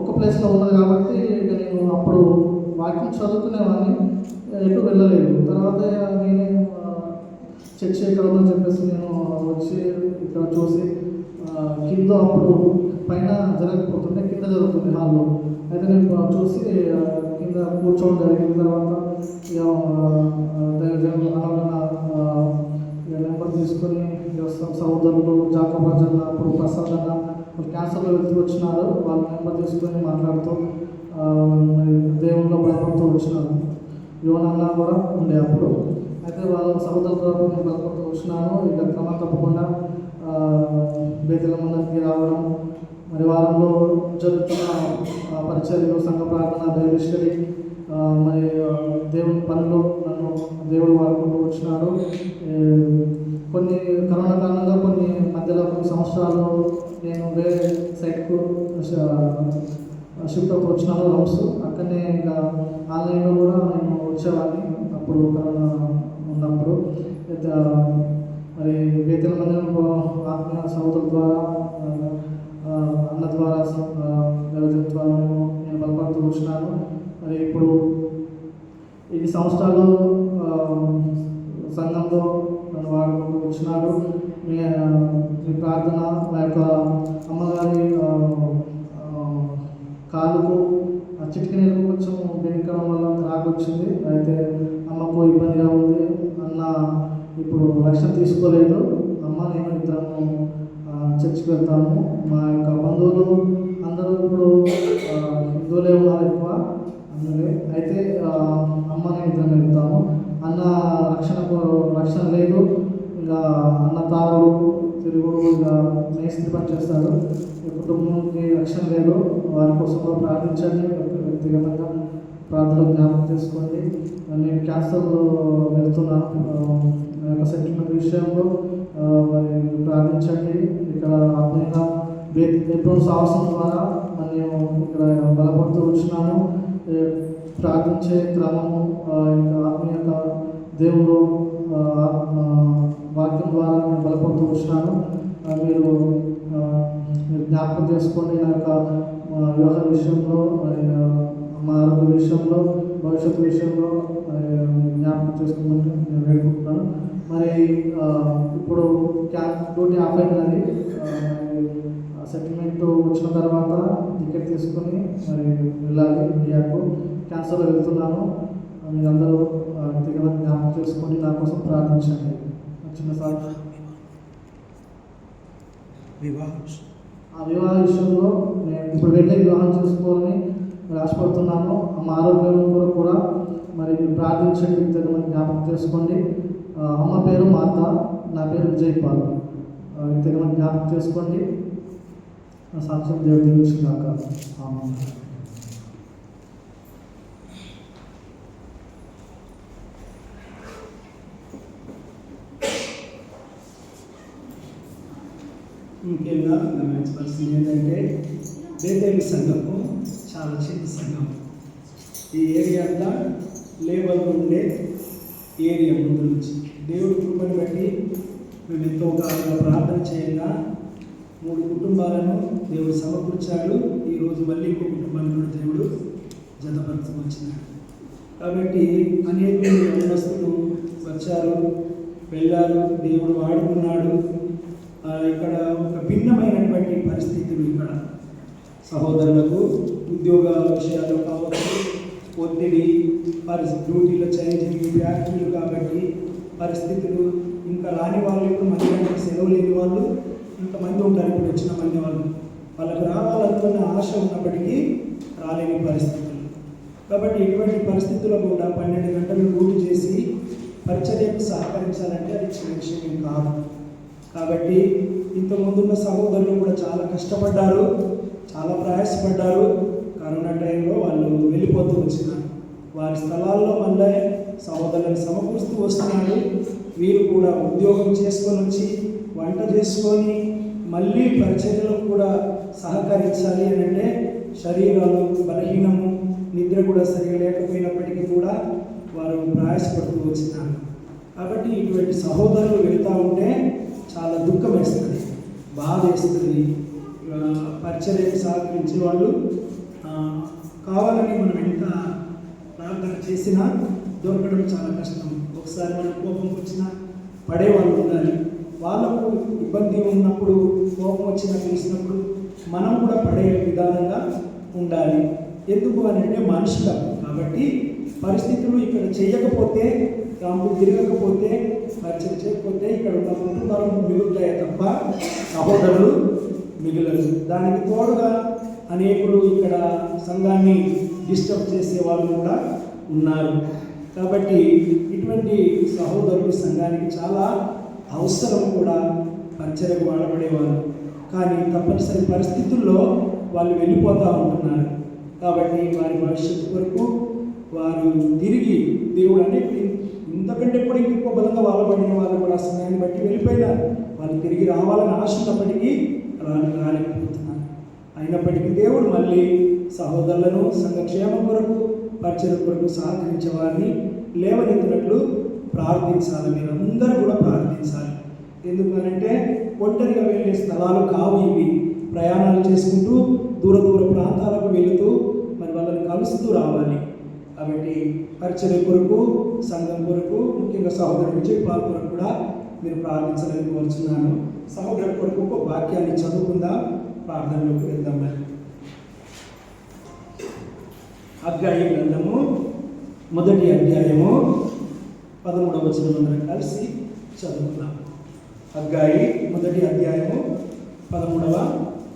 ఒక ప్లేస్లో ఉన్నది కాబట్టి ఇక నేను అప్పుడు వాక్యం చదువుకునేవాడిని, ఎటు వెళ్ళలేదు. తర్వాత నేనే చర్చి ఎక్కడ ఉందని చెప్పేసి నేను వచ్చి ఇక్కడ చూసి కింద అప్పుడు పైన జరగకపోతుండే కింద జరుగుతుంది హాల్లో. అయితే నేను చూసి కింద కూర్చోవడం జరిగిన తర్వాత నెంబర్ తీసుకొని సహోదరులు జాకబ్ అన్న, అప్పుడు ప్రసాద్ అన్న క్యాన్సర్లో వెళ్తూ వచ్చినారు. వాళ్ళ నెంబర్ తీసుకొని మాట్లాడుతూ దేవుళ్ళు బలపడుతూ వచ్చినారు. యువనన్నా కూడా ఉండే అప్పుడు. అయితే వాళ్ళ సహోదరులతో నేను బలపడుతూ వచ్చినాను. ఇక క్రమం తప్పకుండా బేతల మందికి రావడం, మరి వారంలో జరుగుతున్న పరిచర్యలు, సంఘ ప్రార్థన, బైబిల్ స్టడీ, మరి దేవుని పనులు నన్ను దేవుడు వాడుకుంటూ వచ్చినాడు. కొన్ని కరోనా కారణంగా కొన్ని సంవత్సరాలు నేను వేరే సైట్కు షిఫ్ట్ అవుతూ వచ్చినాను రౌండ్స్. అక్కడనే ఇంకా ఆన్లైన్లో కూడా నేను వచ్చేవాడిని అప్పుడు కరోనా ఉన్నప్పుడు. మరి వేతన మందిరం ఆత్మీయ సహోదరుల ద్వారా, అన్న ద్వారా, దైవజన ద్వారా నేను బలపడుతూ వచ్చినాను. మరి ఇప్పుడు 7 సంవత్సరాలు సంఘంలో నన్ను వాడుకుంటూ వచ్చినాడు. మీ ప్రార్థన, మా యొక్క అమ్మగారి కాలుకు చిటికి నీళ్ళు కొంచెం బెనికడం వల్ల రాకొచ్చింది. అయితే అమ్మకు ఇబ్బందిగా ఉంది. అన్న ఇప్పుడు రక్షణ తీసుకోలేదు. అమ్మ నేను ఇద్దరము చర్చికి వెళ్తాము. మా యొక్క బంధువులు అందరూ ఇప్పుడు హిందువులే ఉన్నారు ఎక్కువ అందులో. అయితే అమ్మ నేను ఇద్దరం వెళ్తాము. అన్న రక్షణ లేదు. ఇంకా అన్న తాగుడు, తిరుగుడు, ఇంకా మేస్త్రి పని చేస్తాడు. కుటుంబానికి రక్షణ లేదు. వారి కోసం ప్రార్థించండి. వ్యక్తిగతంగా ప్రార్థనలో జ్ఞాపకం చేసుకోండి. నేను క్యాన్సర్లో వెళ్తున్నాను. నా యొక్క సెటిల్మెంట్ విషయంలో మరి ప్రార్థించండి. ఇక్కడ ఆత్మీయంగా ఎప్పుడు సాహసం ద్వారా నేను ఇక్కడ బలపడుతూ వచ్చినాను. ప్రార్థించే క్రమము, ఇంకా ఆత్మీయంగా దేవుడు వాక్యం ద్వారా నేను బలపడుతూ వచ్చినాను. మీరు జ్ఞాపకం చేసుకోండి. నా యొక్క వివాహ విషయంలో, మరి మా ఆరోగ్య విషయంలో, భవిష్యత్తు విషయంలో జ్ఞాపకం చేసుకోమని నేను వేడుకుంటున్నాను. మరి ఇప్పుడు డ్యూటీ ఆఫ్ అయినది. సెటిల్మెంట్ వచ్చిన తర్వాత టికెట్ తీసుకొని మరి వెళ్ళాలి ఇండియాకు. క్యాన్సర్లో వెళ్తున్నాను. మీరందరూ వ్యక్తిగతంగా జ్ఞాపకం చేసుకోండి. నా కోసం ప్రార్థించండి. చిన్నసారి ఆ వివాహ విషయంలో నేను ఇప్పుడు వెళ్ళి వివాహం చేసుకోవాలని ఆశపడుతున్నాను. మా ఆరోగ్యం కూడా మరి మీరు ప్రార్థించండి. వ్యక్తిగతంగా జ్ఞాపకం చేసుకోండి. అమ్మ పేరు మాత, నా పేరు విజయపాల్. వ్యక్తిగతంగా జ్ఞాపకం చేసుకోండి. సాక్ష్యం దేవుడి నుంచి కాక. ముఖ్యంగా గమనించవలసింది ఏంటంటే బేతేలు సంఘము చాలా చిన్న సంఘం. ఈ ఏరియా అంతా లేబర్లు ఉండే ఏరియా ముందు నుంచి దేవుడి కృపను బట్టి మేము ఎంతో కాలంగా ప్రార్థన చేయంగా 3 కుటుంబాలను దేవుడు సమకూర్చాడు. ఈరోజు మళ్ళీ ఇంకో కుటుంబాన్ని కూడా దేవుడు జతపరచవచ్చినాడు. కాబట్టి అనేక యవనస్తులు వచ్చారు, వెళ్ళారు, దేవుడు వాడుకున్నాడు. ఇక్కడ ఒక భిన్నమైనటువంటి పరిస్థితులు ఇక్కడ సహోదరులకు ఉద్యోగ విషయాలు కావచ్చు, ఒత్తిడి, డ్యూటీలో చేంజింగ్, ఫ్యాక్టరీలు కాబట్టి పరిస్థితులు ఇంకా రాని వాళ్ళు, ఇప్పుడు మధ్యాహ్నం సెలవు లేని వాళ్ళు, ఇంకా ఇంతమంది ఉంటారు ఇప్పుడు వచ్చిన మంది వాళ్ళకు రావాలనుకున్న ఆశ ఉన్నప్పటికీ రాలేని పరిస్థితులు. కాబట్టి ఇటువంటి పరిస్థితుల్లో కూడా 12 గంటలు డ్యూటీ చేసి పరిచర్యకు సహకరించాలంటే అది చిన్న విషయం కాదు. కాబట్టి ఇంతకుముందున్న సహోదరులు కూడా చాలా కష్టపడ్డారు, చాలా ప్రయాసపడ్డారు. కరోనా టైంలో వాళ్ళు వెళ్ళిపోతూ వచ్చినారు. వారి స్థలాల్లో మళ్ళీ సహోదరులను సమకూరుస్తూ వస్తున్నారు. వీరు కూడా ఉద్యోగం చేసుకొని వచ్చి వంట చేసుకొని మళ్ళీ పరిచర్యలో కూడా సహకరించాలి అని అంటే శరీరాలు బలహీనము, నిద్ర కూడా సరిగా లేకపోయినప్పటికీ కూడా వారు ప్రయాసపడుతూ వచ్చినారు. కాబట్టి ఇటువంటి సహోదరులు వెళ్తూ ఉంటే చాలా దుఃఖం వేస్తుంది, బాధ వేస్తుంది. పరిచర్యకు సహకరించిన వాళ్ళు కావాలని మనం ఎంత ప్రార్థన చేసినా దొరకడం చాలా కష్టం. ఒకసారి మన కోపం వచ్చినా పడే వాళ్ళు ఉండాలి. వాళ్ళకు ఇబ్బంది ఉన్నప్పుడు కోపం వచ్చినా పిలిచినప్పుడు మనం కూడా పడే విధానంగా ఉండాలి. ఎందుకు అని అంటే మనుషులం కాబట్టి పరిస్థితులు ఇక్కడ చేయకపోతే, క్యాంపులు తిరగకపోతే, పరిచయం చేయకపోతే ఇక్కడ ఉన్న కుటుంబాలు మిగులుతాయి తప్ప సహోదరులు మిగులరు. దానికి తోడుగా అనేకులు ఇక్కడ సంఘాన్ని డిస్టర్బ్ చేసే వాళ్ళు కూడా ఉన్నారు. కాబట్టి ఇటువంటి సహోదరులు సంఘానికి చాలా అవసరం కూడా, పరిచయకు వాడబడేవారు. కానీ తప్పనిసరి పరిస్థితుల్లో వాళ్ళు వెళ్ళిపోతూ ఉంటున్నారు. కాబట్టి వారి భవిష్యత్తు కొరకు వారు తిరిగి దేవుడు అనేది ఇంతకంటే కూడా ఎక్కువ బలంగా వాడబడిన వాళ్ళు కూడా సమయాన్ని బట్టి వెళ్ళిపోయినారు. వాళ్ళు తిరిగి రావాలని ఆశ ఉన్నప్పటికీ రాలేకపోతున్నారు. అయినప్పటికీ దేవుడు మళ్ళీ సహోదరులను సంఘక్షేమం కొరకు, పరిచయం కొరకు సహకరించే వారిని లేవనెత్తినట్లు ప్రార్థించాలి. మీరు అందరూ కూడా ప్రార్థించాలి. ఎందుకనంటే ఒంటరిగా వెళ్ళే స్థలాలు కావు ఇవి. ప్రయాణాలు చేసుకుంటూ దూర ప్రాంతాలకు వెళుతూ మరి వాళ్ళని కలుస్తూ రావాలి. కాబట్టి పరిచర్య కొరకు, సంఘం కొరకు, ముఖ్యంగా సహోదరుడు విజయపాల్ కొరకు కూడా మీరు ప్రార్థించాలని కోరుచున్నాను. సహోదరుడు కొరకు ఒక వాక్యాన్ని చదువుకుందాం, ప్రార్థనలోకి వెళ్దాం. మరి హగ్గయి గ్రంథము 1వ అధ్యాయము 13వ వచనం అందరం కలిసి చదువుకుందాం. హగ్గయి 1వ అధ్యాయము 13వ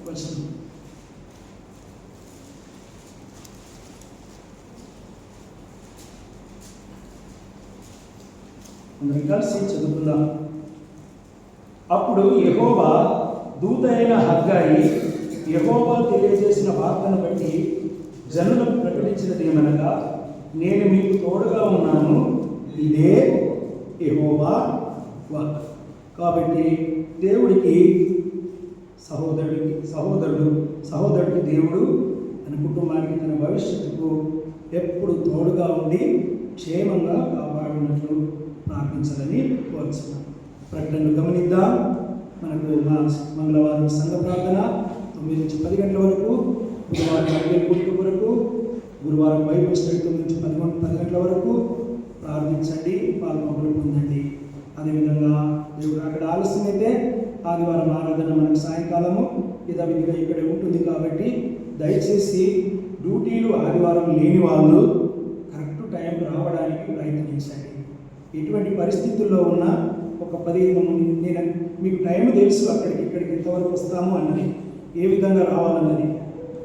వచనం. అందరం కలిసి చదువుకుందాం. అప్పుడు యెహోవా దూత అయిన హగ్గయి యెహోవా తెలియజేసిన వార్తను బట్టి జనులకు ప్రకటించినది ఏమనగా, నేను మీకు తోడుగా ఉన్నాను, ఇదే యెహోవా వాక్. కాబట్టి దేవుడికి సహోదరుడికి దేవుడు తన కుటుంబానికి, తన భవిష్యత్తుకు ఎప్పుడు తోడుగా ఉండి క్షేమంగా కాపాడినట్లు ప్రార్థించాలని కోరుచున్నాను. ప్రకటనలు గమనిద్దాం. మనకు మంగళవారం సంఘ ప్రార్థన 9 నుంచి 10 గంటల వరకు, బుధవారం బైబిల్ కూడిక వరకు, గురువారం బైబిల్ స్టడీ 9 నుంచి 10 గంటల వరకు ప్రార్థించండి, పాల్గొనలు పొందండి. అదేవిధంగా దేవుడు అక్కడ ఆలస్యమైతే ఆదివారం ఆరాధన మనకు సాయంకాలము యథావిధిగా ఇక్కడే ఉంటుంది. కాబట్టి దయచేసి డ్యూటీలు ఆదివారం లేని వాళ్ళు కరెక్ట్ టైంకి రావడానికి ప్రయత్నించండి. ఎటువంటి పరిస్థితుల్లో ఉన్నా ఒక 15 నేను మీకు టైం తెలుసు, ఇక్కడికి ఎంతవరకు వస్తాము అన్నది, ఏ విధంగా రావాలన్నది.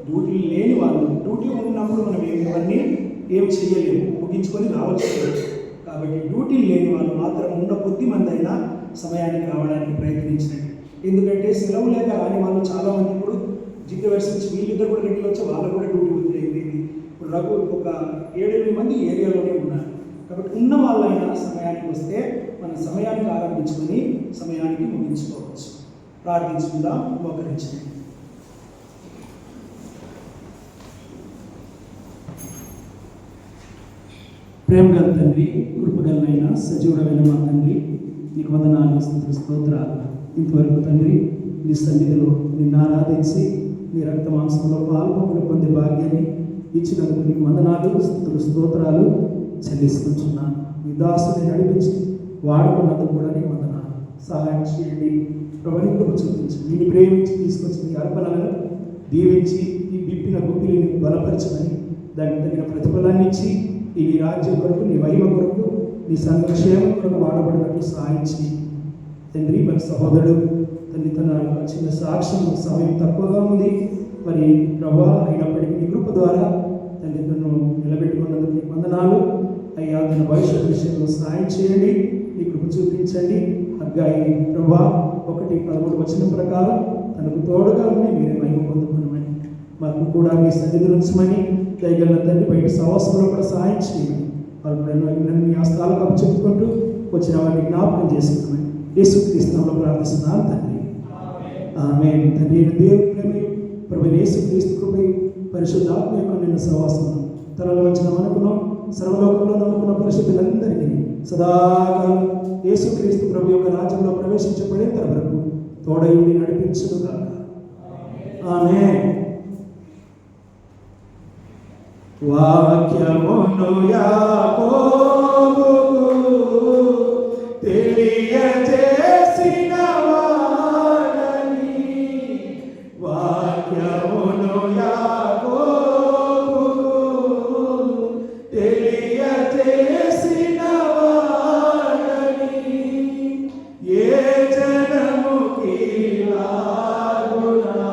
డ్యూటీ లేని వాళ్ళు, డ్యూటీ ఉన్నప్పుడు మనం ఇవన్నీ ఏం చేయలేము, ముగించుకొని రావచ్చు. కాబట్టి డ్యూటీ లేని వాళ్ళు మాత్రం ఉన్న కొద్ది మంది అయినా సమయానికి రావడానికి ప్రయత్నించండి. ఎందుకంటే సెలవు లేక రాని వాళ్ళు చాలామంది ఇప్పుడు జిడ్డు వయసు నుంచి వీళ్ళిద్దరు కూడా రెడ్డిలో వచ్చి వాళ్ళు కూడా డ్యూటీ ఒత్తిడి అయిపోయింది. ఇప్పుడు ఒక 7-8 మంది ఏరియాలోనే ఉన్నారు. కాబట్టి ఉన్న వాళ్ళైనా సమయానికి వస్తే మనం సమయానికి ఆరంభించుకొని సమయానికి ముగించుకోవచ్చు. ప్రార్థించుకుందాం, మోకరించండి. ప్రేమగల తండ్రి, కృపగలనైనా సజీవుడమైన మా తండ్రి, నీకు వందనాలు, స్తోత్రాలు. ఇంతవరకు తండ్రి నీ సన్నిధిలో నిన్ను ఆరాధించి నీ రక్త మాంసంలో పాల్గొని పొందే భాగ్యాన్ని ఇచ్చినందుకు నీకు వందనాలు, స్తోత్రాలు చెల్లిస్తున్నాను. నీ దాసుని నడిపించి వాడుకున్నందుకు కూడా నీకు వందనాలు. సహాయం చేయండి, ప్రవణింపు చూపించి నిన్ను ప్రేమించి తీసుకొచ్చి నీ అర్పణలను దీవించి ఈ విప్పిన గుప్పిని బలపరచమని, దానికి తగిన ప్రతిఫలాన్ని ఇచ్చి ఈ నీ రాజ్యం కొరకు, నీ మహిమ కొరకు, నీ సంక్షేమం కొరకు వాడబడినట్టు సహాయించి తండ్రి. మన సహోదరుడు తల్లి తన చిన్న సాక్ష్యం సమయం తక్కువగా ఉంది. మరి ప్రభా అయినప్పటికీ నీ కృప ద్వారా తల్లి తను నిలబెట్టుకున్నందుకు నీకు వందనాలు అయ్యా. తన భవిష్యత్తు విషయంలో సహాయం చేయండి, నీ కృప చూపించండి. హగ్గాయి ప్రభా 1:13 వచనం ప్రకారం తనకు తోడుగా ఉండి మీరే మహిమ పొందుకున్నామని మాకు కూడా మీ సన్నిధిలో ఉంచమని దయగల తండ్రి బయట సహవాసంలో కూడా సహాయం చేయమని వాళ్ళు మీ హస్తాలకు అప్పచెప్పుకుంటూ వచ్చిన వారిని జ్ఞాపకం చేసుకున్నామని యేసుక్రీస్తునామములో ప్రార్థిస్తున్నాను తండ్రి. ఆమేన్. తండ్రి అయిన దేవుని ప్రేమ, ప్రభువైన యేసుక్రీస్తు కృప, పరిశుద్ధాత్మ యొక్క నిన్న సహవాసం తనలో వచ్చిన అనుకున్నాం సర్వలోకంలో నమ్ముకున్న పరిశుద్ధులందరికీ సదాకాలం యేసుక్రీస్తు ప్రభు యొక్క రాజ్యంలో ప్రవేశించబడేంత వరకు తోడయుడి నడిపించుగాక. ఆమేన్. వాక్యమును యాకోబుకు తెలియజేసిన వాడని, వాక్యమును యాకోబుకు తెలియజేసిన వాడని, ఏ జనముకి లాగునా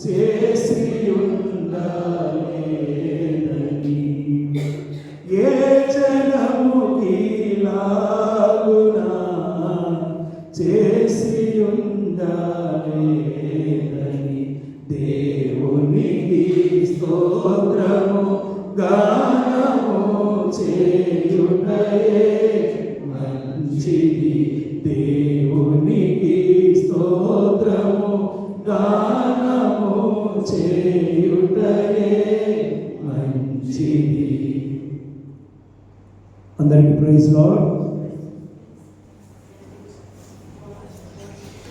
చేసి ఉండాలేదని, ఏ జనముకి లాగునా చేసి ఉండాలేదని, దేవునికి స్తోత్రము గానము చేయుటయే మంచిది. దేవునికి స్తోత్రము గానము చేయుటయే మంచిది. అందరికీ ప్రైజ్ లార్డ్.